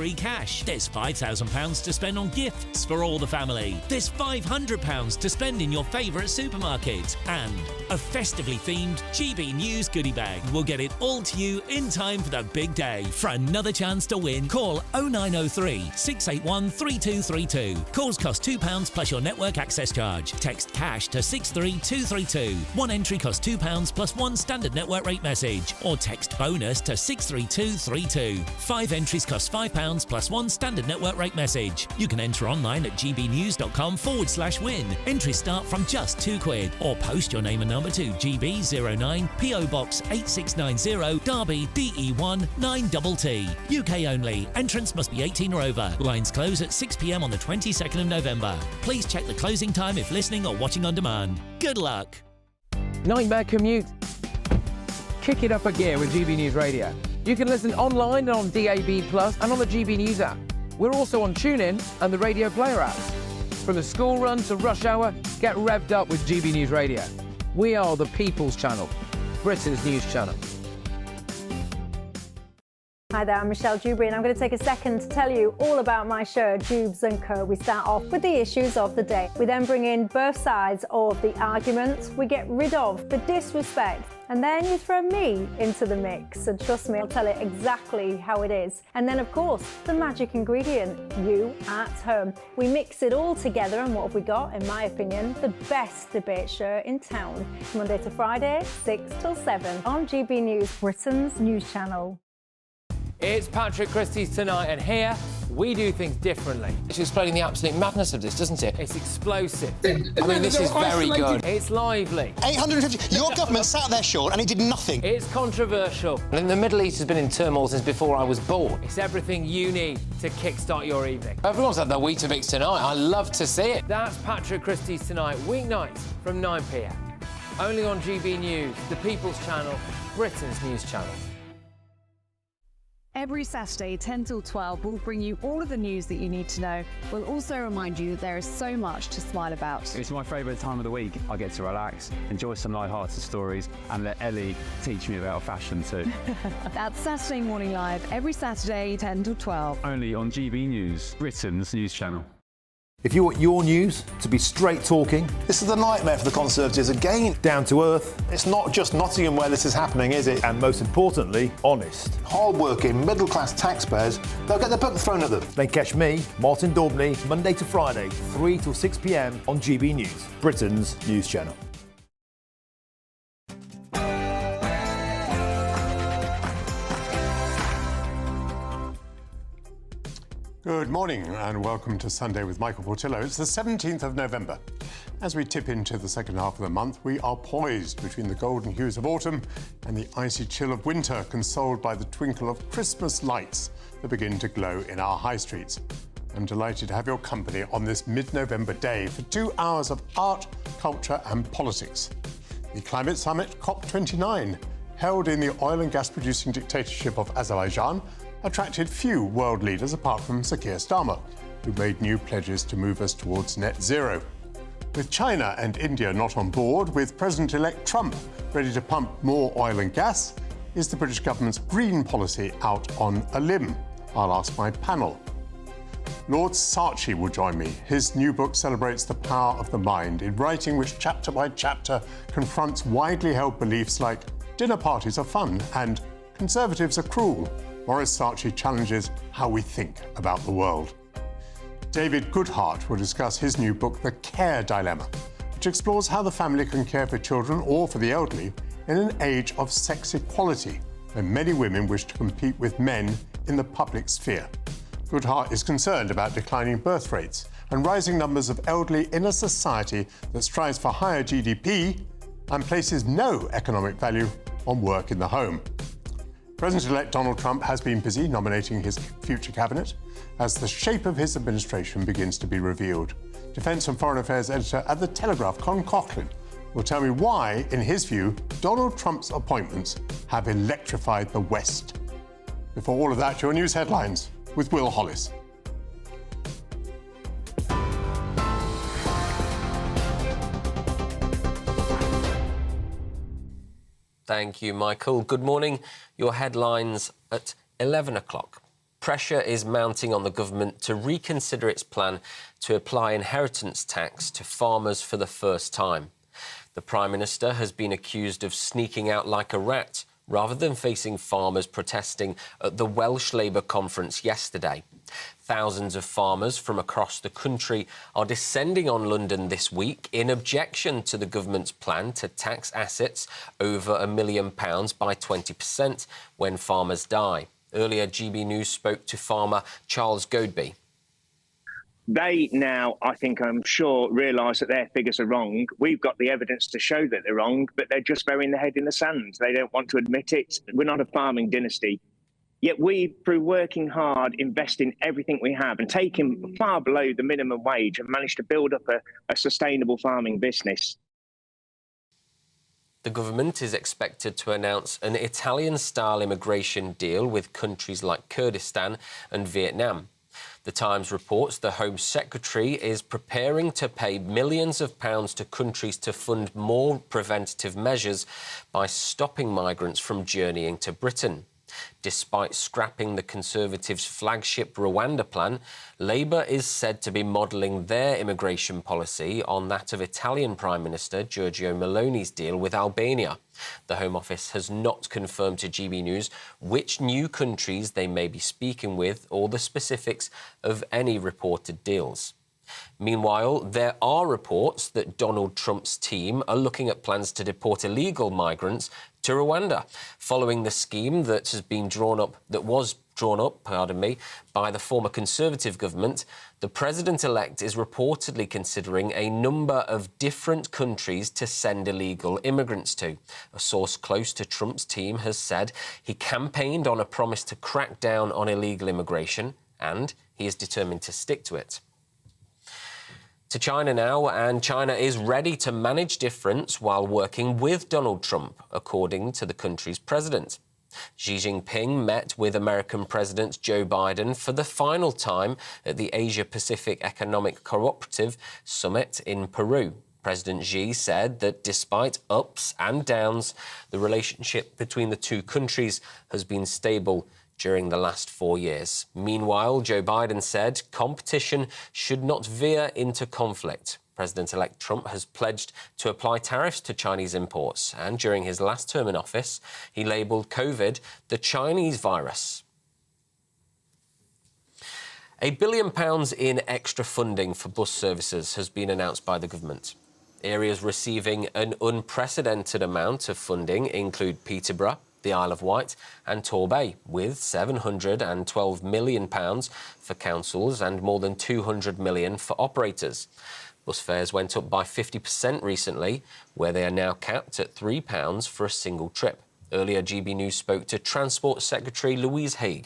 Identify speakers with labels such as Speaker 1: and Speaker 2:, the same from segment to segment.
Speaker 1: free cash. There's £5,000 to spend on gifts for all the family. There's £500 to spend in your favourite supermarket. And a festively themed GB News goodie bag will get it all to you in time for the big day. For another chance to win, call 0903 681 3232. Calls cost £2 plus your network access charge. Text cash to 63232. One entry costs £2 plus one standard network rate message. Or text bonus to 63232. 5 entries cost £5 plus one standard network rate message. You can enter online at gbnews.com/win. Entries start from just £2 or post your name and number to GB09 PO Box 8690 Derby DE1 9TT. UK only. Entrance must be 18 or over. Lines close at 6 p.m. on the 22nd of November. Please check the closing time if listening or watching on demand. Good luck.
Speaker 2: Nightmare commute? Kick it up a gear with GB News Radio. You can listen online and on DAB+ and on the GB News app. We're also on TuneIn and the Radio Player app. From the school run to rush hour, get revved up with GB News Radio. We are the People's Channel, Britain's news channel.
Speaker 3: Hi there, I'm Michelle Dewberry and I'm going to take a second to tell you all about my show, Dubes & Co. We start off with the issues of the day. We then bring in both sides of the argument. We get rid of the disrespect. And then you throw me into the mix. And trust me, I'll tell it exactly how it is. And then, of course, the magic ingredient, you at home. We mix it all together and what have we got, in my opinion, the best debate show in town. Monday to Friday, 6 till 7 on GB News, Britain's news channel.
Speaker 2: It's Patrick Christies tonight, and here we do things differently.
Speaker 4: It's explaining the absolute madness of this, doesn't it?
Speaker 2: It's explosive.
Speaker 4: I mean, this is very good.
Speaker 2: It's lively.
Speaker 5: 850. Your government sat there, Sean, and it did nothing.
Speaker 2: It's controversial.
Speaker 4: And the Middle East has been in turmoil since before I was born.
Speaker 2: It's everything you need to kickstart your evening.
Speaker 4: Everyone's had their Weetabix tonight. I love to see it.
Speaker 2: That's Patrick Christies tonight, weeknights from 9 p.m. Only on GB News, the People's Channel, Britain's news channel.
Speaker 6: Every Saturday, 10 till 12, we'll bring you all of the news that you need to know. We'll also remind you that there is so much to smile about.
Speaker 7: It's my favourite time of the week. I get to relax, enjoy some light-hearted stories, and let Ellie teach me about fashion too.
Speaker 6: That's Saturday Morning Live, every Saturday, 10 till 12.
Speaker 7: Only on GB News, Britain's news channel.
Speaker 8: If you want your news to be straight talking,
Speaker 5: This is a nightmare for the Conservatives again.
Speaker 8: down to earth,
Speaker 5: It's not just Nottingham where this is happening, is it?
Speaker 8: and most importantly, honest,
Speaker 5: Hard-working, middle-class taxpayers, they'll get their book thrown at them.
Speaker 8: then catch me, Martin Daubney, Monday to Friday, 3 till 6 p.m. on GB News, Britain's news channel.
Speaker 9: Good morning and welcome to Sunday with Michael Portillo. It's the 17th of November. As we tip into the second half of the month, we are poised between the golden hues of autumn and the icy chill of winter, consoled by the twinkle of Christmas lights that begin to glow in our high streets. I'm delighted to have your company on this mid-November day for 2 hours of art, culture and politics. The Climate Summit COP29, held in the oil and gas producing dictatorship of Azerbaijan, attracted few world leaders apart from Sir Keir Starmer, who made new pledges to move us towards net zero. With China and India not on board, with President-elect Trump ready to pump more oil and gas, is the British government's green policy out on a limb? I'll ask my panel. Lord Saatchi will join me. His new book celebrates the power of the mind, in writing which chapter by chapter confronts widely held beliefs like dinner parties are fun and Conservatives are cruel. Maurice Saatchi challenges how we think about the world. David Goodhart will discuss his new book, The Care Dilemma, which explores how the family can care for children or for the elderly in an age of sex equality, when many women wish to compete with men in the public sphere. Goodhart is concerned about declining birth rates and rising numbers of elderly in a society that strives for higher GDP and places no economic value on work in the home. President-elect Donald Trump has been busy nominating his future cabinet as the shape of his administration begins to be revealed. Defence and Foreign Affairs editor at The Telegraph, Con Coughlin, will tell me why, in his view, Donald Trump's appointments have electrified the West. Before all of that, your news headlines with Will Hollis.
Speaker 4: Thank you, Michael. Good morning. Your headlines at 11 o'clock. pressure is mounting on the government to reconsider its plan to apply inheritance tax to farmers for the first time. The Prime Minister has been accused of sneaking out like a rat rather than facing farmers protesting at the Welsh Labour conference yesterday. Thousands of farmers from across the country are descending on London this week in objection to the government's plan to tax assets over £1 million by 20% when farmers die. Earlier, GB News spoke to farmer Charles Godby.
Speaker 10: They now, I'm sure, realise that their figures are wrong. We've got the evidence to show that they're wrong, but they're just burying their head in the sand. They don't want to admit it. We're not a farming dynasty. Yet we, through working hard, investing everything we have and taking far below the minimum wage, have managed to build up a sustainable farming business.
Speaker 4: The government is expected to announce an Italian-style immigration deal with countries like Kurdistan and Vietnam. The Times reports the Home Secretary is preparing to pay millions of pounds to countries to fund more preventative measures by stopping migrants from journeying to Britain. Despite scrapping the Conservatives' flagship Rwanda plan, Labour is said to be modelling their immigration policy on that of Italian Prime Minister Giorgia Meloni's deal with Albania. The Home Office has not confirmed to GB News which new countries they may be speaking with or the specifics of any reported deals. Meanwhile, there are reports that Donald Trump's team are looking at plans to deport illegal migrants to Rwanda, following the scheme that was drawn up by the former Conservative government. The president-elect is reportedly considering a number of different countries to send illegal immigrants to. A source close to Trump's team has said he campaigned on a promise to crack down on illegal immigration, and he is determined to stick to it. To China now, and China is ready to manage difference while working with Donald Trump, according to the country's president. Xi Jinping met with American President Joe Biden for the final time at the Asia-Pacific Economic Cooperative Summit in Peru. President Xi said that despite ups and downs, the relationship between the two countries has been stable during the last 4 years. Meanwhile, Joe Biden said competition should not veer into conflict. President-elect Trump has pledged to apply tariffs to Chinese imports, and during his last term in office, he labelled COVID the Chinese virus. £1 billion in extra funding for bus services has been announced by the government. Areas receiving an unprecedented amount of funding include Peterborough, the Isle of Wight and Torbay, with £712 million for councils and more than £200 million for operators. Bus fares went up by 50% recently, where they are now capped at £3 for a single trip. Earlier, GB News spoke to Transport Secretary Louise Haigh.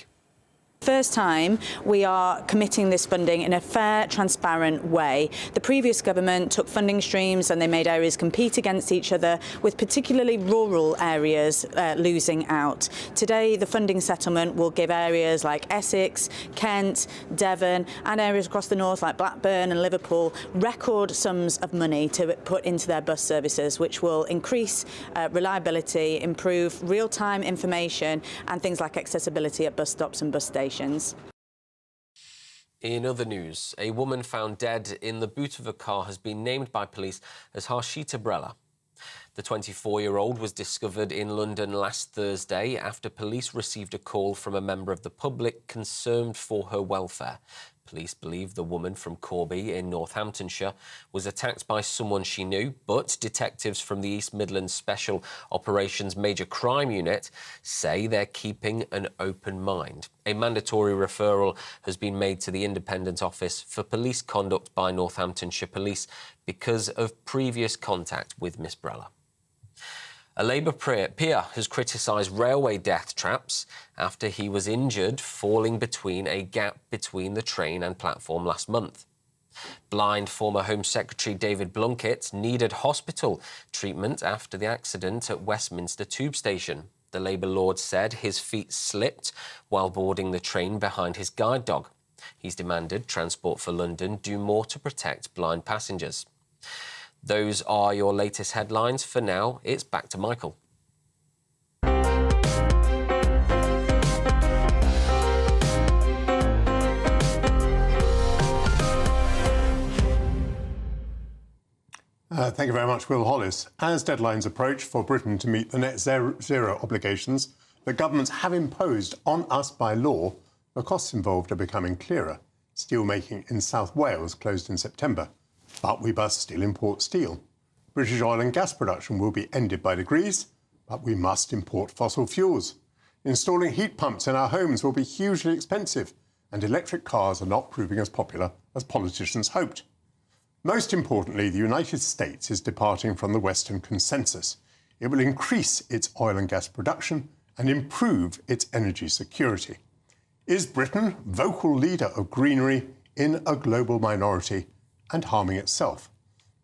Speaker 11: First time we are committing this funding in a fair, transparent way. The previous government took funding streams and they made areas compete against each other, with particularly rural areas losing out. Today, the funding settlement will give areas like Essex, Kent, Devon and areas across the north like Blackburn and Liverpool record sums of money to put into their bus services, which will increase reliability, improve real-time information and things like accessibility at bus stops and bus stations.
Speaker 4: In other news, a woman found dead in the boot of a car has been named by police as Harshita Brella. The 24-year-old was discovered in London last Thursday after police received a call from a member of the public concerned for her welfare. Police believe the woman from Corby in Northamptonshire was attacked by someone she knew, but detectives from the East Midlands Special Operations Major Crime Unit say they're keeping an open mind. A mandatory referral has been made to the Independent Office for Police Conduct by Northamptonshire Police because of previous contact with Miss Brella. A Labour peer has criticised railway death traps after he was injured falling between a gap between the train and platform last month. Blind former Home Secretary David Blunkett needed hospital treatment after the accident at Westminster Tube Station. The Labour Lord said his feet slipped while boarding the train behind his guide dog. He's demanded Transport for London do more to protect blind passengers. Those are your latest headlines. For now, it's back to Michael.
Speaker 9: Thank you very much, Will Hollis. As deadlines approach for Britain to meet the net zero obligations that governments have imposed on us by law, the costs involved are becoming clearer. Steelmaking in South Wales closed in September, but we must still import steel. British oil and gas production will be ended by degrees, but we must import fossil fuels. Installing heat pumps in our homes will be hugely expensive, and electric cars are not proving as popular as politicians hoped. Most importantly, the United States is departing from the Western consensus. It will increase its oil and gas production and improve its energy security. Is Britain, vocal leader of greenery, in a global minority and harming itself?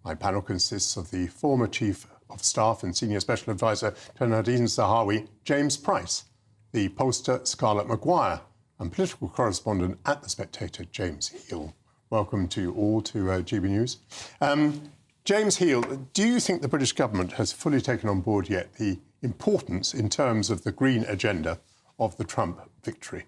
Speaker 9: My panel consists of the former Chief of Staff and Senior Special Advisor to Nadine Zahawi, James Price, the pollster Scarlett Maguire, and political correspondent at The Spectator, James Heal. Welcome to you all to GB News. James Heal, do you think the British government has fully taken on board yet the importance in terms of the green agenda of the Trump victory?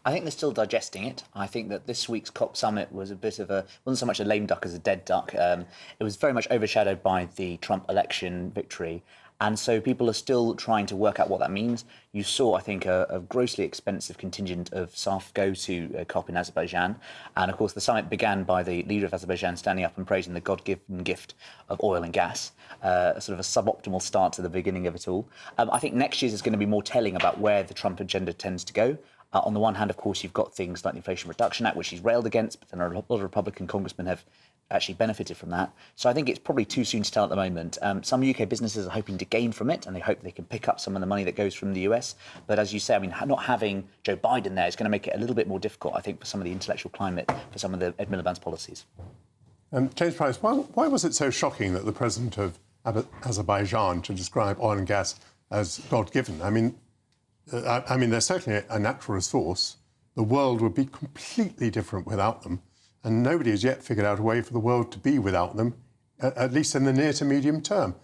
Speaker 12: I think they're still digesting it. I think that this week's COP summit was a bit of wasn't so much a lame duck as a dead duck. It was very much overshadowed by the Trump election victory. And so people are still trying to work out what that means. You saw, I think, a grossly expensive contingent of staff go to COP in Azerbaijan. And, of course, the summit began by the leader of Azerbaijan standing up and praising the God-given gift of oil and gas, sort of a suboptimal start to the beginning of it all. I think next year's is going to be more telling about where the Trump agenda tends to go. On the one hand, of course, you've got things like the Inflation Reduction Act, which he's railed against, but then a lot of Republican congressmen have actually benefited from that. So I think it's probably too soon to tell at the moment. Some UK businesses are hoping to gain from it, and they hope they can pick up some of the money that goes from the US. But as you say, I mean, not having Joe Biden there is going to make it a little bit more difficult, I think, for some of the intellectual climate, for some of the Ed Miliband's policies.
Speaker 9: James Price, why was it so shocking that the president of Azerbaijan to describe oil and gas as God-given? I mean, they're certainly a natural resource. The world would be completely different without them. And nobody has yet figured out a way for the world to be without them, at least in the near to medium term.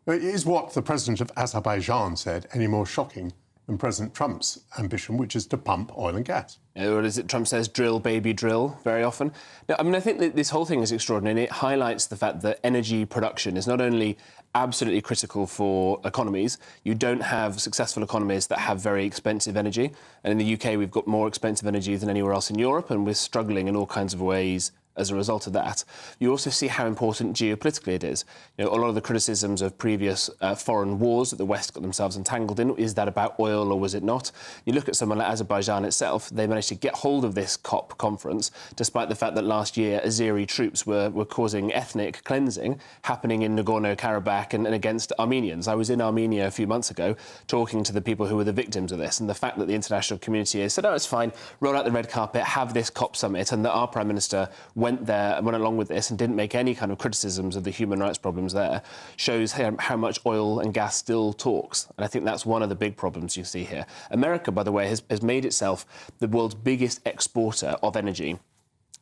Speaker 9: Is what the president of Azerbaijan said any more shocking than President Trump's ambition, which is to pump oil and gas?
Speaker 13: Or is it Trump says, drill, baby, drill, very often? No, I mean, I think that this whole thing is extraordinary, and it highlights the fact that energy production is not only absolutely critical for economies. You don't have successful economies that have very expensive energy. And in the UK, we've got more expensive energy than anywhere else in Europe, and we're struggling in all kinds of ways as a result of that. You also see how important geopolitically it is. You know, a lot of the criticisms of previous foreign wars that the West got themselves entangled in, is that about oil or was it not? You look at someone like Azerbaijan itself, they managed to get hold of this COP conference, despite the fact that last year Azeri troops were causing ethnic cleansing happening in Nagorno-Karabakh and against Armenians. I was in Armenia a few months ago talking to the people who were the victims of this, and the fact that the international community has said, oh, it's fine, roll out the red carpet, have this COP summit, and that our Prime Minister went there and went along with this and didn't make any kind of criticisms of the human rights problems there, shows how much oil and gas still talks. And I think that's one of the big problems you see here. America, by the way, has made itself the world's biggest exporter of energy.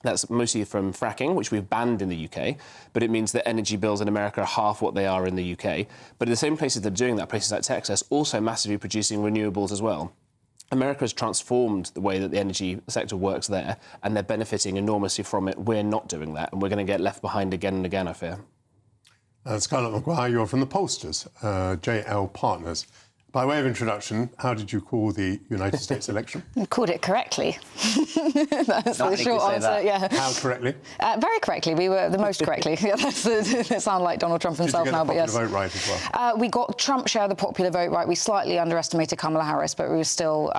Speaker 13: That's mostly from fracking, which we've banned in the UK, but it means that energy bills in America are half what they are in the UK. But in the same places that are doing that, places like Texas, also massively producing renewables as well. America has transformed the way that the energy sector works there, and they're benefiting enormously from it. We're not doing that, and we're going to get left behind again and again, I fear.
Speaker 9: Scarlett Maguire, you're from the pollsters, JL Partners. By way of introduction, how did you call the United States election?
Speaker 14: Called it correctly. That's the short answer, yeah.
Speaker 9: How correctly?
Speaker 14: Very correctly. We were the most correctly. Yeah, it sounds like Donald Trump himself now, but yes.
Speaker 9: Did you get the popular vote right as well?
Speaker 14: We got Trump's share of the popular vote right. We slightly underestimated Kamala Harris, but we were still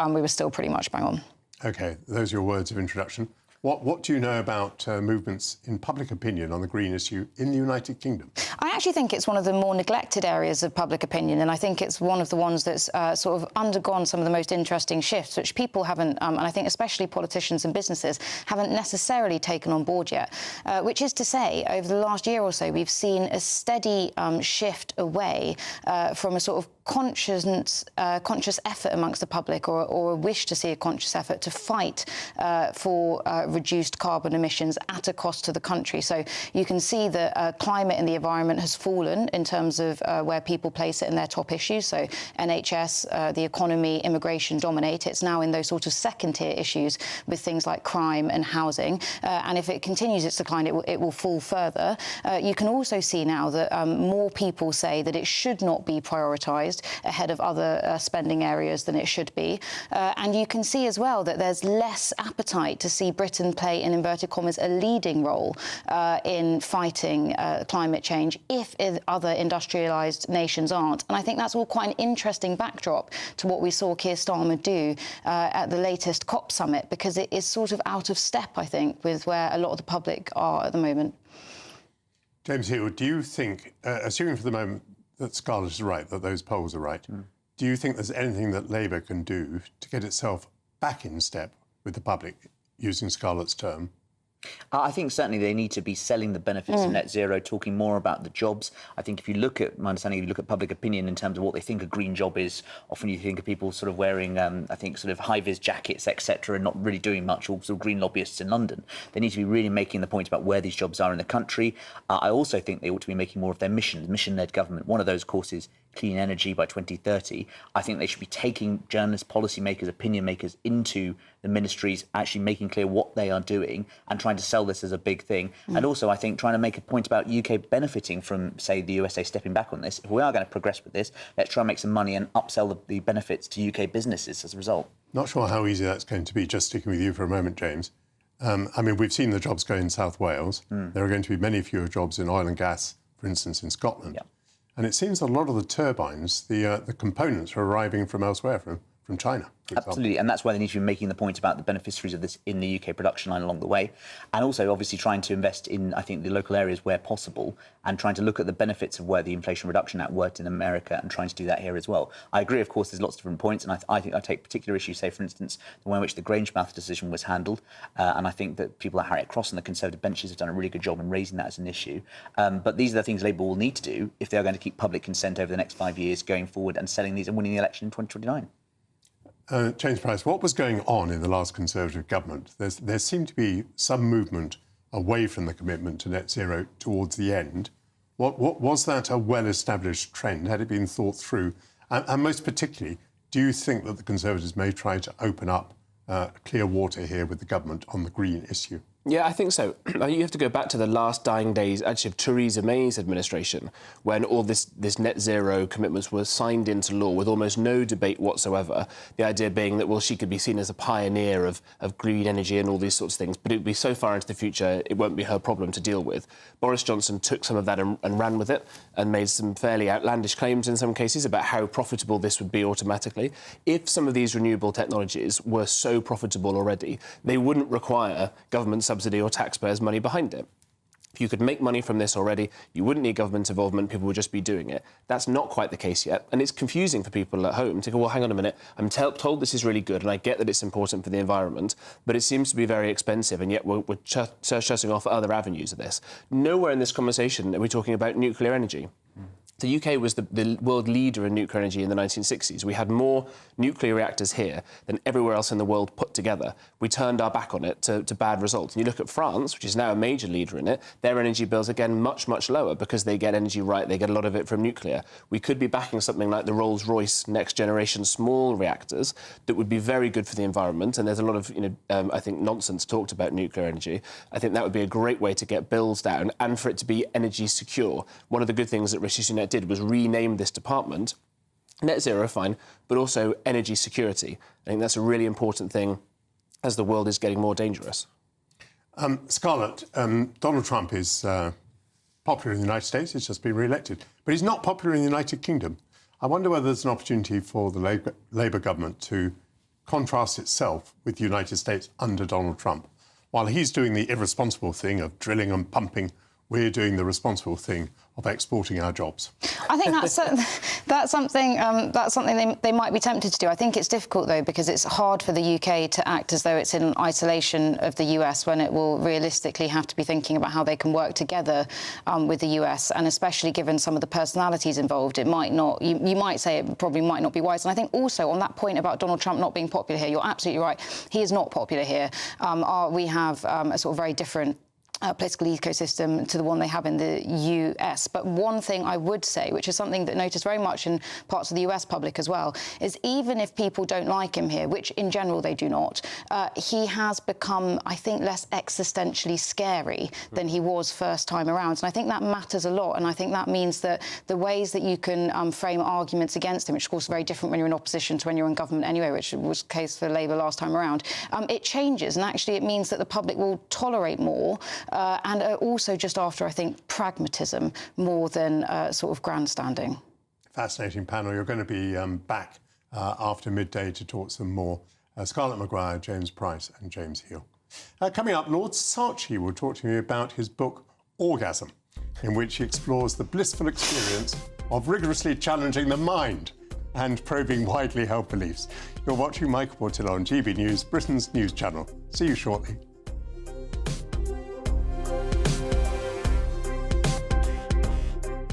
Speaker 14: pretty much bang on.
Speaker 9: OK, those are your words of introduction. What do you know about movements in public opinion on the green issue in the United Kingdom?
Speaker 14: I actually think it's one of the more neglected areas of public opinion, and I think it's one of the ones that's sort of undergone some of the most interesting shifts, which people haven't, and I think especially politicians and businesses, haven't necessarily taken on board yet. Which is to say, over the last year or so, we've seen a steady shift away from a sort of conscious effort amongst the public, or a wish to see a conscious effort to fight for reduced carbon emissions at a cost to the country. So you can see that climate and the environment has fallen in terms of where people place it in their top issues. So NHS, the economy, immigration dominate. It's now in those sort of second-tier issues with things like crime and housing. And if it continues its decline, it will fall further. You can also see now that more people say that it should not be prioritised ahead of other spending areas than it should be. And you can see as well that there's less appetite to see Britain play, in inverted commas, a leading role in fighting climate change if other industrialised nations aren't. And I think that's all quite an interesting backdrop to what we saw Keir Starmer do at the latest COP summit, because it is sort of out of step, I think, with where a lot of the public are at the moment.
Speaker 9: James Hill, do you think, assuming for the moment that Scarlett is right, that those polls are right, do you think there's anything that Labour can do to get itself back in step with the public, using Scarlett's term?
Speaker 12: I think certainly they need to be selling the benefits of net zero, talking more about the jobs. I think if you look at, my understanding, if you look at public opinion in terms of what they think a green job is, often you think of people sort of wearing, I think, sort of high-vis jackets, etc., and not really doing much, all sort of green lobbyists in London. They need to be really making the point about where these jobs are in the country. I also think they ought to be making more of their mission-led government. One of those, of course, is clean energy by 2030. I think they should be taking journalists, policymakers, opinion makers into the ministries, actually making clear what they are doing and trying to sell this as a big thing. And also, I think, trying to make a point about UK benefiting from, say, the USA stepping back on this. If we are going to progress with this, let's try and make some money and upsell the benefits to UK businesses as a result.
Speaker 9: Not sure how easy that's going to be. Just sticking with you for a moment, James. I mean, we've seen the jobs go in South Wales. There are going to be many fewer jobs in oil and gas, for instance, in Scotland. And it seems a lot of the turbines, the components, are arriving from elsewhere, from China, for example.
Speaker 12: Absolutely, and that's why they need to be making the point about the beneficiaries of this in the UK production line along the way. And also, obviously, trying to invest in, I think, the local areas where possible and trying to look at the benefits of where the Inflation Reduction Act worked in America and trying to do that here as well. I agree, of course, there's lots of different points, and I think I take particular issue, say, for instance, the way in which the Grangemouth decision was handled. And I think that people like Harriet Cross and the Conservative benches have done a really good job in raising that as an issue. But these are the things Labour will need to do if they are going to keep public consent over the next 5 years going forward and selling these and winning the election in 2029.
Speaker 9: James Price, what was going on in the last Conservative government? There seemed to be some movement away from the commitment to net zero towards the end. What was that a well-established trend? Had it been thought through? And most particularly, do you think that the Conservatives may try to open up clear water here with the government on the green issue?
Speaker 13: Yeah, I think so. You have to go back to the last dying days, actually, of Theresa May's administration, when all this net zero commitments were signed into law with almost no debate whatsoever. The idea being that, well, she could be seen as a pioneer of green energy and all these sorts of things, but it would be so far into the future, it won't be her problem to deal with. Boris Johnson took some of that and ran with it and made some fairly outlandish claims in some cases about how profitable this would be automatically. If some of these renewable technologies were so profitable already, they wouldn't require government subsidy or taxpayers' money behind it. If you could make money from this already, you wouldn't need government involvement, people would just be doing it. That's not quite the case yet, and it's confusing for people at home to go, well, hang on a minute, I'm told this is really good, and I get that it's important for the environment, but it seems to be very expensive, and yet we're shutting off other avenues of this. Nowhere in this conversation are we talking about nuclear energy. The UK was the world leader in nuclear energy in the 1960s. We had more nuclear reactors here than everywhere else in the world put together. We turned our back on it to bad results. And you look at France, which is now a major leader in it, their energy bills, again, much, much lower because they get energy right. They get a lot of it from nuclear. We could be backing something like the Rolls-Royce next-generation small reactors that would be very good for the environment. And there's a lot of, I think, nonsense talked about nuclear energy. I think that would be a great way to get bills down and for it to be energy secure. One of the good things that Rishi Sunak did was rename this department net zero, fine, but also energy security. I think that's a really important thing as the world is getting more dangerous.
Speaker 9: Scarlett, Donald Trump is popular in the United States. He's just been re-elected, but he's not popular in the United Kingdom. I wonder whether there's an opportunity for the Labour government to contrast itself with the United States under Donald Trump. While he's doing the irresponsible thing of drilling and pumping we're doing the responsible thing of exporting our jobs.
Speaker 14: I think that's something they might be tempted to do. I think it's difficult, though, because it's hard for the UK to act as though it's in isolation of the US when it will realistically have to be thinking about how they can work together with the US, and especially given some of the personalities involved, it might not. You might say it probably might not be wise. And I think also on that point about Donald Trump not being popular here, you're absolutely right. He is not popular here. We have a sort of very different political ecosystem to the one they have in the US. But one thing I would say, which is something that noticed very much in parts of the US public as well, is even if people don't like him here, which in general they do not, he has become, I think, less existentially scary than he was first time around. And I think that matters a lot. And I think that means that the ways that you can frame arguments against him, which of course is very different when you're in opposition to when you're in government anyway, which was the case for Labour last time around, it changes. And actually it means that the public will tolerate more and also just after, I think, pragmatism more than sort of grandstanding.
Speaker 9: Fascinating panel. You're going to be back after midday to talk some more. Scarlett Maguire, James Price and James Heal. Coming up, Lord Saatchi will talk to me about his book Orgasm, in which he explores the blissful experience of rigorously challenging the mind and probing widely held beliefs. You're watching Michael Portillo on GB News, Britain's news channel. See you shortly.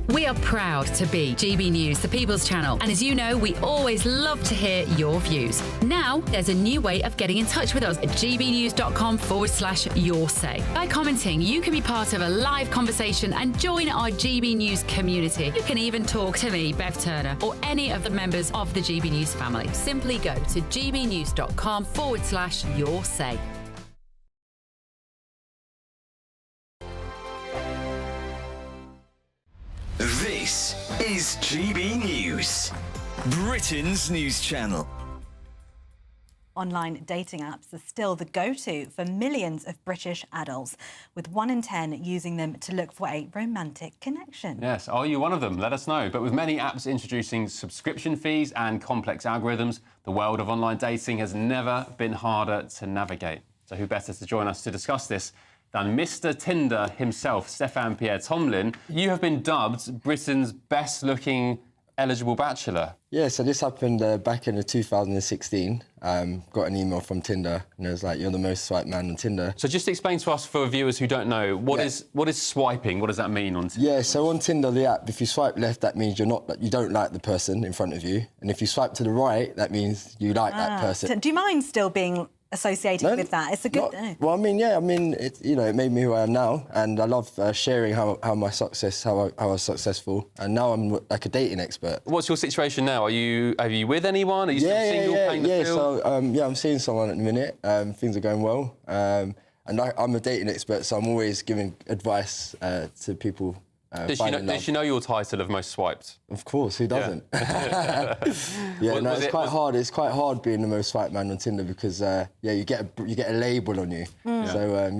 Speaker 15: We are proud to be GB News, the People's Channel. And as you know, we always love to hear your views. Now, there's a new way of getting in touch with us at gbnews.com/yoursay. By commenting, you can be part of a live conversation and join our GB News community. You can even talk to me, Bev Turner, or any of the members of the GB News family. Simply go to gbnews.com/yoursay.
Speaker 16: This is GB News, Britain's news channel.
Speaker 17: Online dating apps are still the go-to for millions of British adults, with 1 in 10 using them to look for a romantic connection.
Speaker 7: Yes, are you one of them? Let us know. But with many apps introducing subscription fees and complex algorithms, the world of online dating has never been harder to navigate. So who better to join us to discuss this than Mr. Tinder himself, Stéphane Pierre Tomlin. You have been dubbed Britain's best-looking eligible bachelor.
Speaker 18: Yeah, so this happened back in 2016. Got an email from Tinder, and it was like, "You're the most swiped man on Tinder."
Speaker 7: So just explain to us, for viewers who don't know, what is swiping? What does that mean on Tinder?
Speaker 18: Yeah, so on Tinder, the app, if you swipe left, that means you don't like the person in front of you, and if you swipe to the right, that means you like that person.
Speaker 17: So do you mind still being associated with that? It's a good...
Speaker 18: Well, I mean, it made me who I am now, and I love sharing how I was successful, and now I'm like a dating expert.
Speaker 7: What's your situation now? Are you with anyone? Are you still single, paying the bill?
Speaker 18: So I'm seeing someone at the minute. Things are going well, and I'm a dating expert, so I'm always giving advice to people.
Speaker 7: Does she know your title of most swiped?
Speaker 18: Of course, who doesn't? It's quite hard. It's quite hard being the most swiped man on Tinder because you get a label on you. So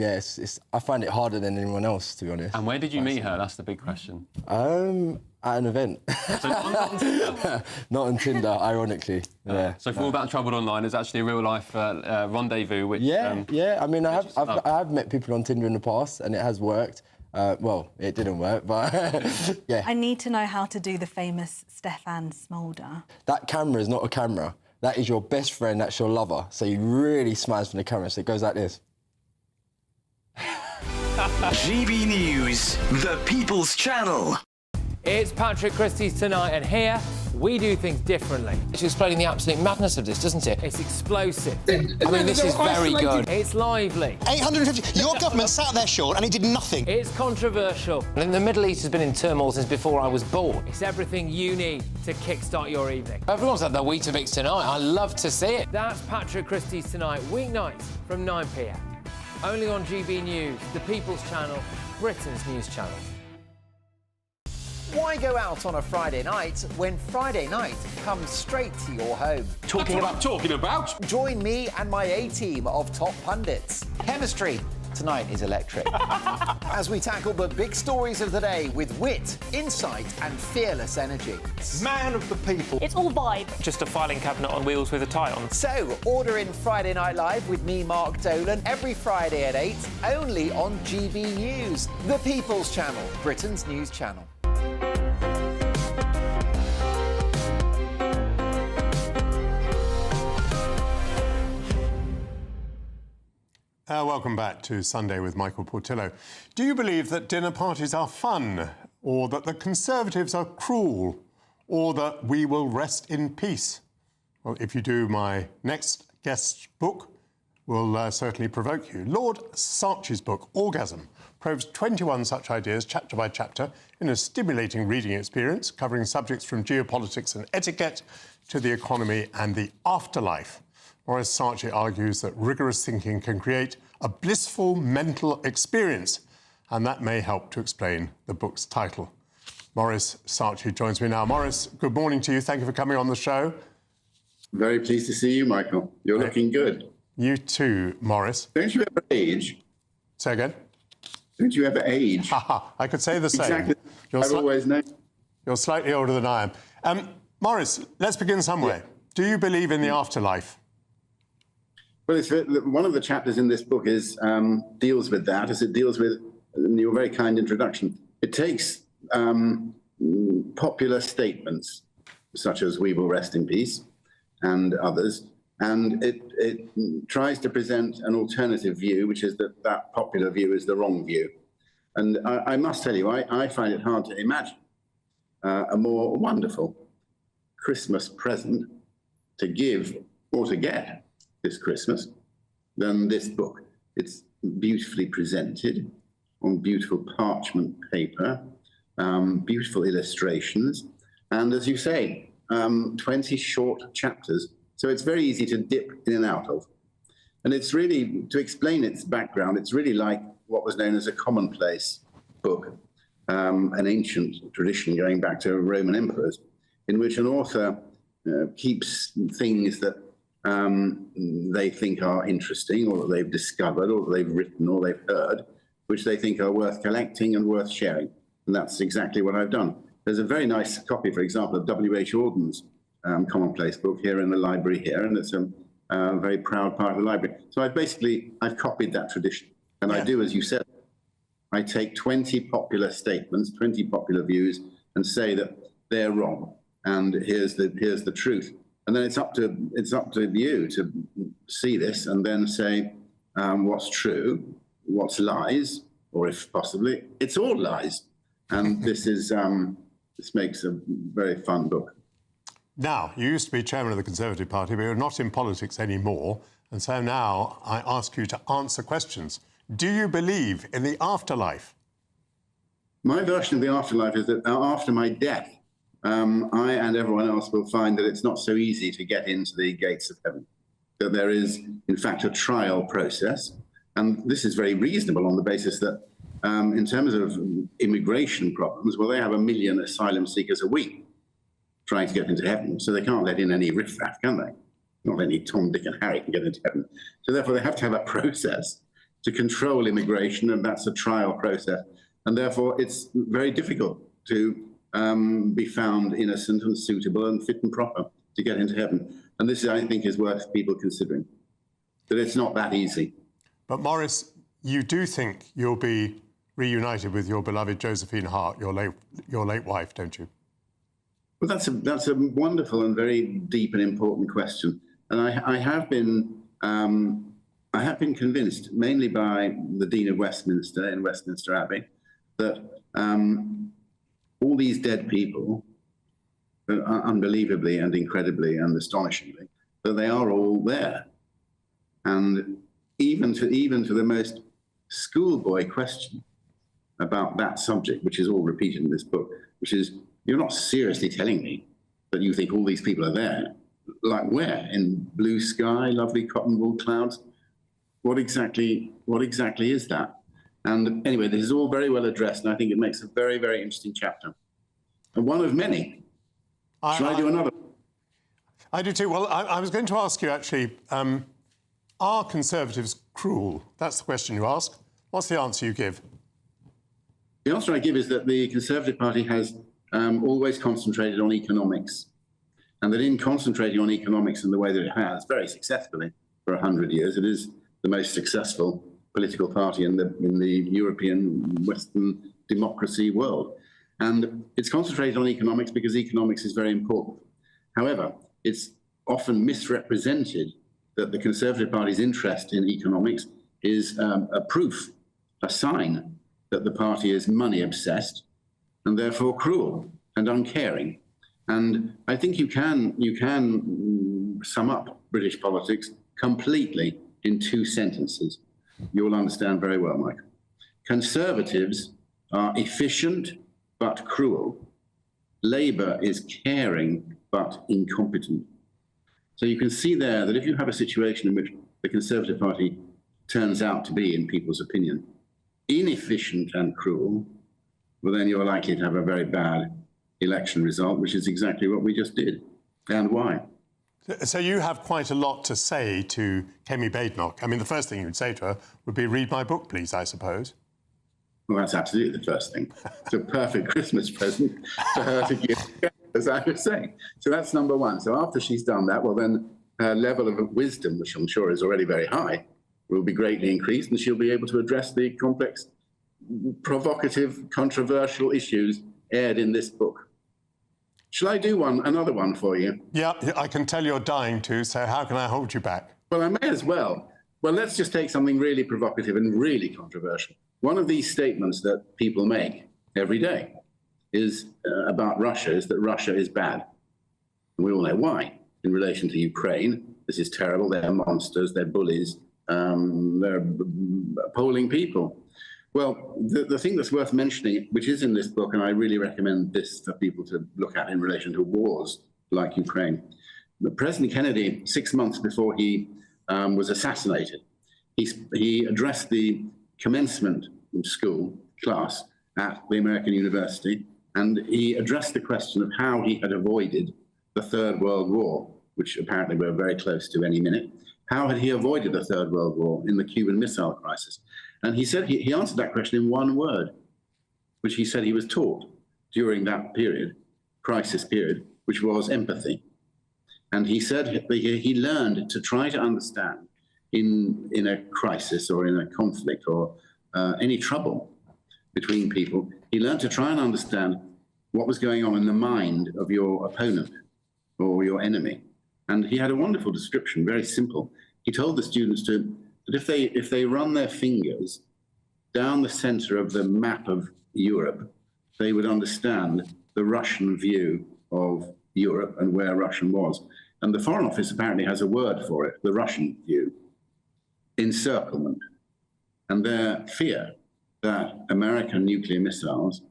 Speaker 18: I find it harder than anyone else, to be honest.
Speaker 7: And where did you meet her? That's the big question.
Speaker 18: At an event.
Speaker 7: So not on Tinder?
Speaker 18: Not on Tinder, ironically. Yeah.
Speaker 7: So for all that trouble online, it's actually a real life rendezvous. Which
Speaker 18: I mean, I have met people on Tinder in the past, and it has worked. Well, it didn't work, but yeah.
Speaker 17: I need to know how to do the famous Stefan Smolder.
Speaker 18: That camera is not a camera. That is your best friend, that's your lover. So you really smiles from the camera, so it goes like this.
Speaker 16: GB News, the People's Channel.
Speaker 2: It's Patrick Christies tonight, and here we do things differently.
Speaker 19: It's explaining the absolute madness of this, doesn't it?
Speaker 2: It's explosive.
Speaker 19: I mean, this is very good.
Speaker 2: It's lively.
Speaker 20: 850. Your government sat there, Sean, and it did nothing.
Speaker 2: It's controversial.
Speaker 19: And the Middle East has been in turmoil since before I was born.
Speaker 2: It's everything you need to kickstart your evening.
Speaker 19: Everyone's had their Weetabix tonight. I love to see it.
Speaker 2: That's Patrick Christies tonight, weeknights from 9 p.m. Only on GB News, the People's Channel, Britain's news channel.
Speaker 21: Why go out on a Friday night when Friday night comes straight to your home?
Speaker 22: Talking about.
Speaker 21: Join me and my A-team of top pundits. Chemistry, Tonight is electric. As we tackle the big stories of the day with wit, insight and fearless energy.
Speaker 1: Man of the people.
Speaker 22: It's all vibe.
Speaker 1: Just a filing cabinet on wheels with a tie on.
Speaker 21: So, order in Friday Night Live with me, Mark Dolan, every Friday at 8, only on GB News, the People's Channel, Britain's news channel.
Speaker 9: Welcome back to Sunday with Michael Portillo. Do you believe that dinner parties are fun, or that the Conservatives are cruel, or that we will rest in peace? Well, if you do, my next guest's book will certainly provoke you. Lord Saatchi's book, Orgasm, probes 21 such ideas, chapter by chapter, in a stimulating reading experience, covering subjects from geopolitics and etiquette to the economy and the afterlife. Maurice Saatchi argues that rigorous thinking can create a blissful mental experience, and that may help to explain the book's title. Maurice Saatchi joins me now. Maurice, good morning to you. Thank you for coming on the show.
Speaker 23: Very pleased to see you, Michael. You're looking good.
Speaker 9: You too, Maurice.
Speaker 23: Don't you ever age?
Speaker 9: Say again?
Speaker 23: Don't you ever age?
Speaker 9: I could say the same.
Speaker 23: Exactly. I've always known.
Speaker 9: You're slightly older than I am. Maurice, let's begin somewhere. Yeah. Do you believe in the afterlife?
Speaker 23: Well, one of the chapters in this book deals with that, as it deals with your very kind introduction. It takes popular statements, such as "We will rest in peace," and others, and it tries to present an alternative view, which is that popular view is the wrong view. And I must tell you, I find it hard to imagine a more wonderful Christmas present to give or to get this Christmas than this book. It's beautifully presented on beautiful parchment paper, beautiful illustrations, and as you say, 20 short chapters. So it's very easy to dip in and out of. And it's really, to explain its background, it's really like what was known as a commonplace book, an ancient tradition going back to Roman emperors, in which an author keeps things that they think are interesting, or that they've discovered, or that they've written, or they've heard, which they think are worth collecting and worth sharing. And that's exactly what I've done. There's a very nice copy, for example, of W.H. Auden's commonplace book here in the library here, and it's a very proud part of the library. So I've copied that tradition. And I do, as you said, I take 20 popular statements, 20 popular views, and say that they're wrong. And here's the truth. And then it's up to you to see this and then say what's true, what's lies, or if possibly it's all lies. And this makes a very fun book.
Speaker 9: Now, you used to be chairman of the Conservative Party, but you're not in politics anymore. And so now I ask you to answer questions. Do you believe in the afterlife?
Speaker 23: My version of the afterlife is that after my death, I and everyone else will find that it's not so easy to get into the gates of heaven, that there is, in fact, a trial process. And this is very reasonable on the basis that in terms of immigration problems, well, they have 1 million asylum seekers a week trying to get into heaven. So they can't let in any riffraff, can they? Not any Tom, Dick and Harry can get into heaven. So therefore, they have to have a process to control immigration, and that's a trial process. And therefore, it's very difficult to be found innocent and suitable and fit and proper to get into heaven. And this, I think, is worth people considering, that it's not that easy.
Speaker 9: But Maurice, you do think you'll be reunited with your beloved Josephine Hart, your late wife, don't you?
Speaker 23: Well, that's a wonderful and very deep and important question. And I have been convinced, mainly by the Dean of Westminster in Westminster Abbey, that all these dead people, unbelievably and incredibly and astonishingly, that they are all there. And even to the most schoolboy question about that subject, which is all repeated in this book, which is, you're not seriously telling me that you think all these people are there. Like where? In blue sky, lovely cotton wool clouds? What exactly is that? And anyway, this is all very well addressed, and I think it makes a very, very interesting chapter. And one of many. Shall I do another?
Speaker 9: I do too. Well, I was going to ask you, actually, Are Conservatives cruel? That's the question you ask. What's the answer you give?
Speaker 23: The answer I give is that the Conservative Party has always concentrated on economics, and that in concentrating on economics in the way that it has, very successfully for 100 years, it is the most successful political party in the European Western democracy world. And it's concentrated on economics because economics is very important. However, it's often misrepresented that the Conservative Party's interest in economics is a proof, a sign that the party is money obsessed and therefore cruel and uncaring. And I think you can sum up British politics completely in 2 sentences. You'll understand very well, Michael. Conservatives are efficient but cruel. Labour is caring but incompetent. So you can see there that if you have a situation in which the Conservative Party turns out to be, in people's opinion, inefficient and cruel, well, then you're likely to have a very bad election result, which is exactly what we just did. And why?
Speaker 9: So you have quite a lot to say to Kemi Badenoch. I mean, the first thing you'd say to her would be, read my book, please, I suppose.
Speaker 23: Well, that's absolutely the first thing. It's a perfect Christmas present for her to give, as I was saying. So that's number one. So after she's done that, well, then her level of wisdom, which I'm sure is already very high, will be greatly increased, and she'll be able to address the complex, provocative, controversial issues aired in this book. Shall I do another one for you?
Speaker 9: Yeah, I can tell you're dying to, so how can I hold you back?
Speaker 23: Well, I may as well. Well, let's just take something really provocative and really controversial. One of these statements that people make every day is about Russia, is that Russia is bad. And we all know why. In relation to Ukraine, this is terrible, they're monsters, they're bullies, they're appalling people. Well, the thing that's worth mentioning, which is in this book, and I really recommend this for people to look at in relation to wars like Ukraine. President Kennedy, 6 months before he was assassinated, he addressed the commencement school class at the American University, and he addressed the question of how he had avoided the Third World War, which apparently we're very close to any minute. How had he avoided the Third World War in the Cuban Missile Crisis? And he said he answered that question in one word, which he said he was taught during that period, crisis period, which was empathy. And he said he learned to try to understand in a crisis or in a conflict or any trouble between people, he learned to try and understand what was going on in the mind of your opponent or your enemy. And he had a wonderful description, very simple. He told the students that if they run their fingers down the center of the map of Europe, they would understand the Russian view of Europe and where Russia was. And the Foreign Office apparently has a word for it, the Russian view, encirclement. And their fear that American nuclear missiles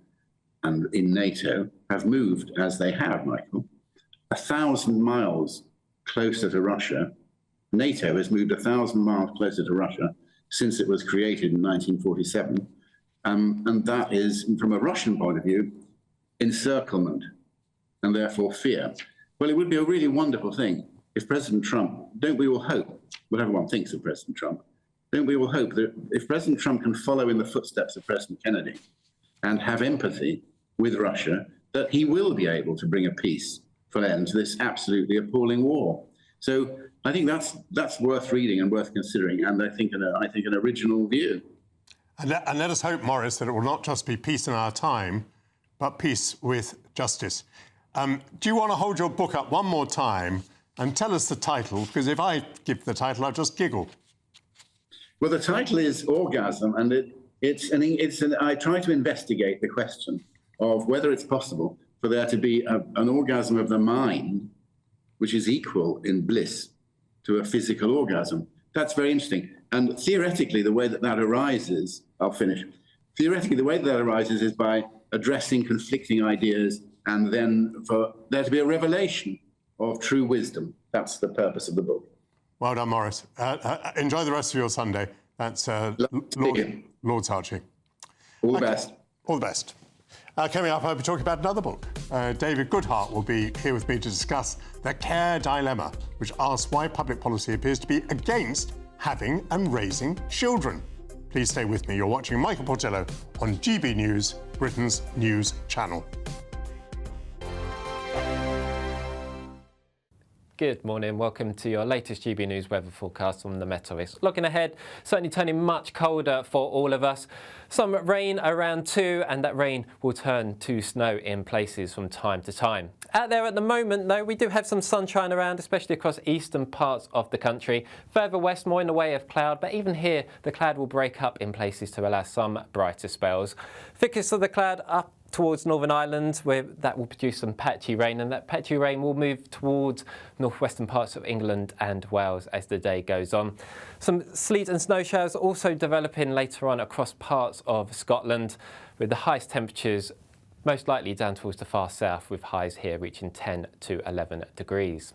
Speaker 23: and in NATO have moved, as they have, Michael, 1,000 miles closer to Russia. NATO has moved 1,000 miles closer to Russia since it was created in 1947. And that is, from a Russian point of view, encirclement and therefore fear. Well, it would be a really wonderful thing if President Trump, don't we all hope, whatever one thinks of President Trump, don't we all hope that if President Trump can follow in the footsteps of President Kennedy and have empathy with Russia, that he will be able to bring a peace for an end to this absolutely appalling war. So I think that's worth reading and worth considering, and I think an original view.
Speaker 9: And let us hope, Maurice, that it will not just be peace in our time, but peace with justice. Do you want to hold your book up one more time and tell us the title? Because if I give the title, I'll just giggle.
Speaker 23: Well, the title is Orgasm, and I try to investigate the question of whether it's possible for there to be an orgasm of the mind which is equal in bliss to a physical orgasm. That's very interesting. And theoretically, the way that arises, I'll finish. Theoretically, the way that arises is by addressing conflicting ideas and then for there to be a revelation of true wisdom. That's the purpose of the book.
Speaker 9: Well done, Maurice. Enjoy the rest of your Sunday. That's Lord Sarchi.
Speaker 23: All the best.
Speaker 9: All the best. Coming up, I'll be talking about another book. David Goodhart will be here with me to discuss The Care Dilemma, which asks why public policy appears to be against having and raising children. Please stay with me. You're watching Michael Portillo on GB News, Britain's news channel.
Speaker 1: Good morning, welcome to your latest GB News weather forecast on the Met Office. Looking ahead, certainly turning much colder for all of us. Some rain around too, and that rain will turn to snow in places from time to time. Out there at the moment, though, we do have some sunshine around, especially across eastern parts of the country. Further west, more in the way of cloud, but even here, the cloud will break up in places to allow some brighter spells. Thickest of the cloud up towards Northern Ireland, where that will produce some patchy rain, and that patchy rain will move towards northwestern parts of England and Wales as the day goes on. Some sleet and snow showers also developing later on across parts of Scotland, with the highest temperatures most likely down towards the far south, with highs here reaching 10 to 11 degrees.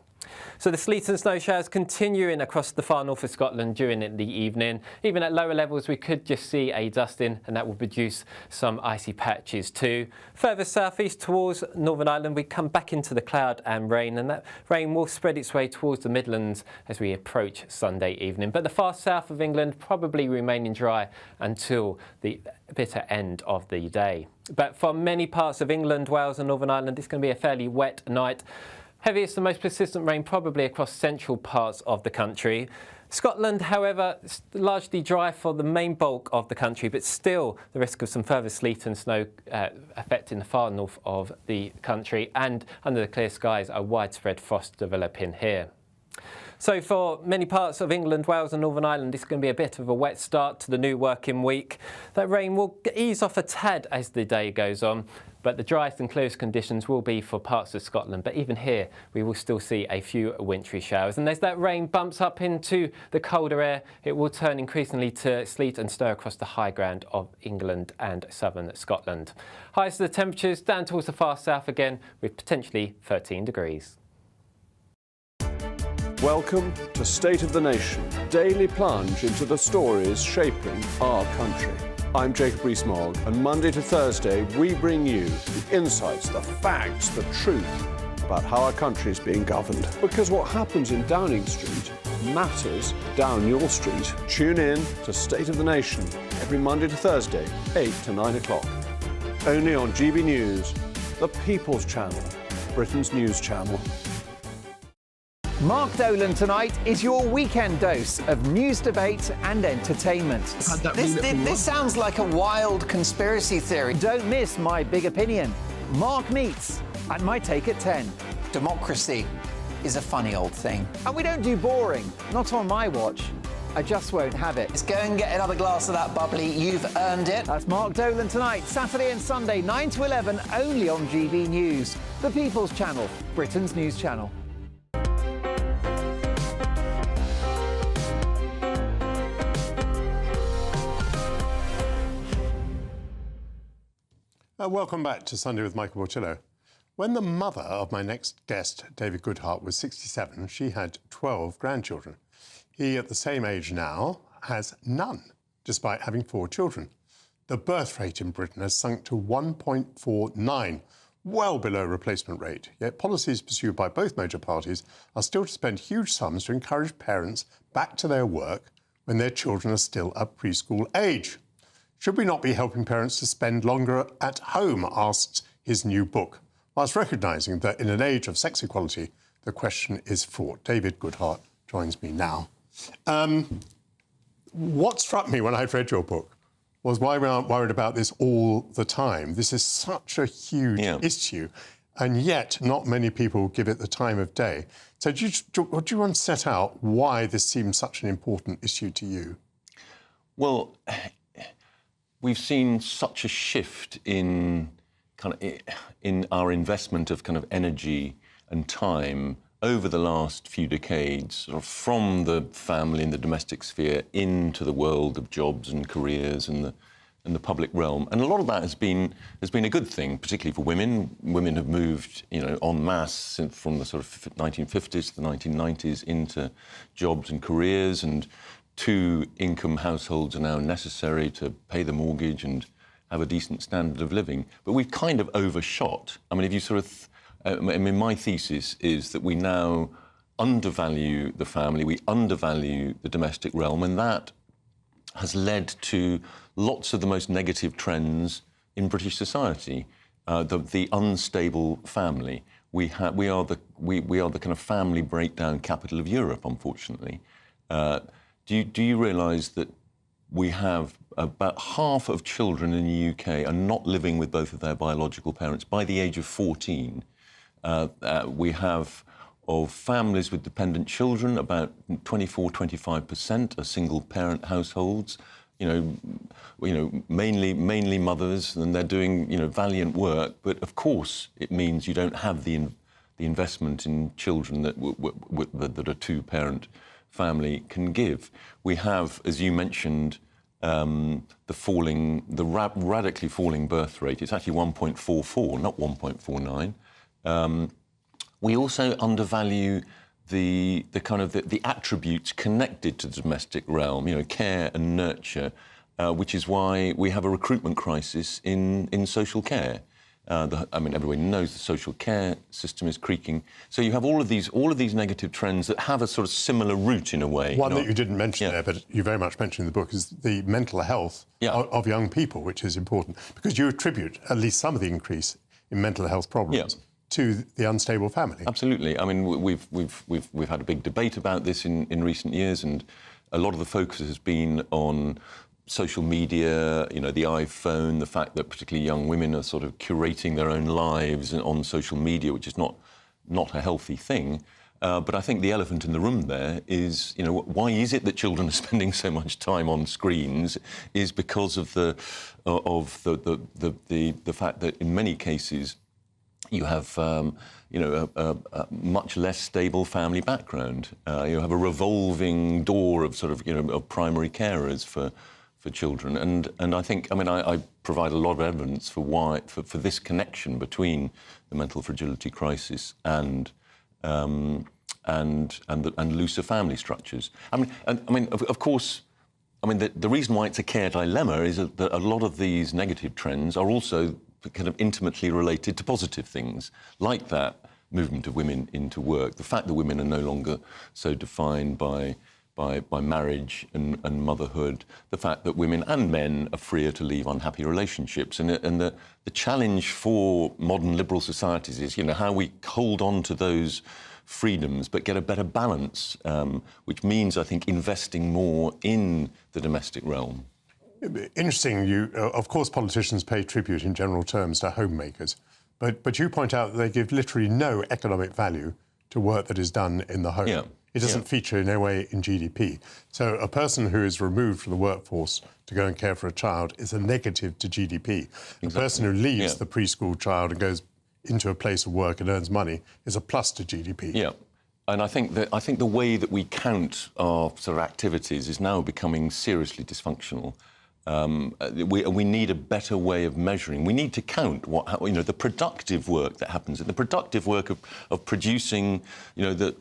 Speaker 1: So the sleet and snow showers continuing across the far north of Scotland during the evening. Even at lower levels, we could just see a dusting, and that will produce some icy patches too. Further southeast towards Northern Ireland, we come back into the cloud and rain, and that rain will spread its way towards the Midlands as we approach Sunday evening. But the far south of England probably remaining dry until the bitter end of the day. But for many parts of England, Wales and Northern Ireland, it's going to be a fairly wet night. Heaviest and most persistent rain probably across central parts of the country. Scotland, however, largely dry for the main bulk of the country, but still the risk of some further sleet and snow affecting the far north of the country, and under the clear skies, a widespread frost developing here. So for many parts of England, Wales and Northern Ireland, it's going to be a bit of a wet start to the new working week. That rain will ease off a tad as the day goes on, but the driest and clearest conditions will be for parts of Scotland. But even here, we will still see a few wintry showers. And as that rain bumps up into the colder air, it will turn increasingly to sleet and snow across the high ground of England and southern Scotland. Highest of the temperatures down towards the far south again, with potentially 13 degrees.
Speaker 3: Welcome to State of the Nation, daily plunge into the stories shaping our country. I'm Jacob Rees-Mogg, and Monday to Thursday we bring you the insights, the facts, the truth about how our country is being governed. Because what happens in Downing Street matters down your street. Tune in to State of the Nation every Monday to Thursday, 8 to 9 o'clock. Only on GB News, the People's Channel, Britain's news channel.
Speaker 21: Mark Dolan tonight is your weekend dose of news, debate and entertainment. This sounds like a wild conspiracy theory. Don't miss My Big Opinion. Mark meets at My Take at 10. Democracy is a funny old thing. And we don't do boring. Not on my watch. I just won't have it. Let's go and get another glass of that bubbly. You've earned it. That's Mark Dolan tonight, Saturday and Sunday, 9 to 11, only on GB News. The People's Channel, Britain's news channel.
Speaker 9: Welcome back to Sunday with Michael Portillo. When the mother of my next guest, David Goodhart, was 67, she had 12 grandchildren. He, at the same age now, has none, despite having 4 children. The birth rate in Britain has sunk to 1.49, well below replacement rate. Yet policies pursued by both major parties are still to spend huge sums to encourage parents back to their work when their children are still at preschool age. Should we not be helping parents to spend longer at home, asks his new book, whilst recognising that in an age of sex equality, the question is fraught. David Goodhart joins me now. What struck me when I read your book was why we aren't worried about this all the time. This is such a huge issue, and yet not many people give it the time of day. So do you want to set out why this seems such an important issue to you?
Speaker 6: Well, we've seen such a shift in in our investment of kind of energy and time over the last few decades, sort of from the family and the domestic sphere into the world of jobs and careers and the public realm. And a lot of that has been a good thing, particularly for women. Women have moved, en masse from the sort of 1950s to the 1990s into jobs and careers, and 2-income households are now necessary to pay the mortgage and have a decent standard of living. But we've kind of overshot. I mean, if you sort of... my thesis is that we now undervalue the family, we undervalue the domestic realm, and that has led to lots of the most negative trends in British society. The unstable family. We are the kind of family breakdown capital of Europe, unfortunately. Do you realise that we have about half of children in the UK are not living with both of their biological parents by the age of 14? We have, of families with dependent children, about 24-25% are single-parent households. Mainly mothers, and they're doing valiant work. But of course, it means you don't have the investment in children that a two-parent family can give. We have, as you mentioned, the radically falling birth rate. It's actually 1.44, not 1.49. We also undervalue the attributes connected to the domestic realm, care and nurture, which is why we have a recruitment crisis in social care. Everybody knows the social care system is creaking. So you have all of these negative trends that have a sort of similar root in a way.
Speaker 9: One that you didn't mention there, but you very much mentioned in the book, is the mental health of young people, which is important, because you attribute at least some of the increase in mental health problems to the unstable family.
Speaker 6: Absolutely. I mean, we've had a big debate about this in recent years, and a lot of the focus has been on social media, the iPhone, the fact that particularly young women are sort of curating their own lives on social media, which is not a healthy thing. But I think the elephant in the room there is, why is it that children are spending so much time on screens? Is because of the fact that in many cases you have, a much less stable family background. You have a revolving door of of primary carers for children, and I think, I provide a lot of evidence for this connection between the mental fragility crisis and looser family structures. Of course, the reason why it's a care dilemma is that a lot of these negative trends are also kind of intimately related to positive things, like that movement of women into work, the fact that women are no longer so defined by marriage and motherhood, the fact that women and men are freer to leave unhappy relationships. And the challenge for modern liberal societies is, how we hold on to those freedoms but get a better balance, which means, I think, investing more in the domestic realm.
Speaker 9: Interesting. Of course, politicians pay tribute in general terms to homemakers, but you point out that they give literally no economic value to work that is done in the home. It doesn't feature in any way in GDP. So a person who is removed from the workforce to go and care for a child is a negative to GDP. Exactly. A person who leaves the preschool child and goes into a place of work and earns money is a plus to GDP.
Speaker 6: Yeah. And I think the way that we count our sort of activities is now becoming seriously dysfunctional. We need a better way of measuring. We need to count the productive work that happens, the productive work of producing, the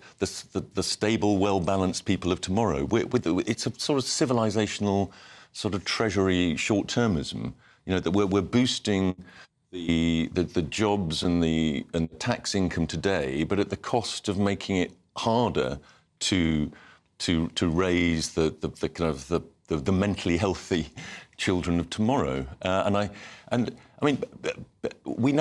Speaker 6: stable, well-balanced people of tomorrow. It's a sort of civilizational sort of treasury short-termism. That we're boosting the jobs and the tax income today, but at the cost of making it harder to raise the mentally healthy children of tomorrow. We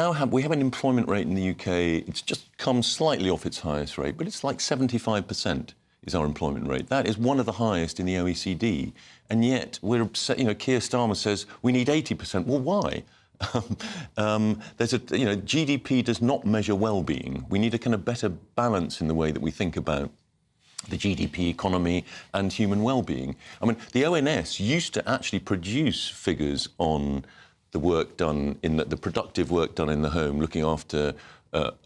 Speaker 6: have an employment rate in the UK. It's just come slightly off its highest rate, but it's like 75% is our employment rate. That is one of the highest in the OECD, and yet Keir Starmer says we need 80%. Well, why? GDP does not measure well-being. We need a kind of better balance in the way that we think about the GDP economy and human well-being. The ONS used to actually produce figures on the work done the productive work done in the home, looking after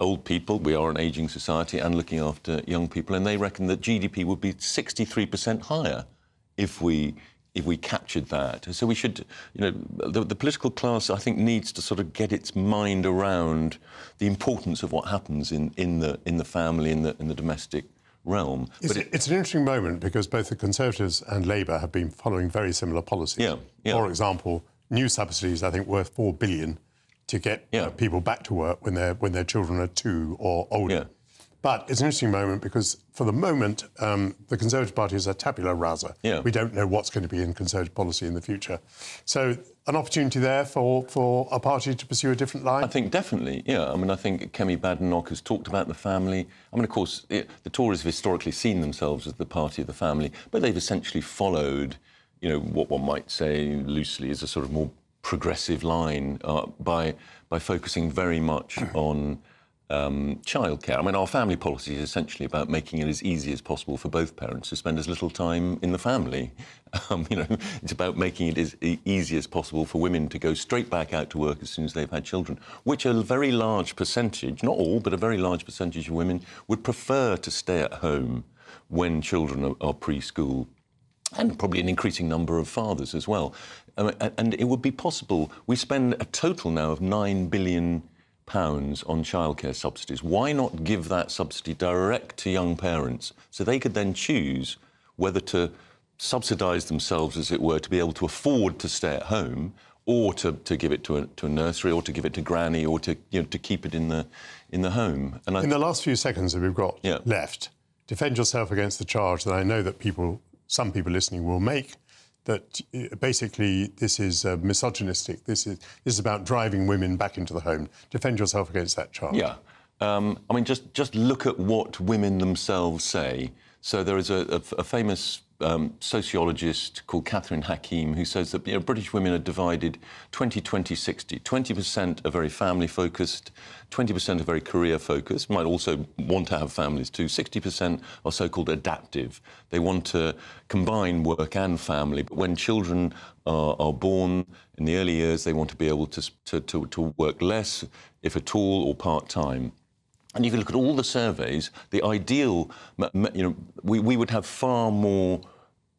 Speaker 6: old people. We are an ageing society, and looking after young people, and they reckon that GDP would be 63% higher if we captured that. So we should, the political class, I think, needs to sort of get its mind around the importance of what happens in the family, in the domestic realm.
Speaker 9: It's an interesting moment because both the Conservatives and Labour have been following very similar policies. For example, new subsidies, I think, worth £4 billion to get people back to work when their children are 2 or older. But it's an interesting moment because, for the moment, the Conservative Party is a tabula rasa.
Speaker 6: Yeah.
Speaker 9: We don't know what's going to be in Conservative policy in the future. So an opportunity there for a party to pursue a different line?
Speaker 6: I think definitely, yeah. I mean, I think Kemi Badenoch has talked about the family. I mean, of course, the Tories have historically seen themselves as the party of the family, but they've essentially followed, you know, what one might say loosely is a sort of more progressive line by focusing very much on childcare. I mean, our family policy is essentially about making it as easy as possible for both parents to spend as little time in the family. You know, it's about making it as easy as possible for women to go straight back out to work as soon as they've had children, which a very large percentage, not all, but a very large percentage of women would prefer to stay at home when children are preschool, and probably an increasing number of fathers as well. And it would be possible. We spend a total now of £9 billion on childcare subsidies. Why not give that subsidy direct to young parents so they could then choose whether to subsidise themselves, as it were, to be able to afford to stay at home, or to give it to a nursery, or to give it to granny, or to, you know, to keep it in the home. And
Speaker 9: in the last few seconds that we've got left, defend yourself against the charge that I know that some people listening will make, that basically this is misogynistic. This is about driving women back into the home. Defend yourself against that charge.
Speaker 6: Yeah. I mean, just look at what women themselves say. So there is a famous sociologist called Catherine Hakim who says that, you know, British women are divided 20-20-60. 20% are very family-focused, 20% are very career-focused, might also want to have families too. 60% are so-called adaptive. They want to combine work and family, but when children are born in the early years, they want to be able to work less, if at all, or part-time. And if you look at all the surveys, the ideal, you know, we would have far more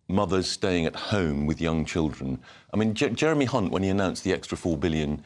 Speaker 6: mothers staying at home with young children. I mean, Jeremy Hunt, when he announced the extra £4 billion,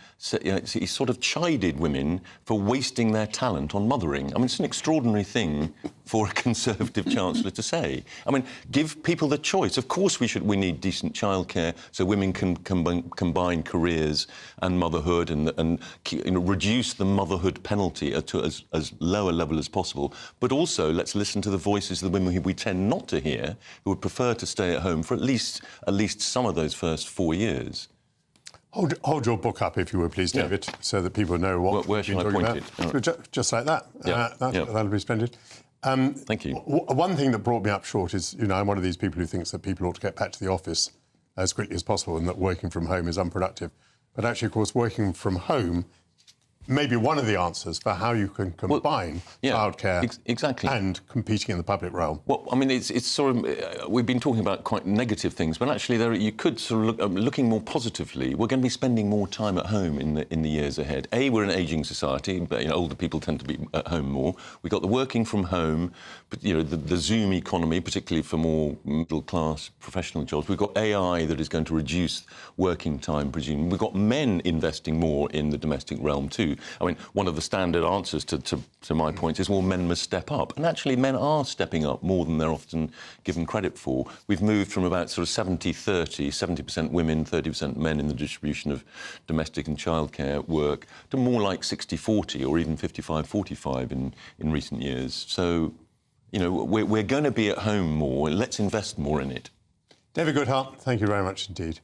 Speaker 6: he sort of chided women for wasting their talent on mothering. I mean, it's an extraordinary thing for a Conservative Chancellor to say. I mean, give people the choice. Of course we need decent childcare so women can combine careers and motherhood and you know, reduce the motherhood penalty to as low a level as possible. But also, let's listen to the voices of the women who we tend not to hear, who would prefer to stay at home for at least some of those first 4 years.
Speaker 9: Hold your book up, if you would, please, David, so that people know what
Speaker 6: where should I point it?
Speaker 9: Just like that. That'll be splendid.
Speaker 6: Thank you.
Speaker 9: One thing that brought me up short is, you know, I'm one of these people who thinks that people ought to get back to the office as quickly as possible and that working from home is unproductive. But actually, of course, working from home may be one of the answers for how you can combine childcare and competing in the public realm.
Speaker 6: Well, I mean, it's sort of... we've been talking about quite negative things, but actually you could sort of looking more positively. We're going to be spending more time at home in the years ahead. We're an ageing society, but, you know, older people tend to be at home more. We've got the working from home, but, you know, the Zoom economy, particularly for more middle-class professional jobs. We've got AI that is going to reduce working time, presumably. We've got men investing more in the domestic realm too. I mean, one of the standard answers to my point is, well, men must step up. And actually, men are stepping up more than they're often given credit for. We've moved from about sort of 70-30, 70% women, 30% men in the distribution of domestic and childcare work, to more like 60-40 or even 55-45 in recent years. So, you know, we're going to be at home more. Let's invest more in it.
Speaker 9: David Goodhart, thank you very much indeed.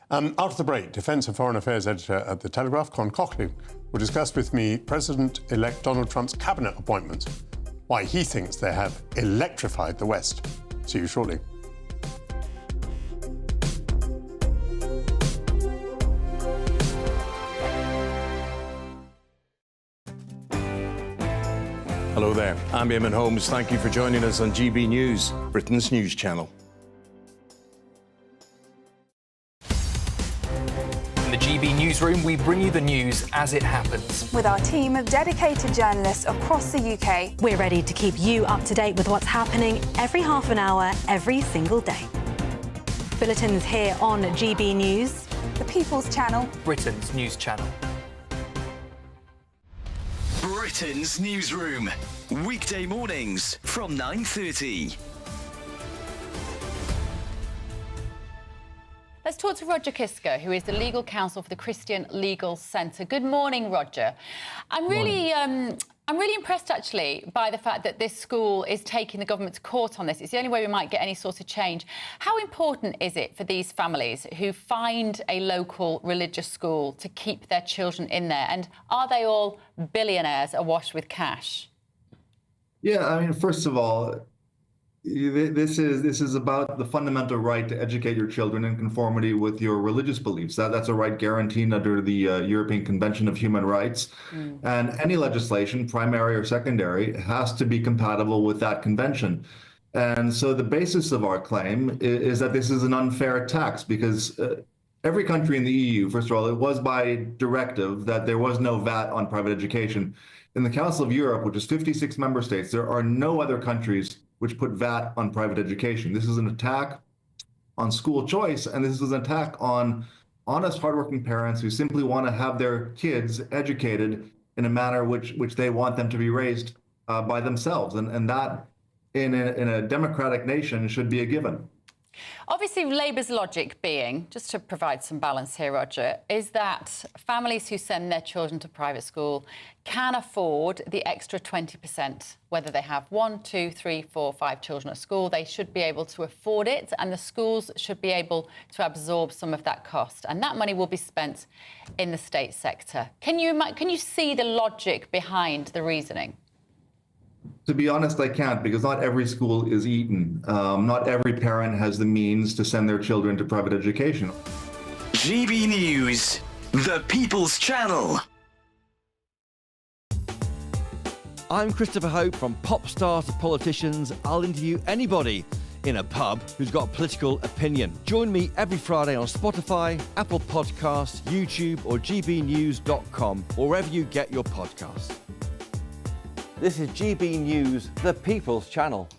Speaker 9: After the break, Defence and Foreign Affairs Editor at The Telegraph, Con Cochran, will discuss with me President-elect Donald Trump's cabinet appointments, why he thinks they have electrified the West. See you shortly.
Speaker 5: Hello there, I'm Eamon Holmes. Thank you for joining us on GB News, Britain's news channel.
Speaker 8: In the GB Newsroom, we bring you the news as it happens.
Speaker 22: With our team of dedicated journalists across the UK.
Speaker 17: We're ready to keep you up to date with what's happening every half an hour, every single day. Bulletins here on GB News.
Speaker 22: The People's Channel.
Speaker 8: Britain's news channel.
Speaker 16: Britain's Newsroom. Weekday mornings from 9:30.
Speaker 24: Let's talk to Roger Kiska, who is the legal counsel for the Christian Legal Centre. Good morning, Roger. I'm really
Speaker 15: I'm really impressed, actually, by the fact that this school is taking the government to court on this. It's the only way we might get any sort of change. How important is it for these families who find a local religious school to keep their children in there? And are they all billionaires awash with cash?
Speaker 4: Yeah, I mean, first of all, this is about the fundamental right to educate your children in conformity with your religious beliefs. That's a right guaranteed under the European Convention of Human Rights. And any legislation, primary or secondary, has to be compatible with that convention. And so the basis of our claim is that this is an unfair tax because every country in the EU, first of all, it was by directive that there was no VAT on private education. In the Council of Europe, which is 56 member states, there are no other countries which put VAT on private education. This is an attack on school choice, and this is an attack on honest, hardworking parents who simply want to have their kids educated in a manner which they want them to be raised by themselves. And that, in a democratic nation, should be a given.
Speaker 15: Obviously, Labour's logic being, just to provide some balance here, Roger, is that families who send their children to private school can afford the extra 20%, whether they have 1, 2, 3, 4, 5 children at school. They should be able to afford it, and the schools should be able to absorb some of that cost. And that money will be spent in the state sector. Can you see the logic behind the reasoning?
Speaker 4: To be honest, I can't, because not every school is Eton. Not every parent has the means to send their children to private education.
Speaker 16: GB News, the People's Channel.
Speaker 10: I'm Christopher Hope. From pop stars to politicians, I'll interview anybody in a pub who's got a political opinion. Join me every Friday on Spotify, Apple Podcasts, YouTube or gbnews.com, or wherever you get your podcasts. This is GB News, the People's Channel.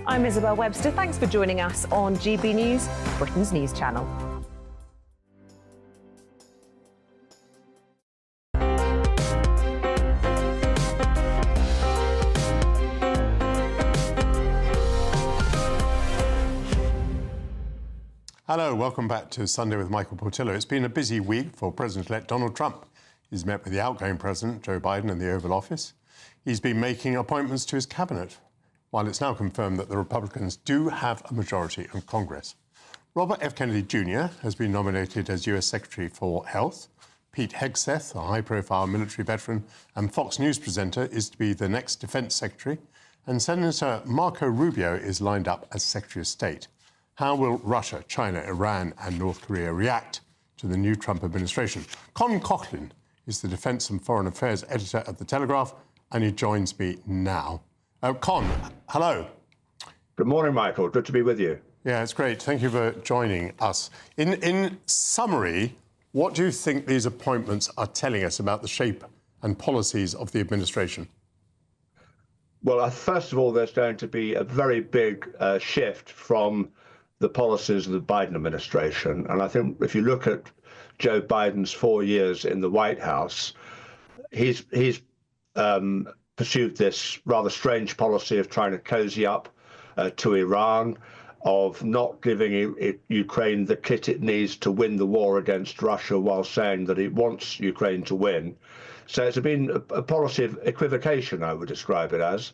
Speaker 11: I'm Isabel Webster. Thanks for joining us on GB News, Britain's news channel.
Speaker 9: Hello, welcome back to Sunday with Michael Portillo. It's been a busy week for President-elect Donald Trump. He's met with the outgoing President, Joe Biden, in the Oval Office. He's been making appointments to his cabinet, while it's now confirmed that the Republicans do have a majority in Congress. Robert F. Kennedy Jr. has been nominated as US Secretary for Health. Pete Hegseth, a high-profile military veteran and Fox News presenter, is to be the next Defense Secretary. And Senator Marco Rubio is lined up as Secretary of State. How will Russia, China, Iran and North Korea react to the new Trump administration? Con Coughlin is the Defence and Foreign Affairs editor at The Telegraph, and he joins me now. Con, hello.
Speaker 3: Good morning, Michael. Good to be with you.
Speaker 9: Yeah, it's great. Thank you for joining us. In summary, what do you think these appointments are telling us about the shape and policies of the administration?
Speaker 3: Well, first of all, there's going to be a very big shift from the policies of the Biden administration. And I think if you look at Joe Biden's 4 years in the White House, he's pursued this rather strange policy of trying to cozy up to Iran, of not giving Ukraine the kit it needs to win the war against Russia, while saying that it wants Ukraine to win. So it's been a policy of equivocation, I would describe it as.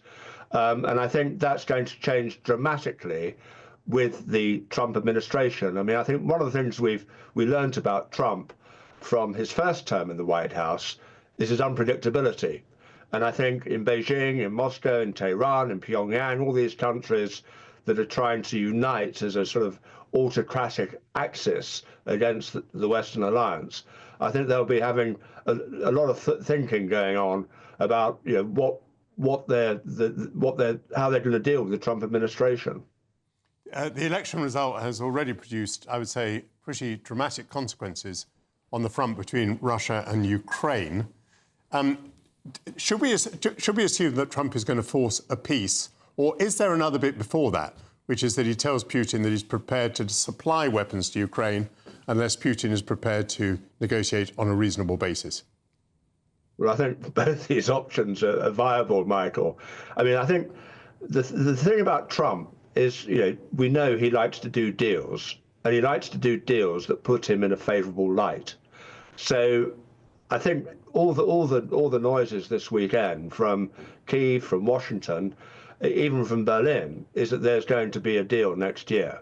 Speaker 3: And I think that's going to change dramatically with the Trump administration. I mean, I think one of the things we learned about Trump from his first term in the White House is his unpredictability. And I think in Beijing, in Moscow, in Tehran, in Pyongyang, all these countries that are trying to unite as a sort of autocratic axis against the Western alliance, I think they'll be having a lot of thinking going on about, you know, how they're going to deal with the Trump administration.
Speaker 9: The election result has already produced, I would say, pretty dramatic consequences on the front between Russia and Ukraine. Should we assume that Trump is going to force a peace, or is there another bit before that, which is that he tells Putin that he's prepared to supply weapons to Ukraine unless Putin is prepared to negotiate on a reasonable basis?
Speaker 3: Well, I think both these options are viable, Michael. I mean, I think the thing about Trump is, you know, we know he likes to do deals, and he likes to do deals that put him in a favourable light. So I think all the noises this weekend from Kyiv, from Washington, even from Berlin, is that there's going to be a deal next year.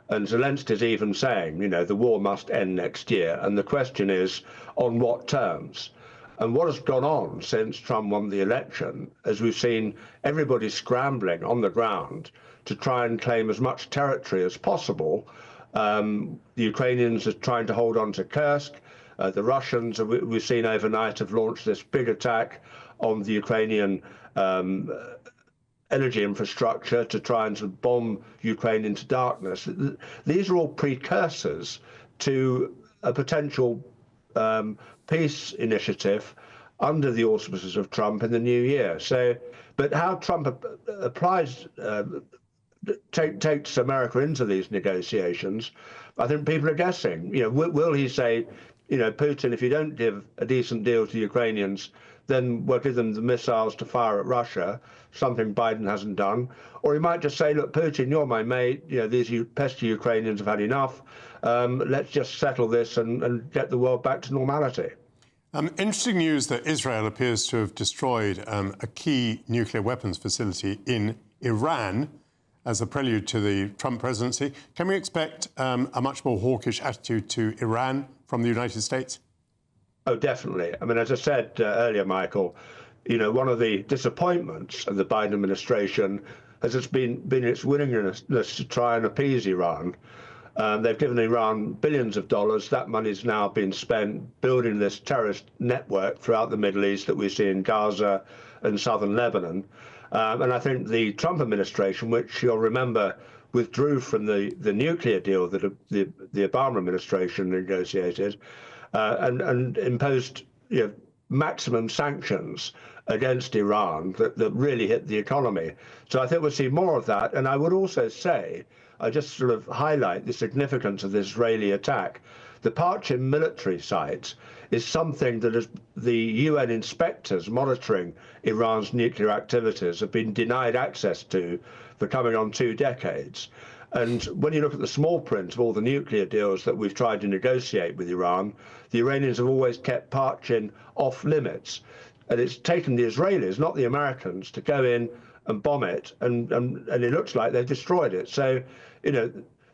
Speaker 3: And Zelensky's even saying, you know, the war must end next year. And the question is, on what terms? And what has gone on since Trump won the election, as we've seen everybody scrambling on the ground to try and claim as much territory as possible. The Ukrainians are trying to hold on to Kursk. The Russians, we've seen overnight, have launched this big attack on the Ukrainian energy infrastructure to try and sort of bomb Ukraine into darkness. These are all precursors to a potential peace initiative under the auspices of Trump in the new year. So, but how Trump applies, takes America into these negotiations, I think people are guessing. You know, will he say, you know, Putin, if you don't give a decent deal to the Ukrainians, then we'll give them the missiles to fire at Russia, something Biden hasn't done. Or he might just say, look, Putin, you're my mate. You know, these pesky Ukrainians have had enough. Let's just settle this and get the world back to normality.
Speaker 9: Interesting news that Israel appears to have destroyed a key nuclear weapons facility in Iran as a prelude to the Trump presidency. Can we expect a much more hawkish attitude to Iran from the United States?
Speaker 3: Oh, definitely. I mean, as I said earlier, Michael, you know, one of the disappointments of the Biden administration has just been its willingness to try and appease Iran. They've given Iran billions of dollars. That money's now been spent building this terrorist network throughout the Middle East that we see in Gaza and southern Lebanon. And I think the Trump administration, which you'll remember withdrew from the nuclear deal that the Obama administration negotiated, and imposed, you know, maximum sanctions against Iran that really hit the economy. So I think we'll see more of that. And I would also say, I just sort of highlight the significance of the Israeli attack. The Parchin military site is something that the UN inspectors monitoring Iran's nuclear activities have been denied access to for coming on 2 decades. And when you look at the small print of all the nuclear deals that we've tried to negotiate with Iran, the Iranians have always kept Parchin off limits. And it's taken the Israelis, not the Americans, to go in and bomb it. And it looks like they've destroyed it. So, you know,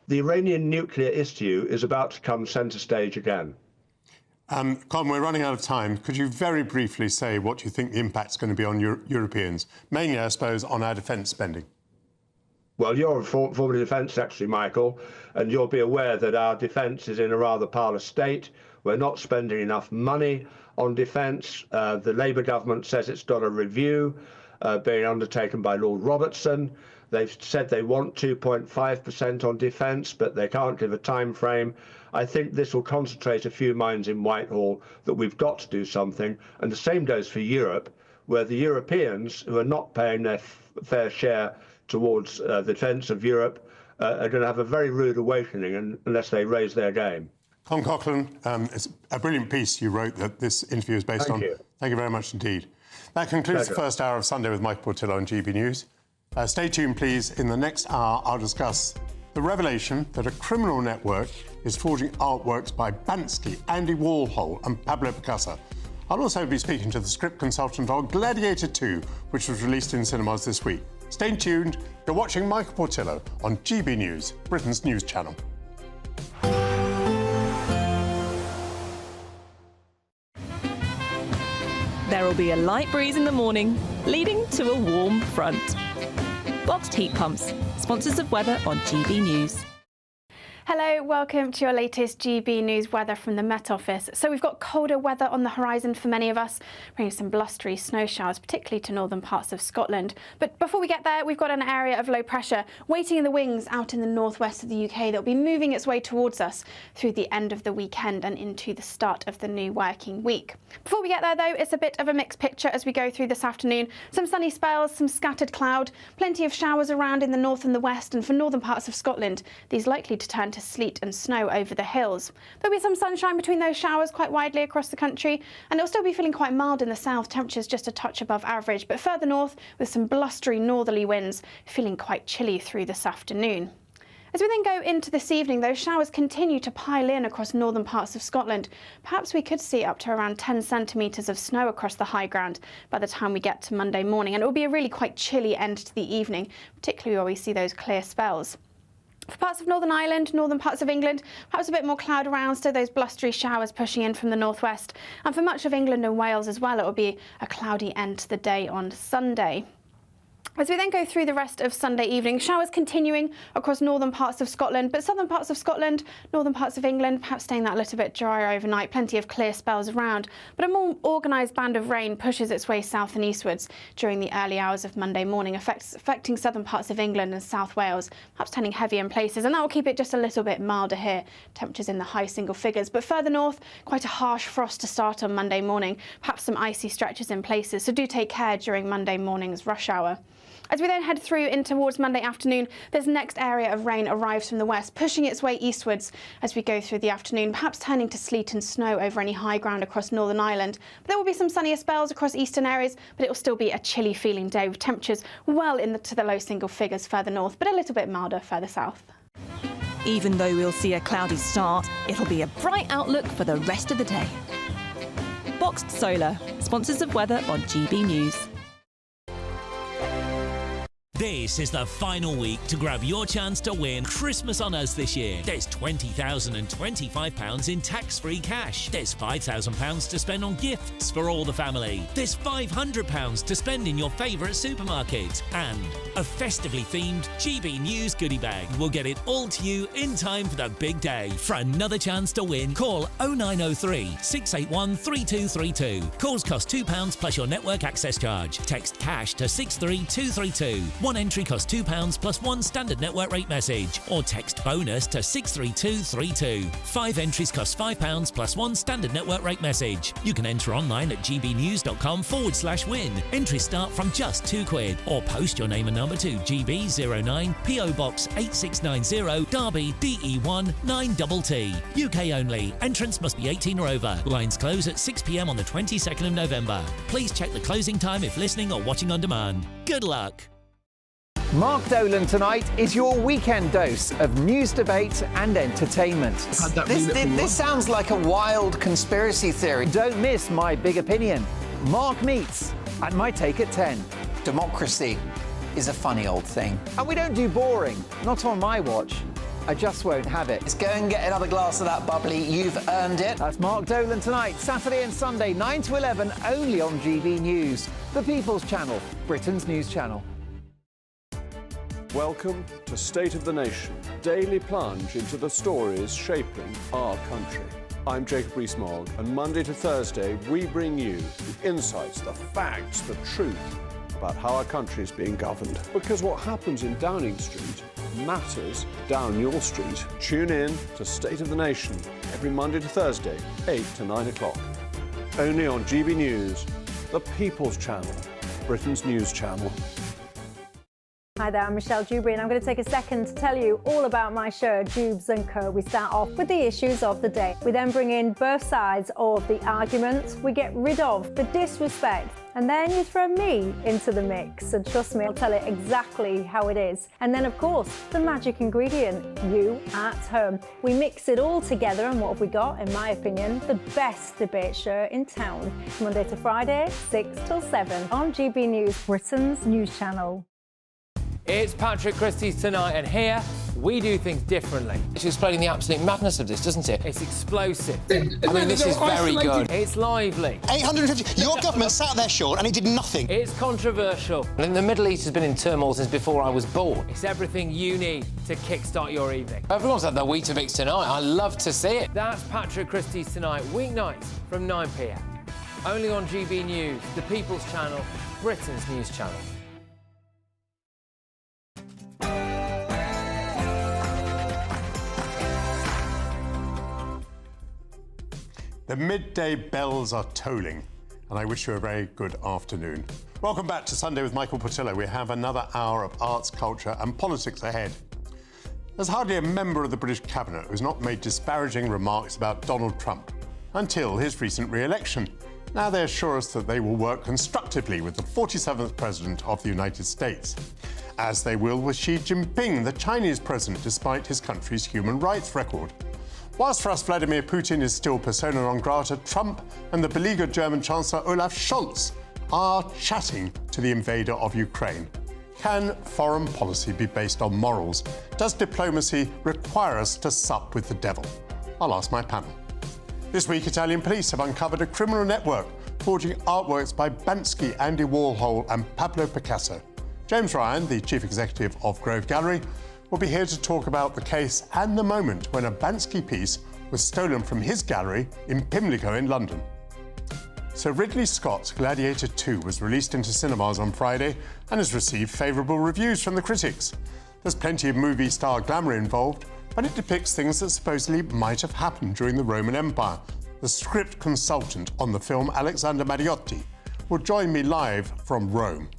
Speaker 3: the Iranian nuclear issue is about to come centre stage again.
Speaker 9: Colin, we're running out of time. Could you very briefly say what you think the impact's going to be on Europeans, mainly, I suppose, on our defence spending?
Speaker 3: Well, you're a former defence secretary, Michael, and you'll be aware that our defence is in a rather parlous state. We're not spending enough money on defence. The Labour government says it's got a review being undertaken by Lord Robertson. They've said they want 2.5% on defence, but they can't give a time frame. I think this will concentrate a few minds in Whitehall that we've got to do something. And the same goes for Europe, where the Europeans who are not paying their fair share towards the defence of Europe are going to have a very rude awakening unless they raise their game.
Speaker 9: Colin Coughlin, it's a brilliant piece you wrote that this interview is based on. Thank you very much indeed. That concludes the first hour of Sunday with Michael Portillo on GB News. Stay tuned, please. In the next hour, I'll discuss the revelation that a criminal network is forging artworks by Banksy, Andy Warhol and Pablo Picasso. I'll also be speaking to the script consultant on Gladiator 2, which was released in cinemas this week. Stay tuned. You're watching Michael Portillo on GB News, Britain's news channel.
Speaker 7: There will be a light breeze in the morning, leading to a warm front. Boxed heat pumps, sponsors of weather on GB News.
Speaker 12: Hello, welcome to your latest GB News weather from the Met Office. So we've got colder weather on the horizon for many of us, bringing some blustery snow showers, particularly to northern parts of Scotland. But before we get there, we've got an area of low pressure waiting in the wings out in the northwest of the UK that will be moving its way towards us through the end of the weekend and into the start of the new working week. Before we get there, though, it's a bit of a mixed picture as we go through this afternoon. Some sunny spells, some scattered cloud, plenty of showers around in the north and the west, and for northern parts of Scotland, these likely to turn to sleet and snow over the hills. There'll be some sunshine between those showers quite widely across the country, and it'll still be feeling quite mild in the south, temperatures just a touch above average, but further north with some blustery northerly winds, feeling quite chilly through this afternoon. As we then go into this evening, those showers continue to pile in across northern parts of Scotland. Perhaps we could see up to around 10 centimetres of snow across the high ground by the time we get to Monday morning, and it will be a really quite chilly end to the evening, particularly where we see those clear spells. For parts of Northern Ireland, northern parts of England, perhaps a bit more cloud around, so those blustery showers pushing in from the northwest. And for much of England and Wales as well, it will be a cloudy end to the day on Sunday. As we then go through the rest of Sunday evening, showers continuing across northern parts of Scotland, but southern parts of Scotland, northern parts of England, perhaps staying that little bit drier overnight, plenty of clear spells around. But a more organised band of rain pushes its way south and eastwards during the early hours of Monday morning, affecting southern parts of England and South Wales, perhaps turning heavy in places, and that will keep it just a little bit milder here. Temperatures in the high single figures. But further north, quite a harsh frost to start on Monday morning, perhaps some icy stretches in places, so do take care during Monday morning's rush hour. As we then head through in towards Monday afternoon, this next area of rain arrives from the west, pushing its way eastwards as we go through the afternoon, perhaps turning to sleet and snow over any high ground across Northern Ireland. But there will be some sunnier spells across eastern areas, but it will still be a chilly feeling day with temperatures well into the low single figures further north, but a little bit milder further south.
Speaker 7: Even though we'll see a cloudy start, it'll be a bright outlook for the rest of the day. Boxed Solar, sponsors of weather on GB News.
Speaker 13: This is the final week to grab your chance to win Christmas on Us this year. There's £20,025 in tax-free cash. There's £5,000 to spend on gifts for all the family. There's £500 to spend in your favourite supermarket. And a festively themed GB News goodie bag. We'll get it all to you in time for the big day. For another chance to win, call 0903 681 3232. Calls cost £2 plus your network access charge. Text cash to 63232. One entry costs £2 plus one standard network rate message, or text bonus to 63232. 5 entries cost £5 plus one standard network rate message. You can enter online at gbnews.com/win. Entries start from just £2, or post your name and number to GB09 PO Box 8690 Derby DE1 9TT. UK only. Entrance must be 18 or over. Lines close at 6 p.m. on the 22nd of November. Please check the closing time if listening or watching on demand. Good luck.
Speaker 21: Mark Dolan tonight is your weekend dose of news, debate and entertainment. This sounds like a wild conspiracy theory. Don't miss My Big Opinion. Mark meets at My Take at 10.
Speaker 14: Democracy is a funny old thing.
Speaker 21: And we don't do boring. Not on my watch. I just won't have it.
Speaker 14: Let's go and get another glass of that bubbly. You've earned it.
Speaker 21: That's Mark Dolan tonight, Saturday and Sunday, 9 to 11, only on GB News, the People's Channel, Britain's news channel.
Speaker 3: Welcome to State of the Nation, daily plunge into the stories shaping our country. I'm Jacob Rees-Mogg, and Monday to Thursday we bring you the insights, the facts, the truth about how our country is being governed. Because what happens in Downing Street matters down your street. Tune in to State of the Nation every Monday to Thursday, 8 to 9 o'clock. Only on GB News, the People's Channel, Britain's news channel.
Speaker 18: Hi there, I'm Michelle Dewberry, and I'm going to take a second to tell you all about my show, Dubes & Co. We start off with the issues of the day. We then bring in both sides of the argument. We get rid of the disrespect. And then you throw me into the mix. And trust me, I'll tell it exactly how it is. And then, of course, the magic ingredient, you at home. We mix it all together, and what have we got? In my opinion, the best debate show in town. Monday to Friday, 6 till 7 on GB News, Britain's news channel.
Speaker 19: It's Patrick Christies tonight, and here we do things differently. It's explaining the absolute madness of this, doesn't it? It's explosive. I mean, this is very good. It's lively.
Speaker 20: 850. Your government sat there, Sean, and it did nothing.
Speaker 19: It's controversial. And the Middle East has been in turmoil since before I was born. It's everything you need to kickstart your evening. Everyone's had their Weetabix tonight. I love to see it. That's Patrick Christies tonight, weeknights from 9 p.m. Only on GB News, the People's Channel, Britain's news channel.
Speaker 9: The midday bells are tolling, and I wish you a very good afternoon. Welcome back to Sunday with Michael Portillo. We have another hour of arts, culture and politics ahead. There's hardly a member of the British cabinet who's not made disparaging remarks about Donald Trump until his recent re-election. Now they assure us that they will work constructively with the 47th President of the United States. as they will with Xi Jinping, the Chinese president, despite his country's human rights record. Whilst for us Vladimir Putin is still persona non grata, Trump and the beleaguered German Chancellor Olaf Scholz are chatting to the invader of Ukraine. Can foreign policy be based on morals? Does diplomacy require us to sup with the devil? I'll ask my panel. This week, Italian police have uncovered a criminal network forging artworks by Banksy, Andy Warhol and Pablo Picasso. James Ryan, the chief executive of Grove Gallery, will be here to talk about the case and the moment when a Banksy piece was stolen from his gallery in Pimlico in London. So Ridley Scott's Gladiator 2 was released into cinemas on Friday and has received favourable reviews from the critics. There's plenty of movie star glamour involved, but it depicts things that supposedly might have happened during the Roman Empire. The script consultant on the film, Alexander Mariotti, will join me live from Rome.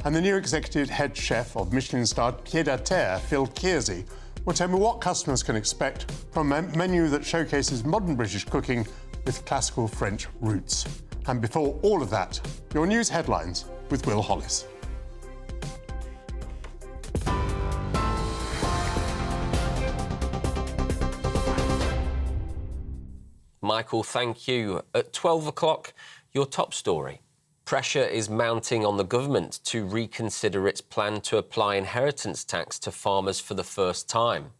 Speaker 9: And the new executive head chef of Michelin-starred Pied à Terre, Phil Kearsey, will tell me what customers can expect from a menu that showcases modern British cooking with classical French roots. And before all of that, your news headlines with Will Hollis.
Speaker 1: Michael, thank you. At 12 o'clock, your top story. Pressure is mounting on the government to reconsider its plan to apply inheritance tax to farmers for the first time.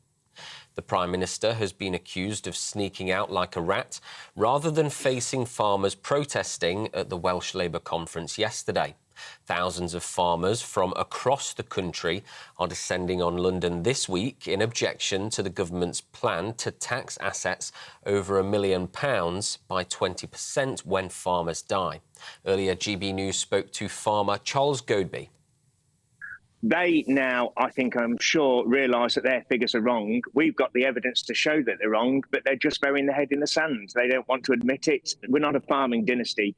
Speaker 1: The Prime Minister has been accused of sneaking out like a rat rather than facing farmers protesting at the Welsh Labour conference yesterday. Thousands of farmers from across the country are descending on London this week in objection to the government's plan to tax assets over £1 million by 20% when farmers die. Earlier, GB News spoke to farmer Charles Godby.
Speaker 2: They now, I'm sure, realise that their figures are wrong. We've got the evidence to show that they're wrong, but they're just burying their head in the sand. They don't want to admit it. We're not a farming dynasty.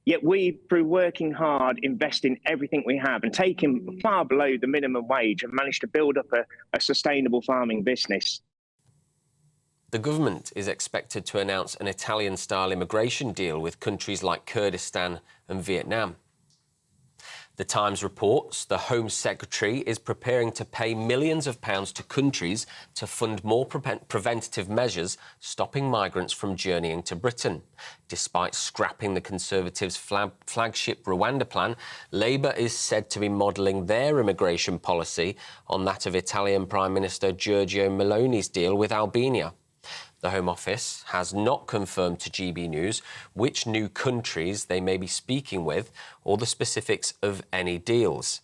Speaker 2: Yet we, through working hard, investing everything we have and taking far below the minimum wage, have managed to build up a sustainable farming business.
Speaker 1: The government is expected to announce an Italian-style immigration deal with countries like Kurdistan and Vietnam. The Times reports the Home Secretary is preparing to pay millions of pounds to countries to fund more preventative measures stopping migrants from journeying to Britain. Despite scrapping the Conservatives' flagship Rwanda plan, Labour is said to be modelling their immigration policy on that of Italian Prime Minister Giorgia Meloni's deal with Albania. The Home Office has not confirmed to GB News which new countries they may be speaking with or the specifics of any deals.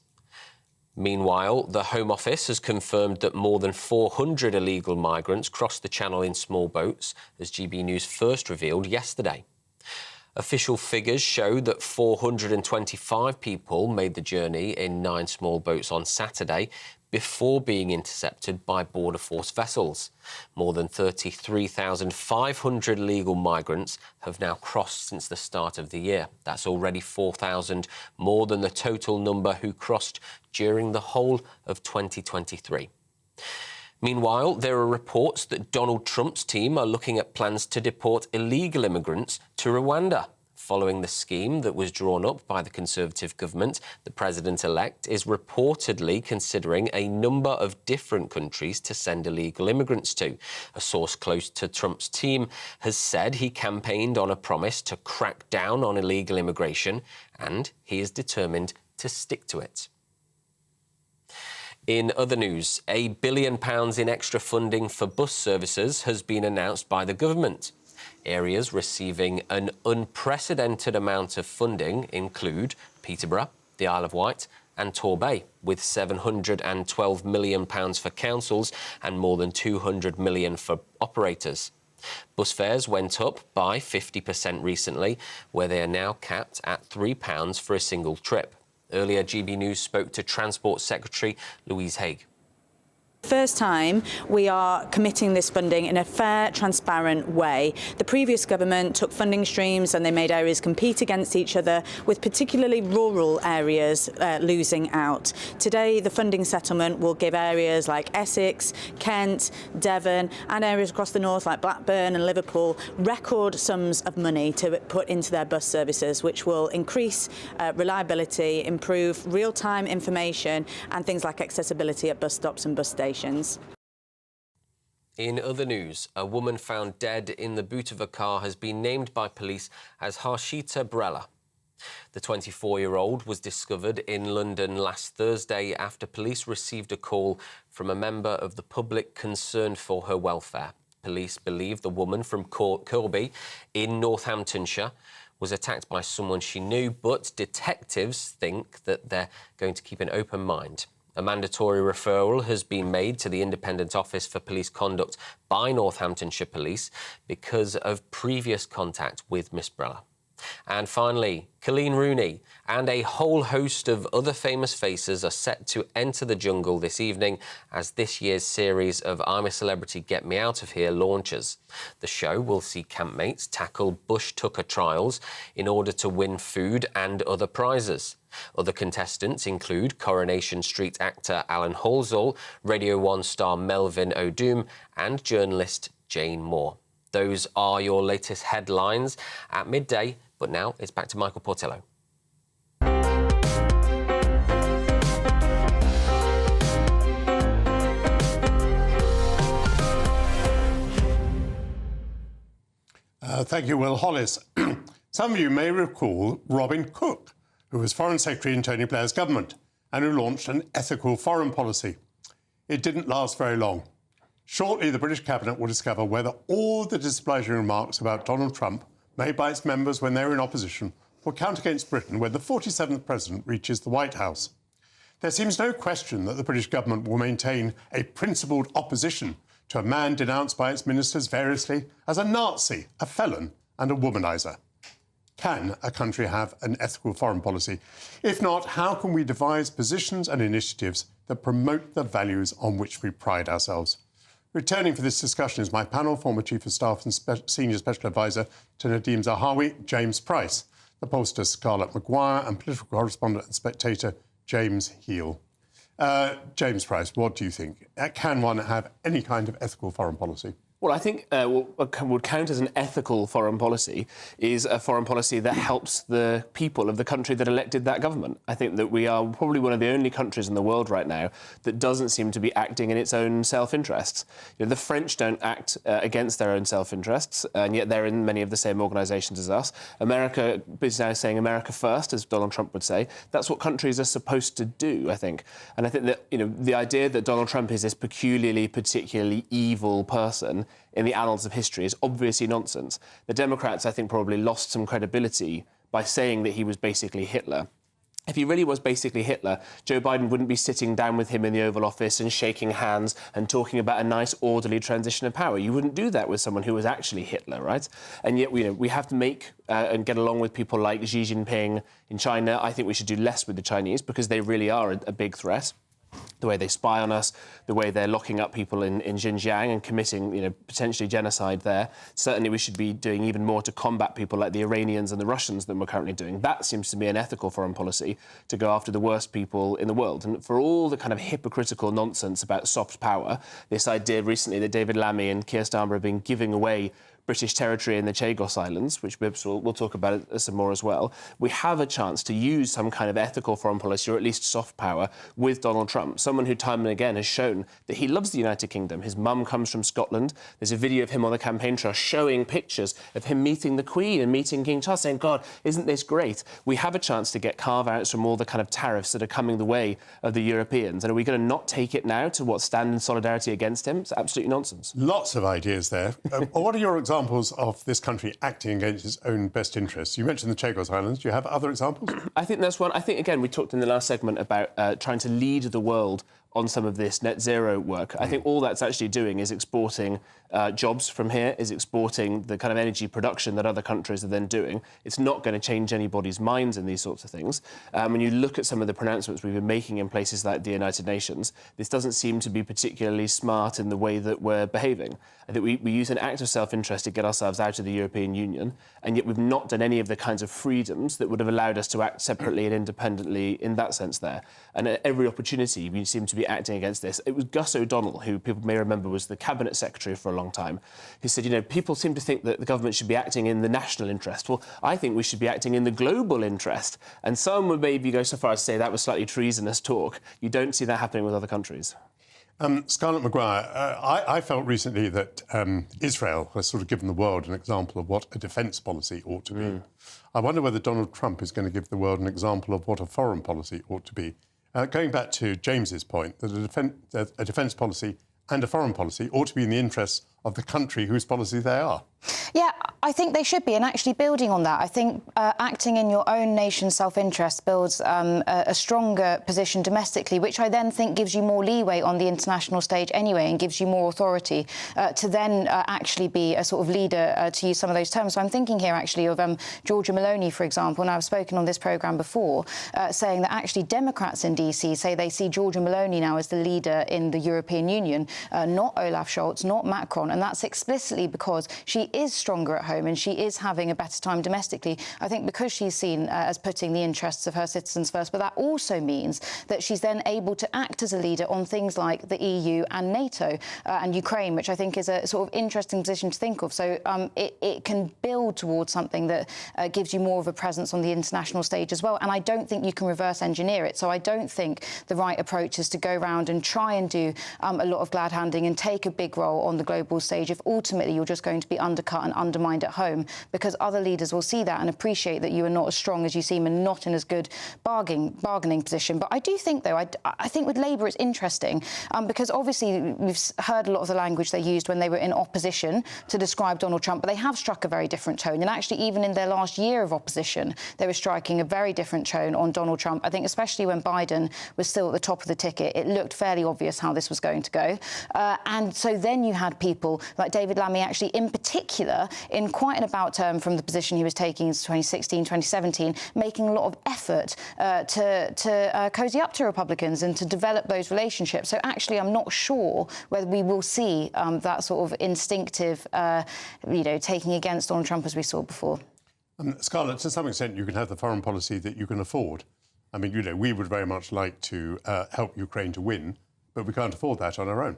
Speaker 1: Meanwhile, the Home Office has confirmed that more than 400 illegal migrants crossed the Channel in small boats, as GB News first revealed yesterday. Official figures show that 425 people made the journey in 9 small boats on Saturday before being intercepted by border force vessels. More than 33,500 legal migrants have now crossed since the start of the year. That's already 4,000 more than the total number who crossed during the whole of 2023. Meanwhile, there are reports that Donald Trump's team are looking at plans to deport illegal immigrants to Rwanda. Following the scheme that was drawn up by the Conservative government, the president-elect is reportedly considering a number of different countries to send illegal immigrants to. A source close to Trump's team has said he campaigned on a promise to crack down on illegal immigration, and he is determined to stick to it. In other news, £1 billion in extra funding for bus services has been announced by the government. Areas receiving an unprecedented amount of funding include Peterborough, the Isle of Wight and Torbay, with £712 million for councils and more than £200 million for operators. Bus fares went up by 50% recently, where they are now capped at £3 for a single trip. Earlier, GB News spoke to Transport Secretary Louise Haigh.
Speaker 5: First time we are committing this funding in a fair, transparent way. The previous government took funding streams and they made areas compete against each other, with particularly rural areas losing out. Today, the funding settlement will give areas like Essex, Kent, Devon and areas across the north like Blackburn and Liverpool record sums of money to put into their bus services, which will increase reliability, improve real-time information and things like accessibility at bus stops and bus stations.
Speaker 1: In other news, a woman found dead in the boot of a car has been named by police as Harshita Brella. The 24-year-old was discovered in London last Thursday after police received a call from a member of the public concerned for her welfare. Police believe the woman from Corby in Northamptonshire was attacked by someone she knew, but detectives think that they're going to keep an open mind. A mandatory referral has been made to the Independent Office for Police Conduct by Northamptonshire Police because of previous contact with Miss Brella. And finally, Colleen Rooney and a whole host of other famous faces are set to enter the jungle this evening as this year's series of I'm a Celebrity, Get Me Out of Here launches. The show will see campmates tackle bush tucker trials in order to win food and other prizes. Other contestants include Coronation Street actor Alan Halsall, Radio 1 star Melvin O'Doom and journalist Jane Moore. Those are your latest headlines at midday, but now it's back to Michael Portillo.
Speaker 9: Thank you, Will Hollis. Some of you may recall Robin Cook, who was Foreign Secretary in Tony Blair's government and who launched an ethical foreign policy. It didn't last very long. Shortly, the British Cabinet will discover whether all the displeasing remarks about Donald Trump made by its members when they were in opposition will count against Britain when the 47th President reaches the White House. There seems no question that the British government will maintain a principled opposition to a man denounced by its ministers variously as a Nazi, a felon and a womaniser. Can a country have an ethical foreign policy? If not, how can we devise positions and initiatives that promote the values on which we pride ourselves? Returning for this discussion is my panel, former Chief of Staff and Senior Special Advisor to Nadeem Zahawi, James Price, the pollster Scarlett Maguire and political correspondent and spectator James Heal. James Price, what do you think? Can one have any kind of ethical foreign policy?
Speaker 6: Well, I think what would count as an ethical foreign policy is a foreign policy that helps the people of the country that elected that government. I think that we are probably one of the only countries in the world right now that doesn't seem to be acting in its own self-interests. You know, the French don't act against their own self-interests, and yet they're in many of the same organisations as us. America is now saying America first, as Donald Trump would say. That's what countries are supposed to do, I think. And I think that, you know, the idea that Donald Trump is this particularly evil person in the annals of history is obviously nonsense. The Democrats, I think, probably lost some credibility by saying that he was basically Hitler. If he really was basically Hitler, Joe Biden wouldn't be sitting down with him in the Oval Office and shaking hands and talking about a nice, orderly transition of power. You wouldn't do that with someone who was actually Hitler, right? And yet, we have to make and get along with people like Xi Jinping in China. I think we should do less with the Chinese because they really are a big threat. The way they spy on us, the way they're locking up people in Xinjiang and committing, potentially genocide there. Certainly we should be doing even more to combat people like the Iranians and the Russians than we're currently doing. That seems to be an ethical foreign policy, to go after the worst people in the world. And for all the kind of hypocritical nonsense about soft power, this idea recently that David Lammy and Keir Starmer have been giving away British territory in the Chagos Islands, which we'll talk about it some more as well, we have a chance to use some kind of ethical foreign policy, or at least soft power, with Donald Trump, someone who time and again has shown that he loves the United Kingdom. His mum comes from Scotland. There's a video of him on the campaign trail showing pictures of him meeting the Queen and meeting King Charles, saying, God, isn't this great? We have a chance to get carve-outs from all the kind of tariffs that are coming the way of the Europeans. And are we going to not take it now to stand in solidarity against him? It's absolutely nonsense.
Speaker 9: Lots of ideas there. What are your examples of this country acting against its own best interests? You mentioned the Chagos Islands. Do you have other examples?
Speaker 6: I think that's one. I think, again, we talked in the last segment about trying to lead the world on some of this net zero work. I think all that's actually doing is exporting jobs from here, is exporting the kind of energy production that other countries are then doing. It's not going to change anybody's minds in these sorts of things. When you look at some of the pronouncements we've been making in places like the United Nations, this doesn't seem to be particularly smart in the way that we're behaving. I think we use an act of self-interest to get ourselves out of the European Union, and yet we've not done any of the kinds of freedoms that would have allowed us to act separately and independently in that sense there. And at every opportunity, we seem to be acting against this. It was Gus O'Donnell, who people may remember was the Cabinet Secretary for a long time, who said, you know, people seem to think that the government should be acting in the national interest. Well, I think we should be acting in the global interest. And some would maybe go so far as to say that was slightly treasonous talk. You don't see that happening with other countries.
Speaker 9: Scarlett Maguire, I felt recently that Israel has sort of given the world an example of what a defence policy ought to be. I wonder whether Donald Trump is going to give the world an example of what a foreign policy ought to be. Going back to James's point, that a defence policy and a foreign policy ought to be in the interests of the country whose policy they are.
Speaker 8: Yeah, I think they should be. And actually building on that, I think acting in your own nation's self-interest builds a stronger position domestically, which I then think gives you more leeway on the international stage anyway and gives you more authority to then actually be a sort of leader, to use some of those terms. So I'm thinking here actually of Giorgia Meloni, for example, and I've spoken on this programme before, saying that actually Democrats in DC say they see Giorgia Meloni now as the leader in the European Union, not Olaf Scholz, not Macron. And that's explicitly because she is stronger at home and she is having a better time domestically, I think because she's seen as putting the interests of her citizens first. But that also means that she's then able to act as a leader on things like the EU and NATO and Ukraine, which I think is a sort of interesting position to think of. So it can build towards something that gives you more of a presence on the international stage as well. And I don't think you can reverse engineer it. So I don't think the right approach is to go around and try and do a lot of glad handing and take a big role on the global stage if ultimately you're just going to be undercut and undermined at home, because other leaders will see that and appreciate that you are not as strong as you seem and not in as good bargaining position. But I do think, though, I think with Labour it's interesting because obviously we've heard a lot of the language they used when they were in opposition to describe Donald Trump, but they have struck a very different tone. And actually, even in their last year of opposition, they were striking a very different tone on Donald Trump. I think especially when Biden was still at the top of the ticket, it looked fairly obvious how this was going to go. And so then you had people like David Lammy actually in particular, in quite an about term from the position he was taking in 2016, 2017, making a lot of effort to cozy up to Republicans and to develop those relationships. So actually, I'm not sure whether we will see that sort of instinctive, taking against Donald Trump as we saw before.
Speaker 9: Scarlett, to some extent, you can have the foreign policy that you can afford. I mean, we would very much like to help Ukraine to win, but we can't afford that on our own.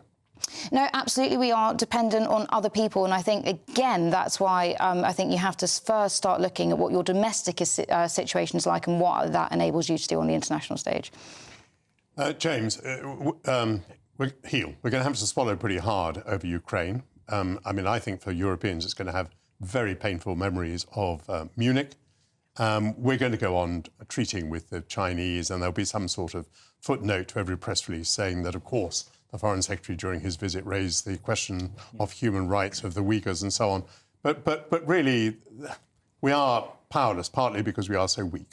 Speaker 8: No, absolutely. We are dependent on other people. And I think, again, that's why I think you have to first start looking at what your domestic situation is like and what that enables you to do on the international stage.
Speaker 9: James, we're going to have to swallow pretty hard over Ukraine. I think for Europeans it's going to have very painful memories of Munich. We're going to go on treating with the Chinese, and there'll be some sort of footnote to every press release saying that, of course, the Foreign Secretary during his visit raised the question of human rights of the Uyghurs and so on. But really, we are powerless, partly because we are so weak.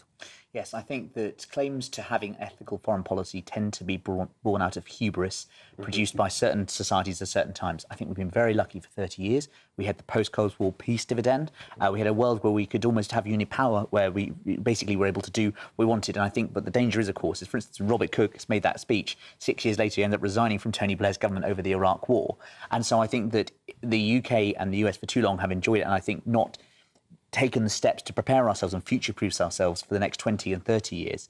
Speaker 17: Yes, I think that claims to having ethical foreign policy tend to be born out of hubris produced by certain societies at certain times. I think we've been very lucky for 30 years. We had the post-Cold War peace dividend. We had a world where we could almost have unipower, where we basically were able to do what we wanted. And I think, but the danger is, of course, for instance, Robert Cook has made that speech. 6 years later, he ended up resigning from Tony Blair's government over the Iraq War. And so I think that the UK and the US for too long have enjoyed it, and I think not taken the steps to prepare ourselves and future-proof ourselves for the next 20 and 30 years.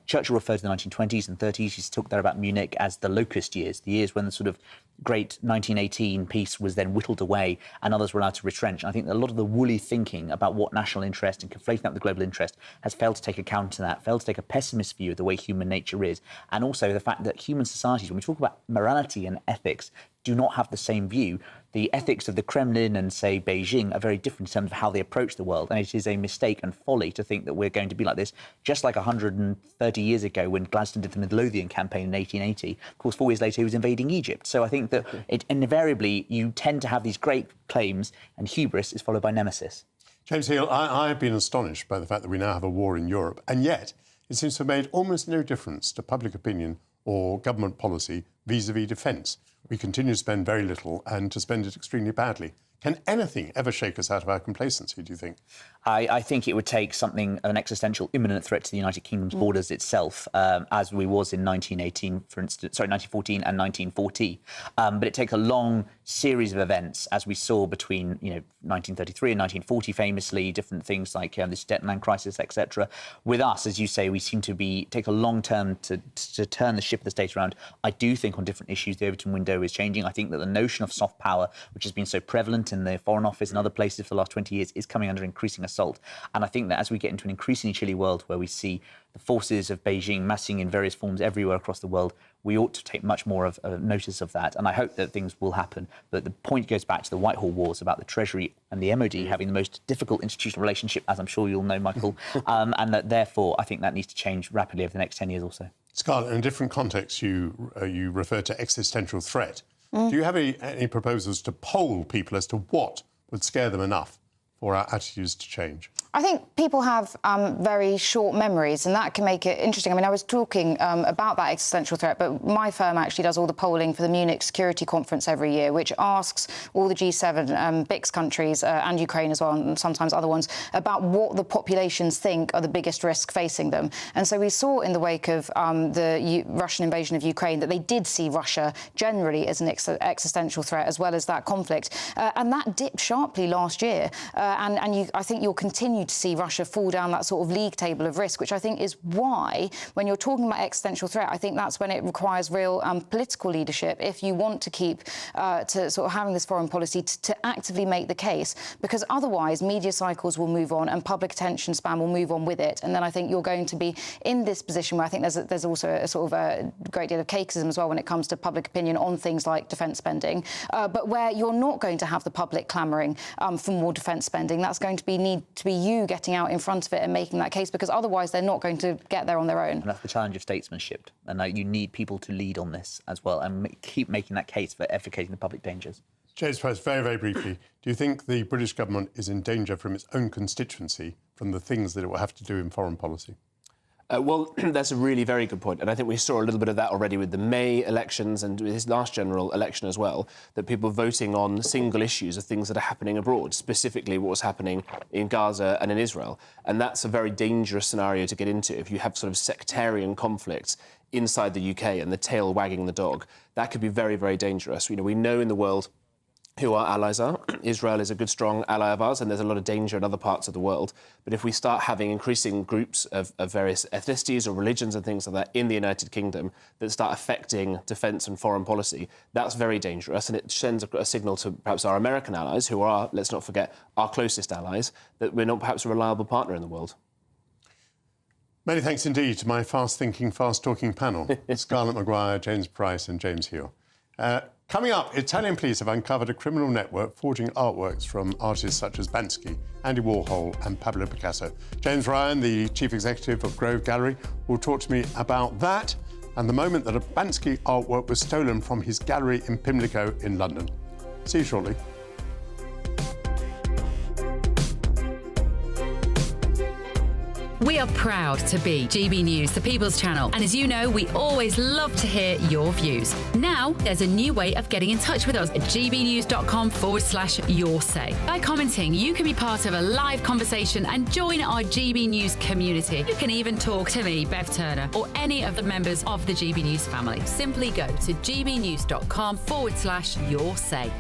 Speaker 17: Churchill referred to the 1920s and 30s. He talked there about Munich as the locust years, the years when the sort of great 1918 peace was then whittled away and others were allowed to retrench. And I think that a lot of the woolly thinking about what national interest and conflating that with the global interest has failed to take account to that, failed to take a pessimist view of the way human nature is, and also the fact that human societies, when we talk about morality and ethics, do not have the same view. The ethics of the Kremlin and, say, Beijing are very different in terms of how they approach the world. And it is a mistake and folly to think that we're going to be like this, just like 130 years ago when Gladstone did the Midlothian campaign in 1880. Of course, 4 years later, he was invading Egypt. So I think that invariably you tend to have these great claims and hubris is followed by nemesis.
Speaker 9: James Heal, I have been astonished by the fact that we now have a war in Europe. And yet it seems to have made almost no difference to public opinion or government policy vis-à-vis defence? We continue to spend very little and to spend it extremely badly. Can anything ever shake us out of our complacency, do you think?
Speaker 17: I think it would take something, an existential imminent threat to the United Kingdom's borders itself, as we was in 1914 and 1940. But it takes a long series of events, as we saw between 1933 and 1940, famously, different things like the Sudetenland crisis, etc. With us, as you say, we seem to take a long term to turn the ship of the state around. I do think on different issues the Overton window is changing. I think that the notion of soft power, which has been so prevalent in the Foreign Office and other places for the last 20 years, is coming under increasing assault. And I think that as we get into an increasingly chilly world where we see the forces of Beijing massing in various forms everywhere across the world, we ought to take much more of notice of that. And I hope that things will happen. But the point goes back to the Whitehall Wars about the Treasury and the MOD having the most difficult institutional relationship, as I'm sure you'll know, Michael, and that therefore I think that needs to change rapidly over the next 10 years or so.
Speaker 9: Scarlett, in a different context, you refer to existential threat. Do you have any proposals to poll people as to what would scare them enough for our attitudes to change?
Speaker 8: I think people have very short memories, and that can make it interesting. I mean, I was talking about that existential threat, but my firm actually does all the polling for the Munich Security Conference every year, which asks all the G7 BRICS countries and Ukraine as well, and sometimes other ones, about what the populations think are the biggest risks facing them. And so we saw in the wake of the Russian invasion of Ukraine that they did see Russia generally as an existential threat, as well as that conflict. And that dipped sharply last year. I think you'll continue to see Russia fall down that sort of league table of risk, which I think is why, when you're talking about existential threat, I think that's when it requires real political leadership if you want to keep to sort of having this foreign policy to actively make the case, because otherwise media cycles will move on and public attention span will move on with it. And then I think you're going to be in this position where I think there's also a sort of a great deal of cakeism as well when it comes to public opinion on things like defence spending, but where you're not going to have the public clamouring for more defence spending. That's going to need to be you getting out in front of it and making that case, because otherwise they're not going to get there on their own.
Speaker 17: And that's the challenge of statesmanship. And you need people to lead on this as well and keep making that case for advocating the public dangers.
Speaker 9: James Price, very, very briefly, do you think the British government is in danger from its own constituency from the things that it will have to do in foreign policy?
Speaker 6: Well, that's a really very good point. And I think we saw a little bit of that already with the May elections and his last general election as well, that people voting on single issues of things that are happening abroad, specifically what was happening in Gaza and in Israel. And that's a very dangerous scenario to get into if you have sort of sectarian conflicts inside the UK and the tail wagging the dog. That could be very, very dangerous. We know in the world who our allies are. Israel is a good, strong ally of ours, and there's a lot of danger in other parts of the world. But if we start having increasing groups of various ethnicities or religions and things like that in the United Kingdom that start affecting defence and foreign policy, that's very dangerous, and it sends a signal to perhaps our American allies, who are, let's not forget, our closest allies, that we're not perhaps a reliable partner in the world.
Speaker 9: Many thanks indeed to my fast-thinking, fast-talking panel, Scarlett Maguire, James Price and James Heal. Coming up, Italian police have uncovered a criminal network forging artworks from artists such as Banksy, Andy Warhol and Pablo Picasso. James Ryan, the chief executive of Grove Gallery, will talk to me about that and the moment that a Banksy artwork was stolen from his gallery in Pimlico in London. See you shortly.
Speaker 15: We are proud to be GB News, the People's Channel. And as you know, we always love to hear your views. Now, there's a new way of getting in touch with us at gbnews.com/yoursay. By commenting, you can be part of a live conversation and join our GB News community. You can even talk to me, Bev Turner, or any of the members of the GB News family. Simply go to gbnews.com/yoursay.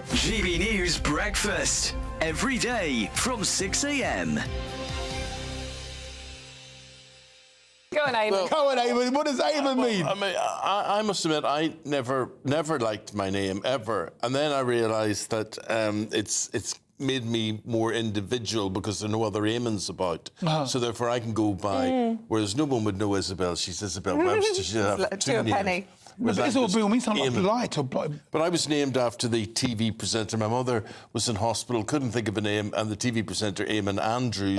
Speaker 16: GB News Breakfast, every day from 6 a.m.
Speaker 22: Go on, Eamon.
Speaker 23: Go on, Eamon. What does Eamon mean?
Speaker 22: I mean, I must admit, I never liked my name, ever. And then I realised that it's made me more individual because there are no other Eamons about. So therefore I can go by, whereas no one would know Isabel. She's Isabel Webster. She'd have two names.
Speaker 23: Penny. But Isabel means something like polite.
Speaker 22: But I was named after the TV presenter. My mother was in hospital, couldn't think of a name, and the TV presenter, Eamon Andrews,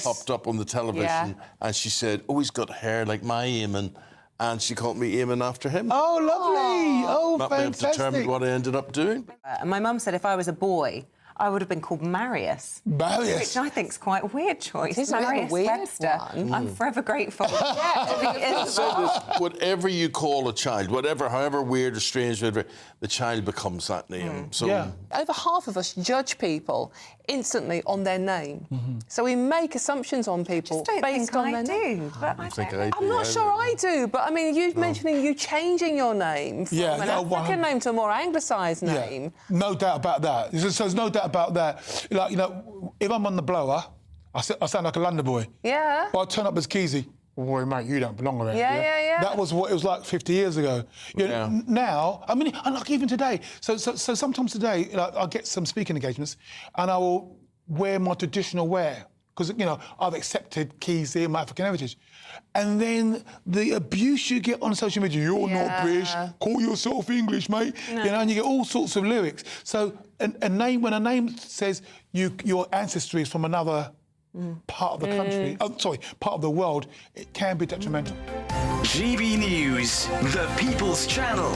Speaker 22: popped up on the television, and she said, "Oh, he's got hair like my Eamon," and she called me Eamon after him.
Speaker 23: Oh, lovely! Oh,
Speaker 22: that may have determined what I ended up doing.
Speaker 24: My mum said if I was a boy,
Speaker 4: I would have been called Marius.
Speaker 23: Marius?
Speaker 4: Which I think is quite a weird choice.
Speaker 10: It is a
Speaker 4: Marius
Speaker 10: weird
Speaker 4: Webster.
Speaker 10: one.
Speaker 4: I'm forever grateful.
Speaker 22: Whatever you call a child, however weird or strange, whatever, the child becomes that name. So
Speaker 10: Over half of us judge people instantly on their name. So we make assumptions on people based on their name. I'm not sure I do, but I mean, you mentioning you changing your name from an African name to a more anglicised name.
Speaker 23: No doubt about that. So there's no doubt about that. Like, you know, if I'm on the blower, I sound like a London boy.
Speaker 10: Yeah.
Speaker 23: But I turn up as Keezy. Boy, mate, you don't belong around here.
Speaker 10: Yeah.
Speaker 23: That was what it was like 50 years ago. You know, now, I mean, and like even today. So sometimes today, like, I get some speaking engagements, and I will wear my traditional wear because, you know, I've accepted Keezy and my African heritage. And then the abuse you get on social media, you're not British, call yourself English, mate.
Speaker 10: No.
Speaker 23: You know, and you get all sorts of lyrics. So a name, when a name says your ancestry is from another part of the country, part of the world, it can be detrimental.
Speaker 16: GB News, the People's Channel.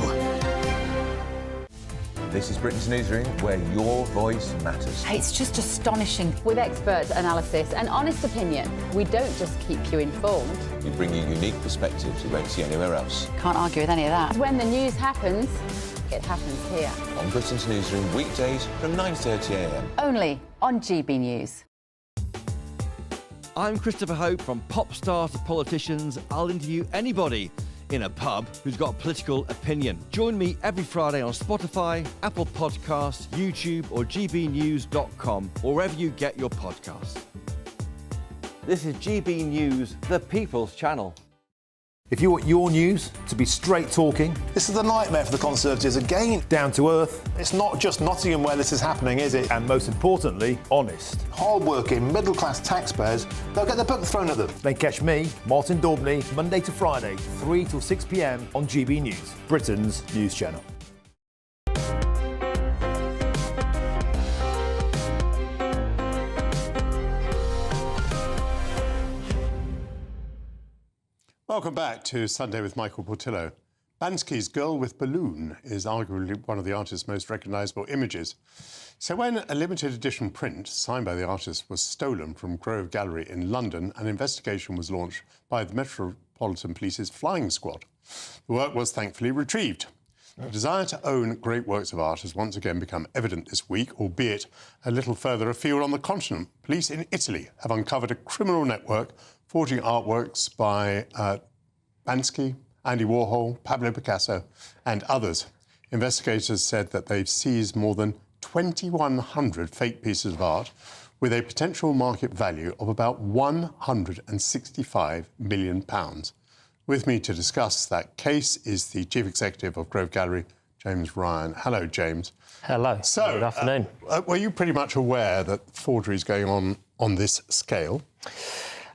Speaker 11: This is Britain's Newsroom, where your voice matters.
Speaker 15: It's just astonishing. With expert analysis and honest opinion, we don't just keep you informed.
Speaker 11: We bring you unique perspectives you won't see anywhere else.
Speaker 15: Can't argue with any of that. When the news happens, it happens here.
Speaker 11: On Britain's Newsroom, weekdays from 9:30 a.m.
Speaker 15: Only on GB News.
Speaker 24: I'm Christopher Hope. From pop stars to politicians, I'll interview anybody in a pub who's got a political opinion. Join me every Friday on Spotify, Apple Podcasts, YouTube or gbnews.com, or wherever you get your podcasts. This is GB News, the People's Channel.
Speaker 25: If you want your news to be straight talking, this is a nightmare for the Conservatives again. Down to earth. It's not just Nottingham where this is happening, is it? And most importantly, honest. Hard-working, middle-class taxpayers, they'll get their book thrown at them. They catch me, Martin Daubney, Monday to Friday, 3 till 6 p.m. on GB News, Britain's news channel.
Speaker 9: Welcome back to Sunday with Michael Portillo. Bansky's Girl with Balloon is arguably one of the artist's most recognisable images. So when a limited edition print signed by the artist was stolen from Grove Gallery in London, an investigation was launched by the Metropolitan Police's flying squad. The work was thankfully retrieved. The desire to own great works of art has once again become evident this week, albeit a little further afield on the continent. Police in Italy have uncovered a criminal network forging artworks by Bansky, Andy Warhol, Pablo Picasso and others. Investigators said that they've seized more than 2,100 fake pieces of art with a potential market value of about £165 million. With me to discuss that case is the Chief Executive of Grove Gallery, James Ryan. Hello, James.
Speaker 26: Hello.
Speaker 9: So,
Speaker 26: good afternoon.
Speaker 9: Were you pretty much aware that forgery is going on this scale?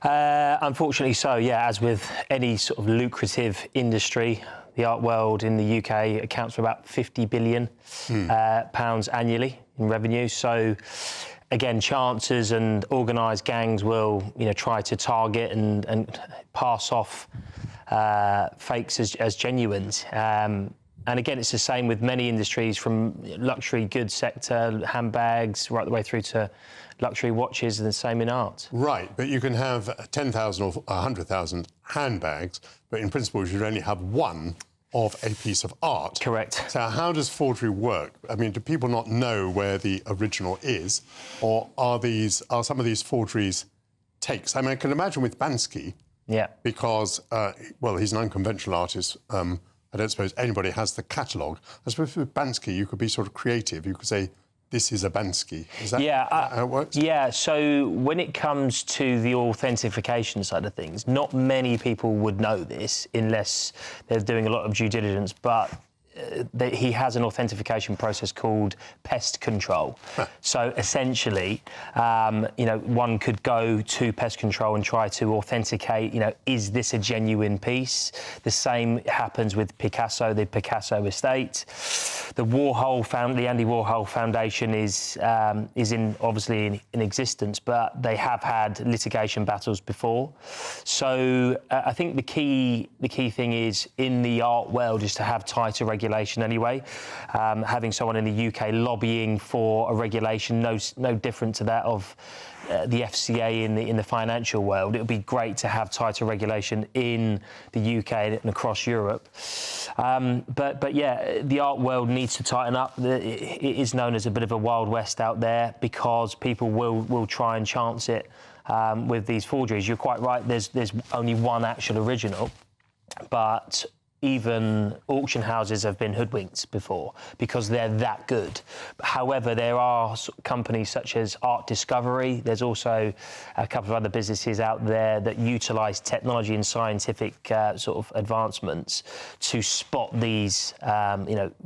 Speaker 26: Unfortunately so, yeah. As with any sort of lucrative industry, the art world in the UK accounts for about £50 billion pounds annually in revenue. So, again, chancers and organised gangs will, try to target and pass off fakes as genuines. And again, it's the same with many industries, from luxury goods sector, handbags, right the way through to luxury watches, and the same in art.
Speaker 9: Right, but you can have 10,000 or 100,000 handbags, but in principle you should only have one of a piece of art.
Speaker 26: Correct.
Speaker 9: So how does forgery work? I mean, do people not know where the original is, or are some of these forgeries takes? I mean, I can imagine with Bansky, because, he's an unconventional artist. I don't suppose anybody has the catalogue. I suppose with Bansky, you could be sort of creative. You could say, this is a Bansky. Is that how it works?
Speaker 26: Yeah, so when it comes to the authentication side of things, not many people would know this unless they're doing a lot of due diligence, but he has an authentication process called pest control. So essentially, one could go to pest control and try to authenticate, is this a genuine piece? The same happens with Picasso, the Picasso estate. the Andy Warhol Foundation is obviously in existence, but they have had litigation battles before. So I think the key thing is in the art world is to have tighter regulation anyway. Having someone in the UK lobbying for a regulation no different to that of the FCA in the financial world. It would be great to have tighter regulation in the UK and across Europe. But yeah, the art world needs to tighten up. It is known as a bit of a Wild West out there because people will try and chance it with these forgeries. You're quite right. There's only one actual original, but even auction houses have been hoodwinked before because they're that good. However, there are companies such as Art Discovery. There's also a couple of other businesses out there that utilise technology and scientific sort of advancements to spot these,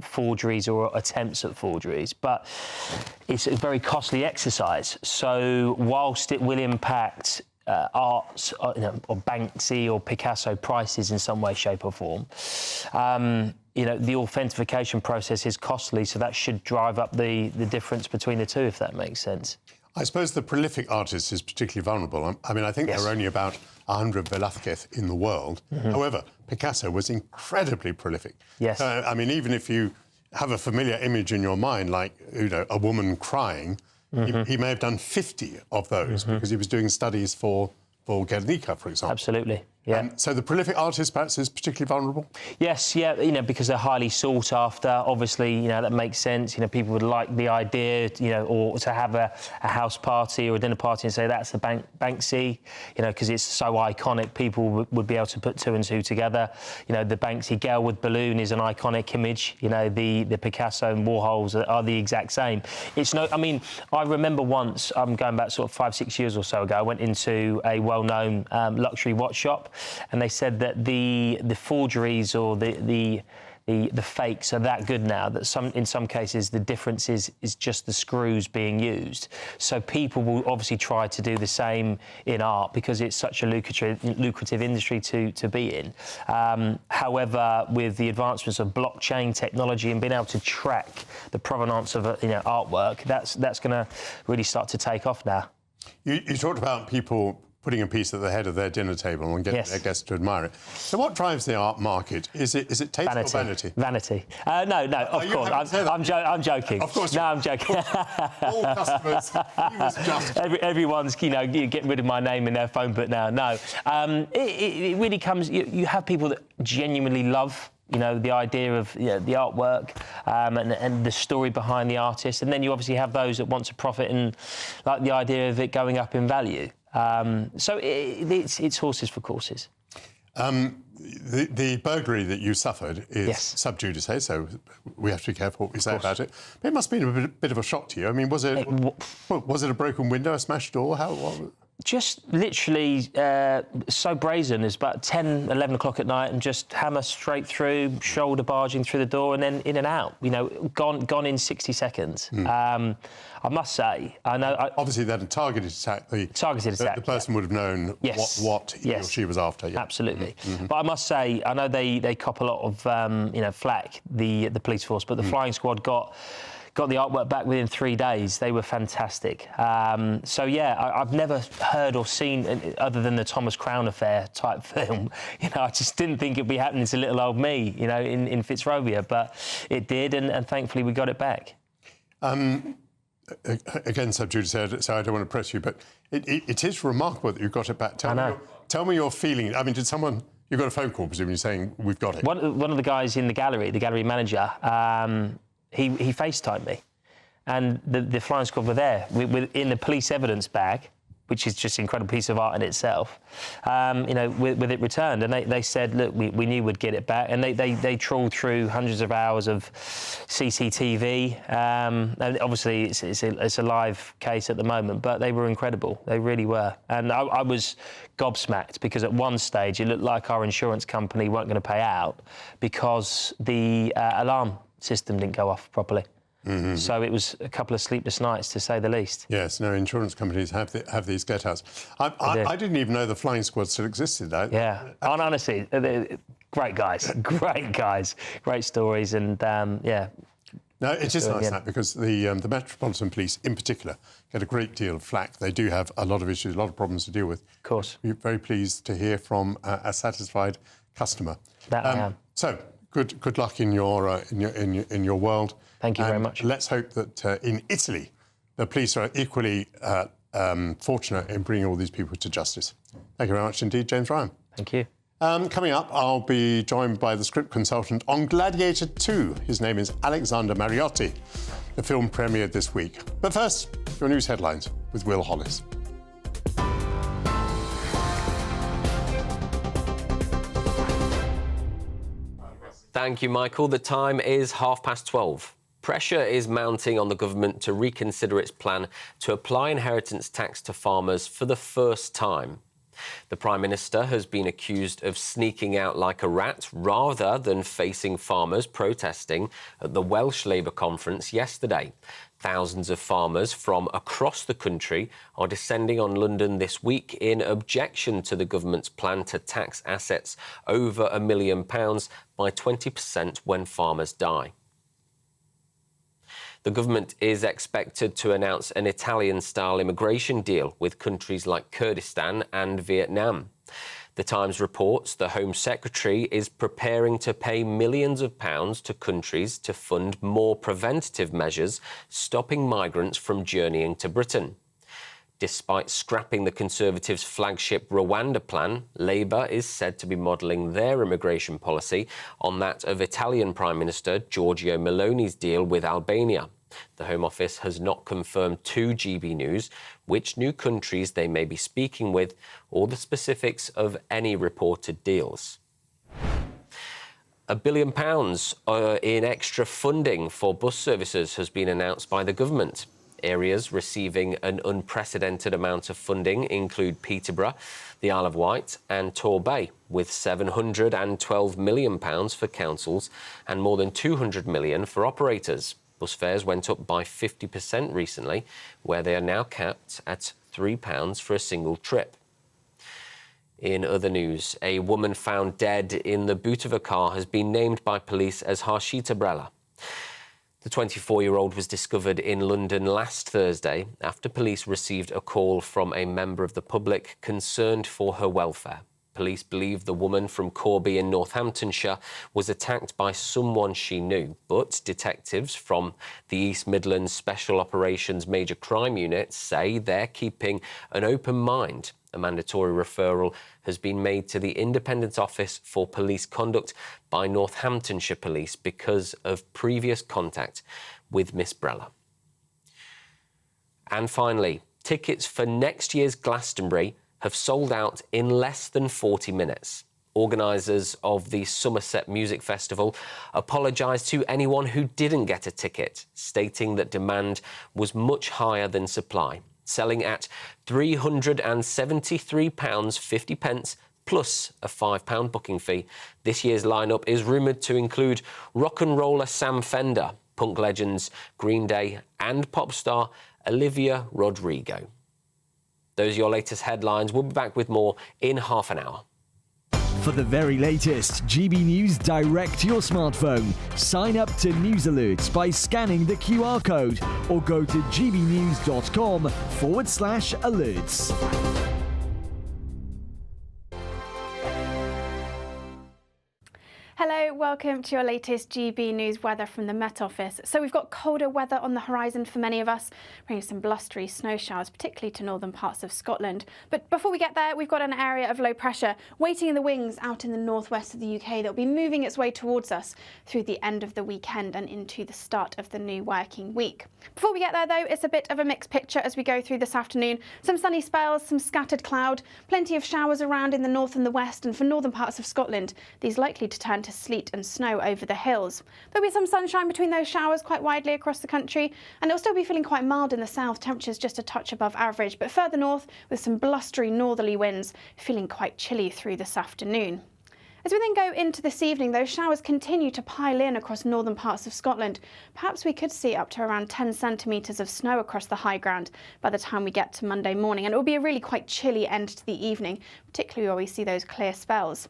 Speaker 26: forgeries or attempts at forgeries. But it's a very costly exercise. So whilst it will impact arts, or Banksy or Picasso prices in some way, shape or form, the authentication process is costly, so that should drive up the difference between the two, if that makes sense.
Speaker 9: I suppose the prolific artist is particularly vulnerable. I mean, I think there are only about 100 Velázquez in the world. Mm-hmm. However, Picasso was incredibly prolific.
Speaker 26: Yes.
Speaker 9: I mean, even if you have a familiar image in your mind, like, a woman crying, he may have done 50 of those because he was doing studies for Guernica, for example.
Speaker 26: Absolutely, yeah.
Speaker 9: So the prolific artist perhaps is particularly vulnerable?
Speaker 26: Yes, yeah, because they're highly sought after. Obviously, that makes sense. People would like the idea, or to have a house party or a dinner party and say that's the Banksy, because it's so iconic. People would be able to put two and two together. The Banksy girl with balloon is an iconic image. The Picasso and Warhols are the exact same. I remember once, I'm going back sort of 5-6 years or so ago, I went into a well-known luxury watch shop, and they said that the forgeries or the fakes are that good now that in some cases the difference is just the screws being used. So people will obviously try to do the same in art because it's such a lucrative industry to be in. However, with the advancements of blockchain technology and being able to track the provenance of artwork, that's going to really start to take off now.
Speaker 9: You talked about people putting a piece at the head of their dinner table and getting their guests to admire it. So what drives the art market? Is it taste or vanity?
Speaker 26: Vanity. No, of course. I'm joking.
Speaker 9: Of course.
Speaker 26: No, I'm joking.
Speaker 9: All customers. He was just...
Speaker 26: Everyone's, getting rid of my name in their phone book now. No. It really comes... You have people that genuinely love the idea of the artwork and the story behind the artist. And then you obviously have those that want to profit and like the idea of it going up in value. So it's horses for courses.
Speaker 9: The burglary that you suffered is sub judice, so we have to be careful what we say about it. But it must have been a bit of a shock to you. I mean, was it a broken window, a smashed door?
Speaker 26: Just literally so brazen as about 10, 11 o'clock at night and just hammer straight through, shoulder barging through the door and then in and out, gone in 60 seconds. I must say, I know...
Speaker 9: Obviously, they had a targeted attack. The person would have known what he or she was after. Yeah.
Speaker 26: Absolutely. Mm-hmm. But I must say, I know they cop a lot of, flack, the police force, but the flying squad got the artwork back within 3 days. They were fantastic. I've never heard or seen, other than the Thomas Crown Affair type film, I just didn't think it'd be happening to little old me, in Fitzrovia, but it did, and thankfully we got it back.
Speaker 9: Again, sub judice, so I don't want to press you, but it is remarkable that you got it back. Tell me your feeling. I mean, you got a phone call, presumably, saying, we've got it?
Speaker 26: One of the guys in the gallery manager, he FaceTimed me, and the flying squad were there in the police evidence bag, which is just an incredible piece of art in itself, with it returned. And they said, look, we knew we'd get it back. And they trawled through hundreds of hours of CCTV. And obviously, it's a live case at the moment, but they were incredible. They really were. And I was gobsmacked because at one stage, it looked like our insurance company weren't going to pay out because the alarm system didn't go off properly. Mm-hmm. So it was a couple of sleepless nights, to say the least.
Speaker 9: Yes, no, insurance companies have these get-outs. I didn't even know the flying squad still existed.
Speaker 26: And honestly, great guys, great stories, and
Speaker 9: No, it is nice that because the Metropolitan Police, in particular, get a great deal of flack. They do have a lot of issues, a lot of problems to deal with.
Speaker 26: Of course.
Speaker 9: We're very pleased to hear from a satisfied customer.
Speaker 26: That I am.
Speaker 9: So good luck in your world.
Speaker 26: Thank you very much.
Speaker 9: Let's hope that in Italy, the police are equally fortunate in bringing all these people to justice. Thank you very much indeed, James Ryan.
Speaker 26: Thank you.
Speaker 9: Coming up, I'll be joined by the script consultant on Gladiator 2. His name is Alexander Mariotti. The film premiered this week. But first, your news headlines with Will Hollis.
Speaker 1: Thank you, Michael. The time is 12:30. Pressure is mounting on the government to reconsider its plan to apply inheritance tax to farmers for the first time. The Prime Minister has been accused of sneaking out like a rat rather than facing farmers protesting at the Welsh Labour conference yesterday. Thousands of farmers from across the country are descending on London this week in objection to the government's plan to tax assets over £1 million by 20% when farmers die. The government is expected to announce an Italian-style immigration deal with countries like Kurdistan and Vietnam. The Times reports the Home Secretary is preparing to pay millions of pounds to countries to fund more preventative measures stopping migrants from journeying to Britain. Despite scrapping the Conservatives' flagship Rwanda plan, Labour is said to be modelling their immigration policy on that of Italian Prime Minister Giorgia Meloni's deal with Albania. The Home Office has not confirmed to GBNews which new countries they may be speaking with or the specifics of any reported deals. £1 billion in extra funding for bus services has been announced by the government. Areas receiving an unprecedented amount of funding include Peterborough, the Isle of Wight and Torbay, with £712 million for councils and more than £200 million for operators. Bus fares went up by 50% recently, where they are now capped at £3 for a single trip. In other news, a woman found dead in the boot of a car has been named by police as Harshita Brella. The 24-year-old was discovered in London last Thursday after police received a call from a member of the public concerned for her welfare. Police believe the woman from Corby in Northamptonshire was attacked by someone she knew, but detectives from the East Midlands Special Operations Major Crime Unit say they're keeping an open mind. A mandatory referral has been made to the Independent Office for Police Conduct by Northamptonshire Police because of previous contact with Miss Brella. And finally, tickets for next year's Glastonbury have sold out in less than 40 minutes. Organisers of the Somerset Music Festival apologised to anyone who didn't get a ticket, stating that demand was much higher than supply, selling at £373.50 plus a £5 booking fee. This year's lineup is rumoured to include rock and roller Sam Fender, punk legends Green Day and pop star Olivia Rodrigo. Those are your latest headlines. We'll be back with more in half an hour.
Speaker 3: For the very latest GB News direct to your smartphone, sign up to News Alerts by scanning the QR code or go to gbnews.com/alerts.
Speaker 7: Hello, welcome to your latest GB News weather from the Met Office. So we've got colder weather on the horizon for many of us, bringing some blustery snow showers, particularly to northern parts of Scotland. But before we get there, we've got an area of low pressure waiting in the wings out in the northwest of the UK that will be moving its way towards us through the end of the weekend and into the start of the new working week. Before we get there, though, it's a bit of a mixed picture as we go through this afternoon. Some sunny spells, some scattered cloud, plenty of showers around in the north and the west, and for northern parts of Scotland, these likely to turn to sleet and snow over the hills. There'll be some sunshine between those showers quite widely across the country, and it'll still be feeling quite mild in the south, temperatures just a touch above average, but further north with some blustery northerly winds, feeling quite chilly through this afternoon. As we then go into this evening, those showers continue to pile in across northern parts of Scotland. Perhaps we could see up to around 10 centimetres of snow across the high ground by the time we get to Monday morning, and it will be a really quite chilly end to the evening, particularly where we see those clear spells.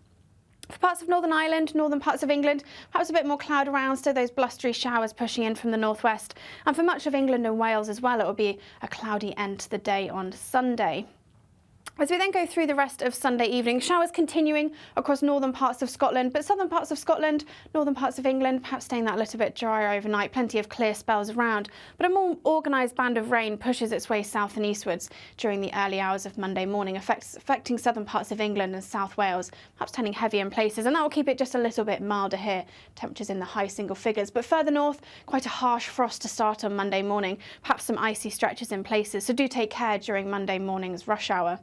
Speaker 7: For parts of Northern Ireland, northern parts of England, perhaps a bit more cloud around, so those blustery showers pushing in from the northwest. And for much of England and Wales as well, it will be a cloudy end to the day on Sunday. As we then go through the rest of Sunday evening, showers continuing across northern parts of Scotland, but southern parts of Scotland, northern parts of England, perhaps staying that little bit drier overnight, plenty of clear spells around. But a more organised band of rain pushes its way south and eastwards during the early hours of Monday morning, affecting southern parts of England and South Wales, perhaps turning heavy in places, and that will keep it just a little bit milder here. Temperatures in the high single figures. But further north, quite a harsh frost to start on Monday morning, perhaps some icy stretches in places, so do take care during Monday morning's rush hour.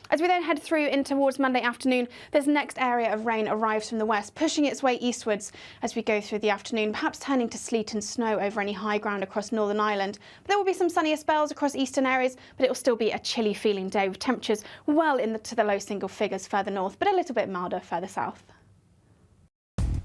Speaker 7: As we then head through in towards Monday afternoon, this next area of rain arrives from the west, pushing its way eastwards as we go through the afternoon, perhaps turning to sleet and snow over any high ground across Northern Ireland. But there will be some sunnier spells across eastern areas, but it will still be a chilly feeling day with temperatures well to the low single figures further north, but a little bit milder further south.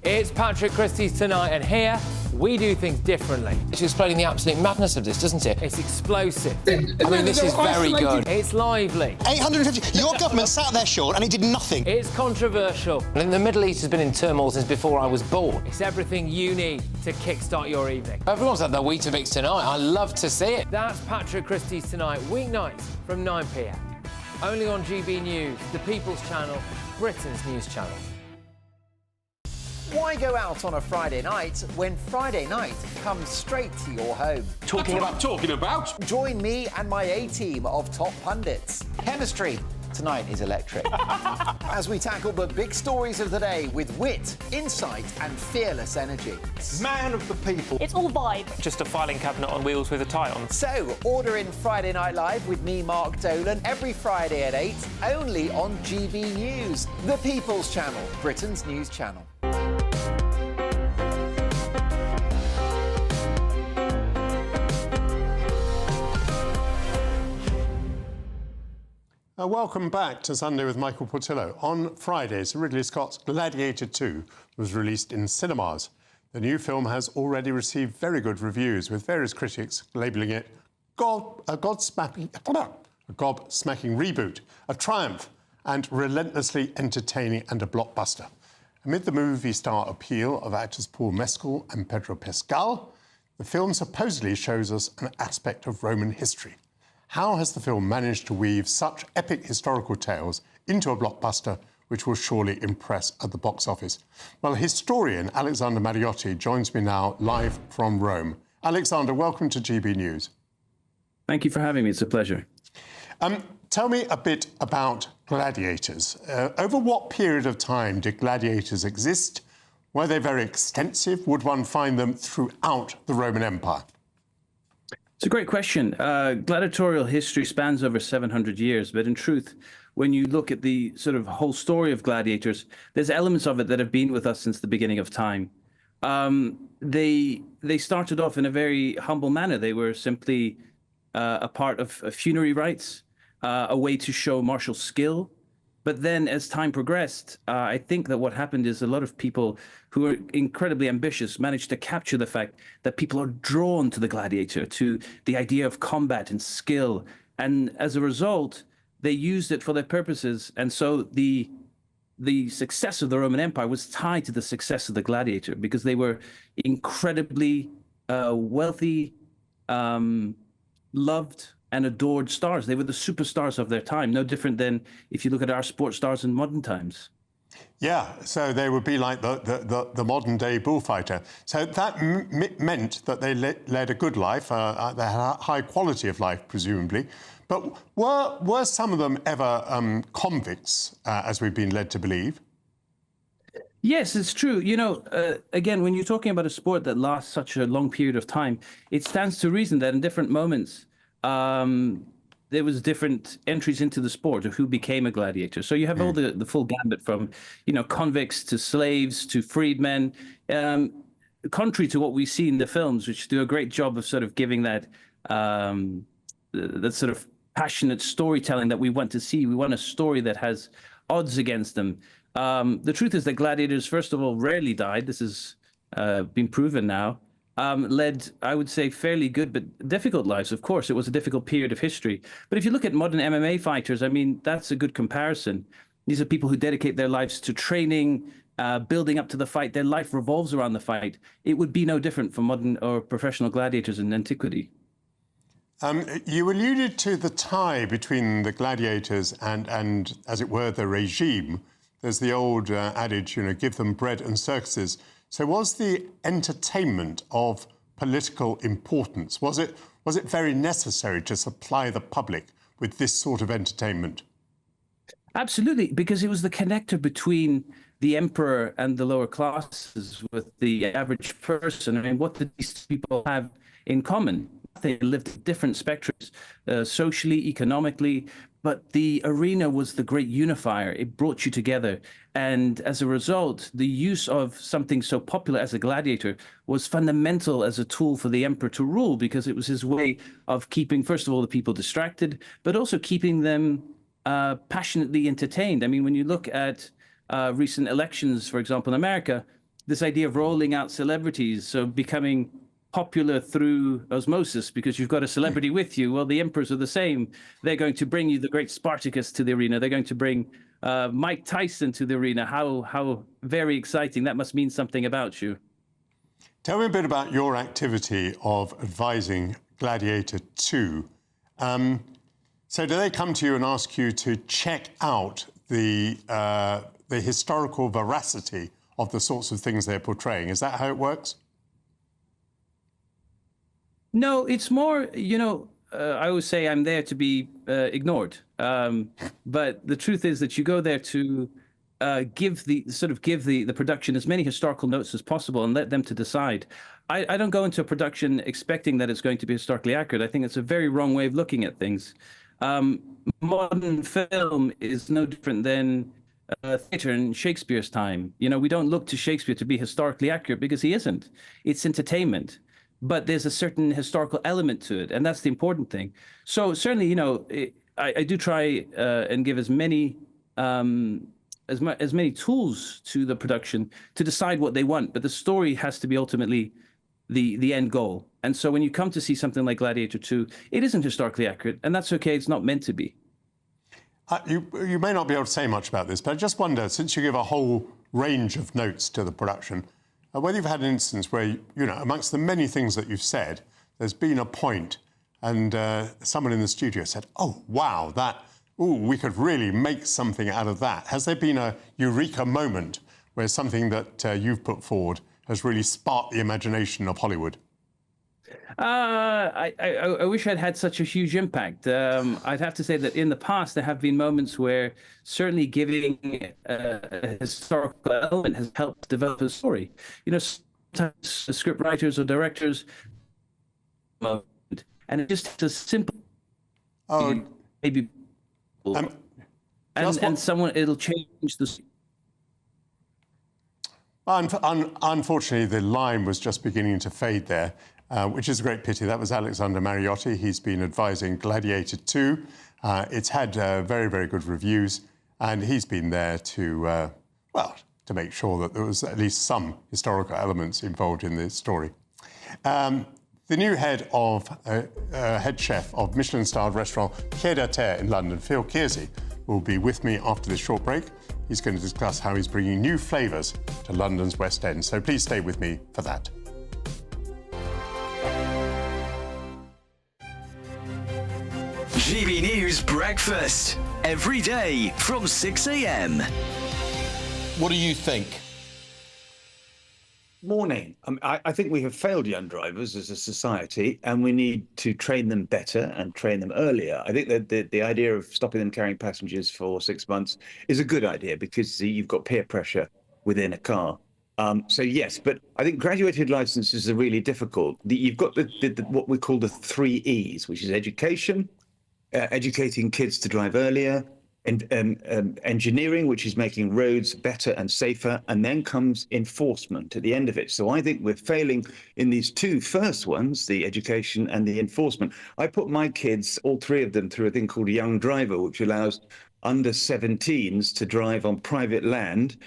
Speaker 19: It's Patrick Christies tonight, and here we do things differently. It's explaining the absolute madness of this, doesn't it? It's explosive. I mean, this is very good. It's lively.
Speaker 12: 850. Your government sat there, Sean, and it did nothing.
Speaker 19: It's controversial. And the Middle East has been in turmoil since before I was born. It's everything you need to kickstart your evening. Everyone's had their Weetabix tonight. I love to see it. That's Patrick Christies tonight, weeknights from 9 p.m. Only on GB News, the People's Channel, Britain's news channel.
Speaker 13: Why go out on a Friday night when Friday night comes straight to your home?
Speaker 14: Talking about?
Speaker 13: Join me and my A-team of top pundits. Chemistry tonight is electric. As we tackle the big stories of the day with wit, insight and fearless energy.
Speaker 14: Man of the people.
Speaker 13: It's all vibe.
Speaker 26: Just a filing cabinet on wheels with a tie on.
Speaker 13: So, order in Friday Night Live with me, Mark Dolan, every Friday at 8, only on GB News, the People's Channel, Britain's news channel.
Speaker 9: Welcome back to Sunday with Michael Portillo. On Friday, Sir Ridley Scott's Gladiator 2 was released in cinemas. The new film has already received very good reviews, with various critics labelling it a gobsmacking reboot, a triumph, and relentlessly entertaining and a blockbuster. Amid the movie star appeal of actors Paul Mescal and Pedro Pascal, the film supposedly shows us an aspect of Roman history. How has the film managed to weave such epic historical tales into a blockbuster which will surely impress at the box office? Well, historian Alexander Mariotti joins me now live from Rome. Alexander, welcome to GB News.
Speaker 18: Thank you for having me. It's a pleasure.
Speaker 9: Tell me a bit about gladiators. Over what period of time did gladiators exist? Were they very extensive? Would one find them throughout the Roman Empire?
Speaker 18: It's a great question. Gladiatorial history spans over 700 years, but in truth, when you look at the sort of whole story of gladiators, there's elements of it that have been with us since the beginning of time. They started off in a very humble manner. They were simply a part of funerary rites, a way to show martial skill. But then as time progressed, I think that what happened is a lot of people who are incredibly ambitious managed to capture the fact that people are drawn to the gladiator, to the idea of combat and skill. And as a result, they used it for their purposes. And so the success of the Roman Empire was tied to the success of the gladiator, because they were incredibly wealthy, loved and adored stars. They were the superstars of their time, no different than if you look at our sports stars in modern times.
Speaker 9: Yeah, so they would be like the modern-day bullfighter. So that meant that they led a good life, they had a high quality of life, presumably. But were some of them ever convicts, as we've been led to believe?
Speaker 18: Yes, it's true. You know, again, when you're talking about a sport that lasts such a long period of time, it stands to reason that in different moments, there was different entries into the sport of who became a gladiator. So you have all the full gambit from, you know, convicts to slaves to freedmen, contrary to what we see in the films, which do a great job of sort of giving that that sort of passionate storytelling that we want to see. We want a story that has odds against them. The truth is that gladiators, first of all, rarely died. This has been proven now. Led, I would say, fairly good but difficult lives. Of course, it was a difficult period of history. But if you look at modern MMA fighters, I mean, that's a good comparison. These are people who dedicate their lives to training building up to the fight. Their life revolves around the fight. It would be no different for modern or professional gladiators in antiquity.
Speaker 9: You alluded to the tie between the gladiators and, as it were, the regime. There's the old adage, give them bread and circuses. So was the entertainment of political importance? Was it very necessary to supply the public with this sort of entertainment?
Speaker 18: Absolutely, because it was the connector between the emperor and the lower classes with the average person. I mean, what did these people have in common? They lived at different spectrums, socially, economically, but the arena was the great unifier. It brought you together. And as a result, the use of something so popular as a gladiator was fundamental as a tool for the emperor to rule, because it was his way of keeping, first of all, the people distracted, but also keeping them passionately entertained. I mean, when you look at recent elections, for example, in America, this idea of rolling out celebrities, so becoming popular through osmosis because you've got a celebrity with you. Well, the emperors are the same. They're going to bring you the great Spartacus to the arena. They're going to bring Mike Tyson to the arena. How very exciting. That must mean something about you.
Speaker 9: Tell me a bit about your activity of advising Gladiator 2. So do they come to you and ask you to check out the historical veracity of the sorts of things they're portraying? Is that how it works?
Speaker 18: No, it's more, I always say I'm there to be ignored. But the truth is that you go there to give the production as many historical notes as possible and let them to decide. I don't go into a production expecting that it's going to be historically accurate. I think it's a very wrong way of looking at things. Modern film is no different than theatre in Shakespeare's time. We don't look to Shakespeare to be historically accurate because he isn't. It's entertainment. But there's a certain historical element to it, and that's the important thing. So certainly, I do try and give as many tools to the production to decide what they want. But the story has to be ultimately the end goal. And so when you come to see something like Gladiator 2, it isn't historically accurate, and that's okay. It's not meant to be.
Speaker 9: You may not be able to say much about this, but I just wonder, since you give a whole range of notes to the production, whether you've had an instance where, amongst the many things that you've said, there's been a point and someone in the studio said, oh, wow, we could really make something out of that. Has there been a eureka moment where something that you've put forward has really sparked the imagination of Hollywood?
Speaker 18: I wish I'd had such a huge impact. I'd have to say that in the past, there have been moments where certainly giving a historical element has helped develop a story. Sometimes the script writers or directors, and it just a simple, maybe, and someone, it'll change the.
Speaker 9: Unfortunately, the line was just beginning to fade there. Which is a great pity. That was Alexander Mariotti. He's been advising Gladiator 2. It's had very, very good reviews, and he's been there to make sure that there was at least some historical elements involved in the story. The new head chef of Michelin-starred restaurant Pied à Terre in London, Phil Kearsey, will be with me after this short break. He's going to discuss how he's bringing new flavours to London's West End. So please stay with me for that.
Speaker 16: GB News Breakfast, every day from 6 a.m.
Speaker 22: What do you think?
Speaker 2: Morning. I think we have failed young drivers as a society, and we need to train them better and train them earlier. I think that the idea of stopping them carrying passengers for 6 months is a good idea because you've got peer pressure within a car. So yes, but I think graduated licenses are really difficult. You've got what we call the 3 E's, which is education, educating kids to drive earlier, and engineering, which is making roads better and safer, and then comes enforcement at the end of it. So I think we're failing in these two first ones, the education and the enforcement. I put my kids, all 3 of them, through a thing called a young driver, which allows under 17s to drive on private land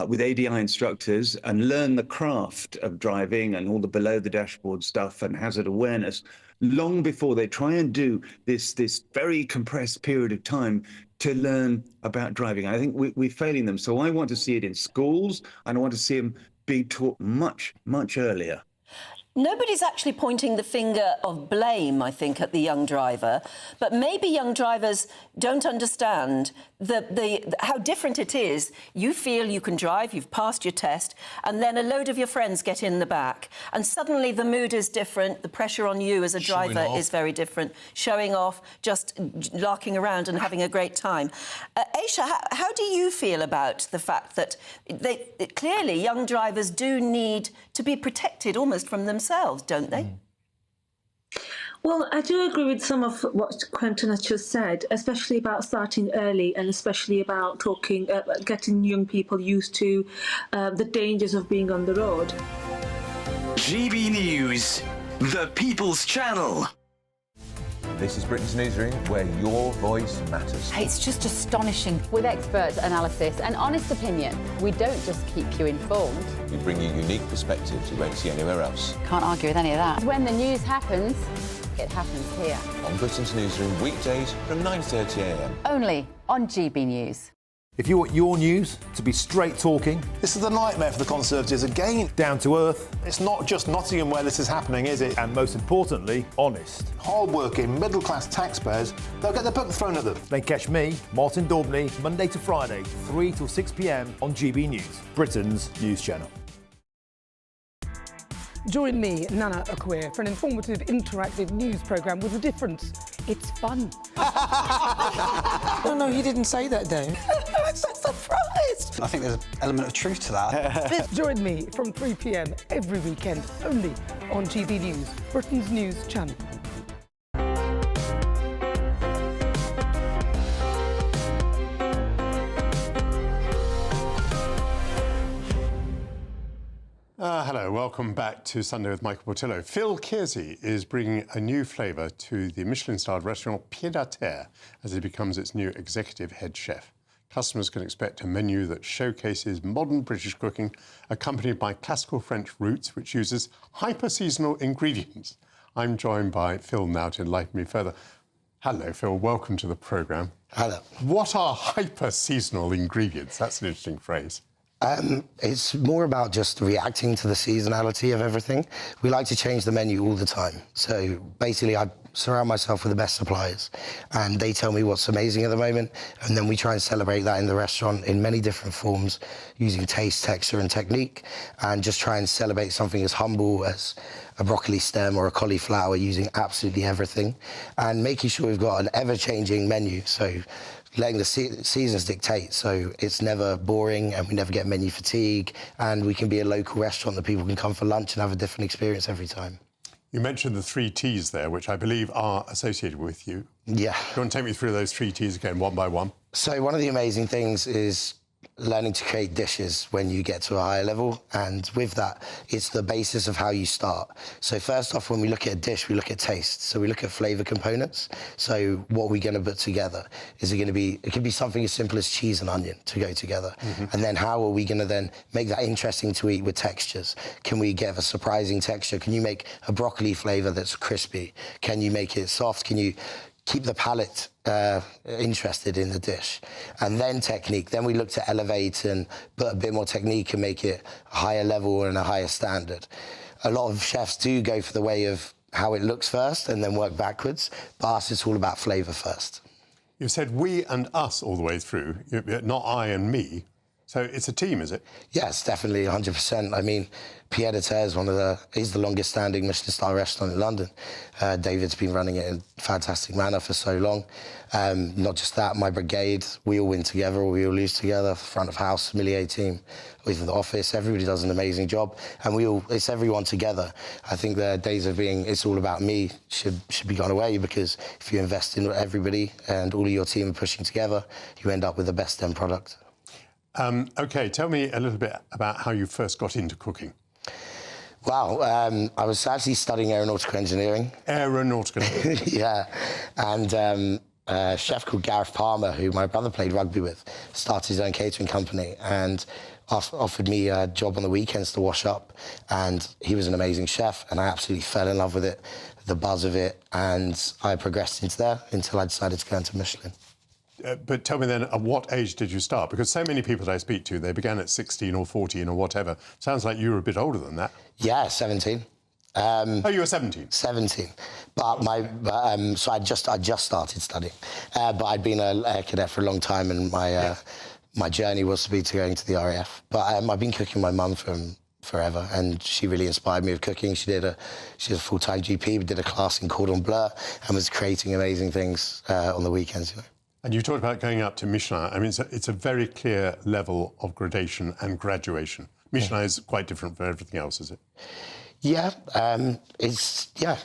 Speaker 2: with ADI instructors and learn the craft of driving and all the below the dashboard stuff and hazard awareness long before they try and do this very compressed period of time to learn about driving. I think we're failing them. So I want to see it in schools, and I want to see them being taught much, much earlier.
Speaker 5: Nobody's actually pointing the finger of blame, I think, at the young driver, but maybe young drivers don't understand how different it is. You feel you can drive, you've passed your test, and then a load of your friends get in the back, and suddenly the mood is different, the pressure on you as a driver is very different, showing off, just larking around and having a great time. Aisha, how do you feel about the fact that clearly young drivers do need to be protected almost from themselves, don't they?
Speaker 6: Well, I do agree with some of what Quentin has just said, especially about starting early and especially about getting young people used to the dangers of being on the road.
Speaker 16: GB News, the People's Channel.
Speaker 11: This is Britain's newsroom, where your voice matters.
Speaker 15: It's just astonishing. With expert analysis and honest opinion, we don't just keep you informed.
Speaker 11: We bring you unique perspectives you won't see anywhere else.
Speaker 15: Can't argue with any of that. When the news happens, it happens here.
Speaker 11: On Britain's newsroom, weekdays from 9:30 a.m.
Speaker 15: Only on GB News.
Speaker 25: If you want your news to be straight talking, this is a nightmare for the Conservatives again. Down to earth. It's not just Nottingham where this is happening, is it? And most importantly, honest. Hard-working, middle-class taxpayers, they'll get their book thrown at them. Then catch me, Martin Daubney, Monday to Friday, 3 till 6 p.m. on GB News, Britain's news channel.
Speaker 8: Join me, Nana Akwe, for an informative, interactive news programme with a difference. It's fun.
Speaker 17: No, he didn't say that, Dave.
Speaker 8: I'm so surprised.
Speaker 17: I think there's an element of truth to that.
Speaker 8: Join me from 3 p.m. every weekend, only on GB News, Britain's news channel.
Speaker 9: Hello, welcome back to Sunday with Michael Portillo. Phil Kearsey is bringing a new flavour to the Michelin-starred restaurant Pied-à-Terre as he becomes its new executive head chef. Customers can expect a menu that showcases modern British cooking, accompanied by classical French roots, which uses hyper-seasonal ingredients. I'm joined by Phil now to enlighten me further. Hello, Phil. Welcome to the programme.
Speaker 20: Hello.
Speaker 9: What are hyper-seasonal ingredients? That's an interesting phrase.
Speaker 20: It's more about just reacting to the seasonality of everything. We like to change the menu all the time. So basically, I surround myself with the best suppliers, and they tell me what's amazing at the moment, and then we try and celebrate that in the restaurant in many different forms, using taste, texture, and technique, and just try and celebrate something as humble as a broccoli stem or a cauliflower, using absolutely everything, and making sure we've got an ever-changing menu. So letting the seasons dictate, so it's never boring and we never get menu fatigue, and we can be a local restaurant that people can come for lunch and have a different experience every time.
Speaker 9: You mentioned the 3 T's there, which I believe are associated with you.
Speaker 20: Yeah.
Speaker 9: Do you want to take me through those 3 T's again, one by one?
Speaker 20: So one of the amazing things is learning to create dishes when you get to a higher level, and with that, it's the basis of how you start. So first off, when we look at a dish, we look at taste. So we look at flavour components. So what are we going to put together? Is it going to be, it could be something as simple as cheese and onion to go together. And then how are we going to then make that interesting to eat with textures? Can we get a surprising texture? Can you make a broccoli flavour that's crispy? Can you make it soft? Can you keep the palate interested in the dish? And then technique. Then we look to elevate and put a bit more technique and make it a higher level and a higher standard. A lot of chefs do go for the way of how it looks first and then work backwards, but us, it's all about flavour first.
Speaker 9: You've said we and us all the way through, not I and me. So it's a team, is it?
Speaker 20: Yes, definitely, 100%. I mean, Pied-à-Terre is the longest standing Michelin-star restaurant in London. David's been running it in a fantastic manner for so long. Not just that, my brigade, we all win together, or we all lose together. Front of house, sommelier team, even the office, everybody does an amazing job. And it's everyone together. I think the days of being, it's all about me should be gone away, because if you invest in everybody and all of your team are pushing together, you end up with the best end product.
Speaker 9: OK, tell me a little bit about how you first got into cooking.
Speaker 20: Wow, I was actually studying aeronautical engineering.
Speaker 9: Aeronautical engineering?
Speaker 20: Yeah, and a chef called Gareth Palmer, who my brother played rugby with, started his own catering company and offered me a job on the weekends to wash up. And he was an amazing chef, and I absolutely fell in love with it, the buzz of it, and I progressed into there until I decided to go into Michelin.
Speaker 9: But tell me then, at what age did you start? Because so many people that I speak to, they began at 16 or 14 or whatever. Sounds like you were a bit older than that.
Speaker 20: Yeah, 17.
Speaker 9: Oh, you were 17?
Speaker 20: 17. But so I just started studying. But I'd been a cadet for a long time, and my journey was to going to the RAF. But I've been cooking my mum from forever, and she really inspired me with cooking. She's a full-time GP, did a class in cordon bleu, and was creating amazing things on the weekends, you know.
Speaker 9: And you talked about going up to Michelin. I mean, it's a very clear level of gradation and graduation. Michelin is quite different from everything else, is it?
Speaker 20: Yeah,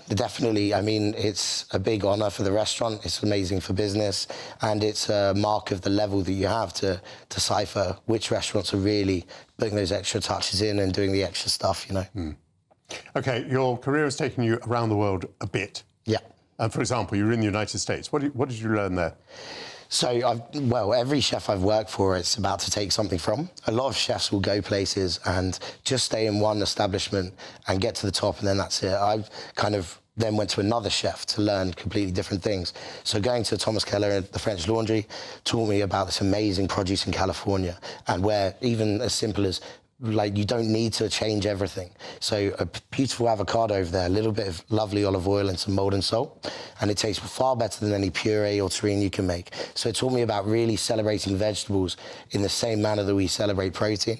Speaker 20: definitely. I mean, it's a big honour for the restaurant. It's amazing for business, and it's a mark of the level that you have to decipher which restaurants are really putting those extra touches in and doing the extra stuff, you know.
Speaker 9: Mm. OK, your career has taken you around the world a bit.
Speaker 20: Yeah.
Speaker 9: For example, you were in the United States. What did you learn there?
Speaker 20: So, every chef I've worked for, it's about to take something from. A lot of chefs will go places and just stay in one establishment and get to the top, and then that's it. I've kind of then went to another chef to learn completely different things. So going to Thomas Keller at the French Laundry taught me about this amazing produce in California, and where even as simple as you don't need to change everything. So a beautiful avocado over there, a little bit of lovely olive oil and some molten salt, and it tastes far better than any puree or terrine you can make. So it taught me about really celebrating vegetables in the same manner that we celebrate protein,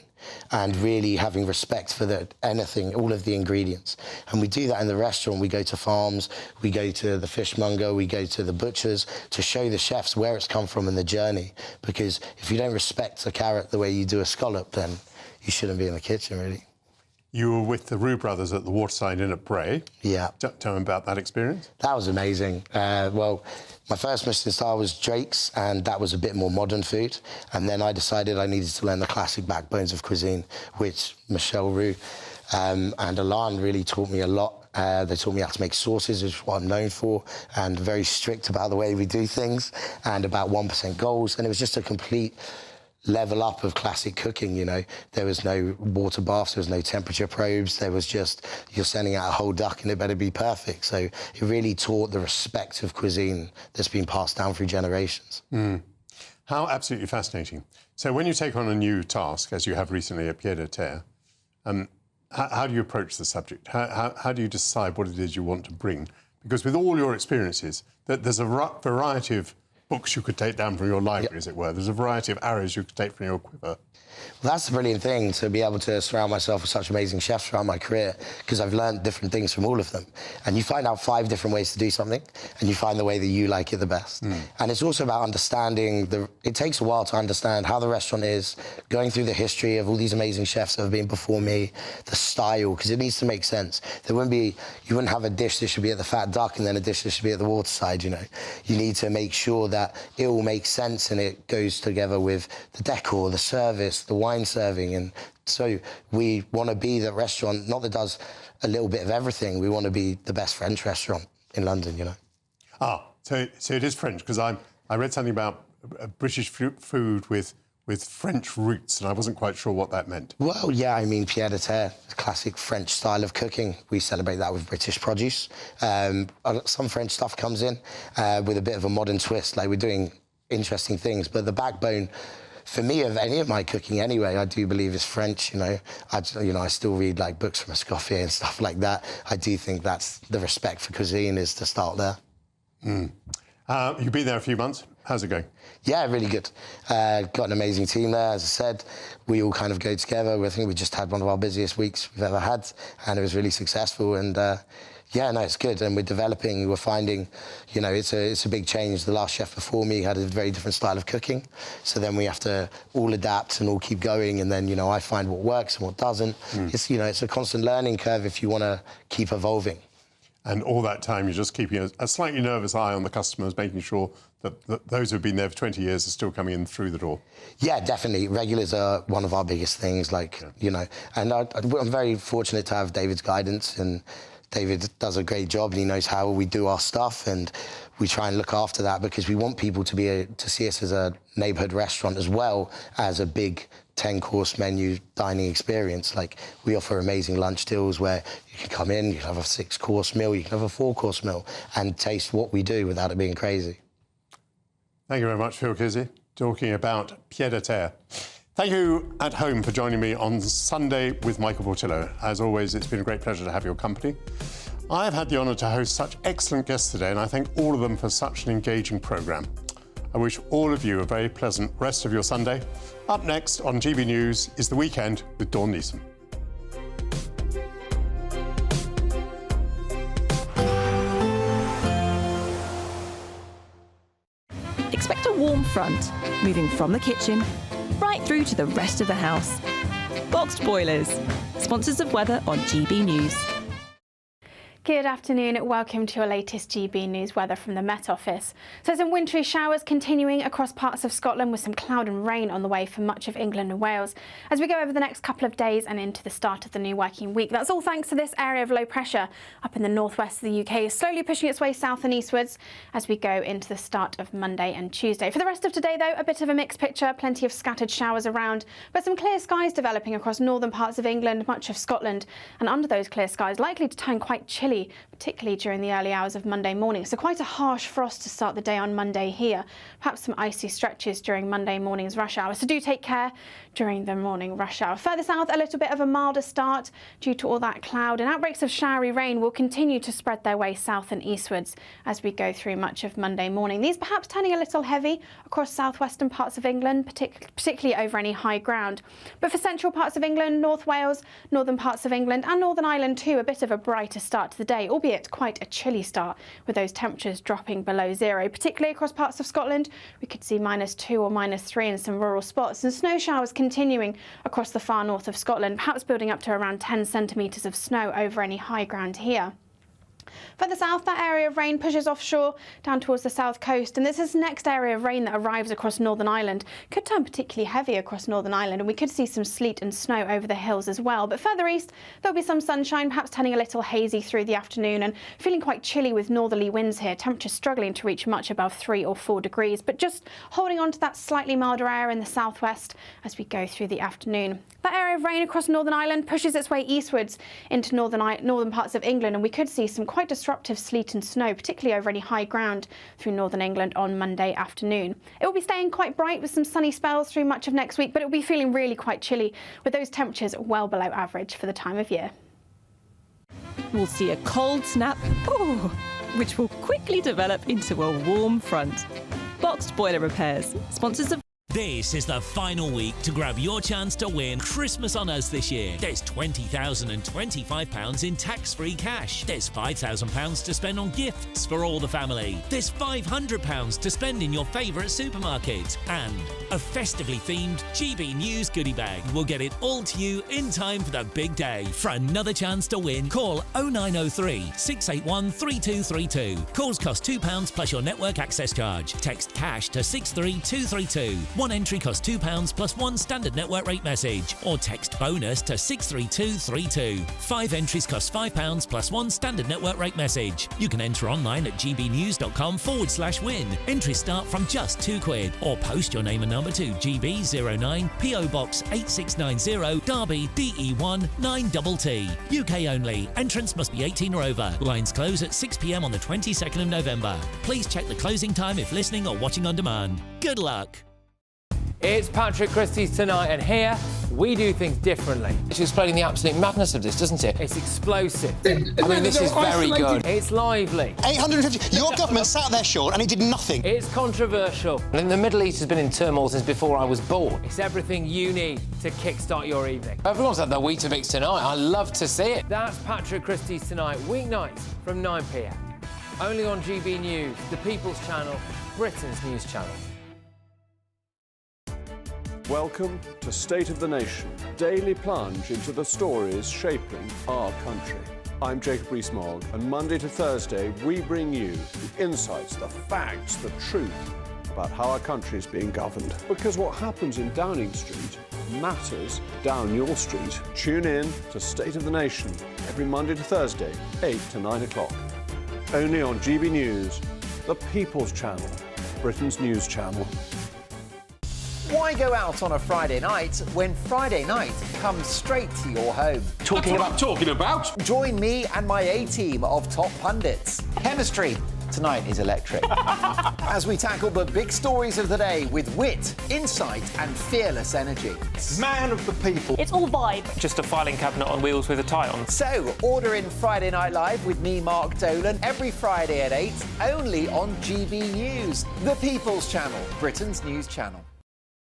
Speaker 20: and really having respect for all of the ingredients. And we do that in the restaurant. We go to farms, we go to the fishmonger, we go to the butchers to show the chefs where it's come from and the journey. Because if you don't respect a carrot the way you do a scallop, then you shouldn't be in the kitchen, really.
Speaker 9: You were with the Roux brothers at the Waterside Inn at Bray.
Speaker 20: Yeah.
Speaker 9: Tell me about that experience.
Speaker 20: That was amazing. My first Michelin star was Drake's, and that was a bit more modern food. And then I decided I needed to learn the classic backbones of cuisine, which Michel Roux and Alain really taught me a lot. They taught me how to make sauces, which is what I'm known for, and very strict about the way we do things, and about 1% goals. And it was just a complete level up of classic cooking, you know. There was no water baths, there was no temperature probes, there was just, you're sending out a whole duck and it better be perfect. So it really taught the respect of cuisine that's been passed down through generations.
Speaker 9: Mm. How absolutely fascinating. So when you take on a new task, as you have recently at Pied à Terre, how do you approach the subject? How do you decide what it is you want to bring? Because with all your experiences, there's a variety of books you could take down from your library, as it were. There's a variety of arrows you could take from your quiver.
Speaker 20: Well, that's the brilliant thing, to be able to surround myself with such amazing chefs throughout my career, because I've learned different things from all of them. And you find out 5 different ways to do something, and you find the way that you like it the best. Mm. And it's also about understanding it takes a while to understand how the restaurant is, going through the history of all these amazing chefs that have been before me, the style, because it needs to make sense. You wouldn't have a dish that should be at the Fat Duck and then a dish that should be at the Waterside, you know. You need to make sure that it all makes sense and it goes together with the decor, the service, the wine serving. And so we want to be the restaurant, not that does a little bit of everything. We want to be the best French restaurant in London, you know.
Speaker 9: So it is French, because I read something about British food with French roots, and I wasn't quite sure what that meant.
Speaker 20: Well, yeah, I mean, Pied à Terre, classic French style of cooking. We celebrate that with British produce. Some French stuff comes in with a bit of a modern twist, like we're doing interesting things. But the backbone, for me, of any of my cooking anyway, I do believe is French, you know. I still read like books from Escoffier and stuff like that. I do think that's the respect for cuisine is to start there.
Speaker 9: Mm. You've been there a few months. How's it going?
Speaker 20: Yeah, really good. Got an amazing team there. As I said, we all kind of go together. I think we just had one of our busiest weeks we've ever had, and it was really successful. And yeah, no, it's good. And we're developing. We're finding, you know, it's a big change. The last chef before me had a very different style of cooking. So then we have to all adapt and all keep going. And then, you know, I find what works and what doesn't. Mm. It's, you know, it's a constant learning curve if you want to keep evolving.
Speaker 9: And all that time, you're just keeping a slightly nervous eye on the customers, making sure that those who've been there for 20 years are still coming in through the door. Yeah, definitely. Regulars are one of our biggest things, you know. And I'm very fortunate to have David's guidance and
Speaker 20: David does a great job and he knows how we do our stuff, and we try and look after that because we want people to see us as a neighbourhood restaurant as well as a big 10-course menu dining experience. Like, we offer amazing lunch deals where you can come in, you can have a 6-course meal, you can have a 4-course meal and taste what we do without it being crazy.
Speaker 9: Thank you very much, Phil Kizzy, talking about pied-à-terre. Thank you at home for joining me on Sunday with Michael Portillo. As always, it's been a great pleasure to have your company. I've had the honour to host such excellent guests today, and I thank all of them for such an engaging programme. I wish all of you a very pleasant rest of your Sunday. Up next on GB News is The Weekend with Dawn Neeson.
Speaker 1: Expect a warm front, moving from the kitchen right through to the rest of the house. Boxed Boilers, sponsors of weather on GB News.
Speaker 7: Good afternoon, welcome to your latest GB News weather from the Met Office. So some wintry showers continuing across parts of Scotland with some cloud and rain on the way for much of England and Wales as we go over the next couple of days and into the start of the new working week. That's all thanks to this area of low pressure up in the northwest of the UK, slowly pushing its way south and eastwards as we go into the start of Monday and Tuesday. For the rest of today though, a bit of a mixed picture, plenty of scattered showers around, but some clear skies developing across northern parts of England, much of Scotland, and under those clear skies likely to turn quite chilly, particularly during the early hours of Monday morning. So quite a harsh frost to start the day on Monday here. Perhaps some icy stretches during Monday morning's rush hour. So do take care during the morning rush hour. Further south, a little bit of a milder start due to all that cloud, and outbreaks of showery rain will continue to spread their way south and eastwards as we go through much of Monday morning. These perhaps turning a little heavy across southwestern parts of England, particularly over any high ground. But for central parts of England, North Wales, northern parts of England and Northern Ireland too, a bit of a brighter start to the day, albeit quite a chilly start with those temperatures dropping below zero. Particularly across parts of Scotland, we could see -2 or -3 in some rural spots, and snow showers continuing across the far north of Scotland, perhaps building up to around 10 centimetres of snow over any high ground here. Further south, that area of rain pushes offshore down towards the south coast, and this is the next area of rain that arrives across Northern Ireland. Could turn particularly heavy across Northern Ireland, and we could see some sleet and snow over the hills as well. But further east, there'll be some sunshine, perhaps turning a little hazy through the afternoon, and feeling quite chilly with northerly winds here, temperatures struggling to reach much above 3 or 4 degrees, but just holding on to that slightly milder air in the southwest as we go through the afternoon. That area of rain across Northern Ireland pushes its way eastwards into northern parts of England, and we could see some quite disruptive sleet and snow, particularly over any high ground through northern England on Monday afternoon. It will be staying quite bright with some sunny spells through much of next week, but it will be feeling really quite chilly with those temperatures well below average for the time of year.
Speaker 1: We'll see a cold snap, which will quickly develop into a warm front. Boxed Boiler Repairs, sponsors of
Speaker 4: This is the final week to grab your chance to win Christmas on Us this year. There's £20,025 in tax-free cash. There's £5,000 to spend on gifts for all the family. There's £500 to spend in your favourite supermarket. And a festively themed GB News goodie bag. We'll get it all to you in time for the big day. For another chance to win, call 0903 681 3232. Calls cost £2 plus your network access charge. Text cash to 63232. One entry costs £2 plus one standard network rate message, or text bonus to 63232. 5 entries cost £5 plus one standard network rate message. You can enter online at gbnews.com/win. Entries start from just £2, or post your name and number to GB09 PO Box 8690 Derby DE1 9TT. UK only. Entrance must be 18 or over. Lines close at 6 p.m. on the 22nd of November. Please check the closing time if listening or watching on demand. Good luck.
Speaker 19: It's Patrick Christies tonight, and here we do things differently.
Speaker 13: It's explaining the absolute madness of this, doesn't it?
Speaker 19: It's explosive. I mean, this is very good. It's lively.
Speaker 12: 850. Your government sat there, Sean, and it did nothing.
Speaker 19: It's controversial.
Speaker 13: And the Middle East has been in turmoil since before I was born.
Speaker 19: It's everything you need to kickstart your evening.
Speaker 13: Everyone's had their Weetabix tonight. I love to see it.
Speaker 19: That's Patrick Christies tonight, weeknights from 9 p.m. Only on GB News, the People's Channel, Britain's news channel.
Speaker 10: Welcome to State of the Nation, daily plunge into the stories shaping our country. I'm Jacob Rees-Mogg, and Monday to Thursday we bring you the insights, the facts, the truth about how our country is being governed. Because what happens in Downing Street matters down your street. Tune in to State of the Nation every Monday to Thursday, 8 to 9 o'clock. Only on GB News, the People's Channel, Britain's news channel.
Speaker 13: Why go out on a Friday night when Friday night comes straight to your home?
Speaker 22: Talking about?
Speaker 13: Join me and my A-team of top pundits. Chemistry tonight is electric. As we tackle the big stories of the day with wit, insight and fearless energy.
Speaker 25: Man of the people.
Speaker 3: It's all vibe.
Speaker 19: Just a filing cabinet on wheels with a tie on.
Speaker 13: So, order in Friday Night Live with me, Mark Dolan, every Friday at 8, only on GB News, the People's Channel, Britain's news channel.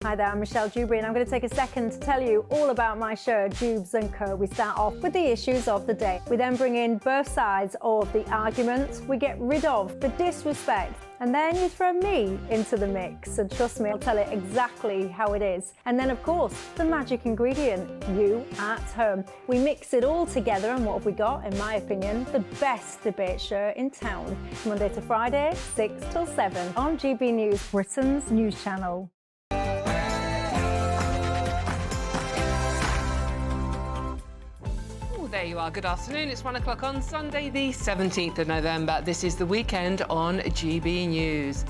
Speaker 14: Hi there, I'm Michelle Dewberry and I'm going to take a second to tell you all about my show, Dubes & Co. We start off with the issues of the day. We then bring in both sides of the arguments. We get rid of the disrespect. And then you throw me into the mix. And trust me, I'll tell it exactly how it is. And then, of course, the magic ingredient, you at home. We mix it all together and what have we got, in my opinion, the best debate show in town. Monday to Friday, 6 till 7 on GB News, Britain's news channel.
Speaker 21: There you are. Good afternoon. It's 1 o'clock on Sunday, the 17th of November. This is The Weekend on GB News.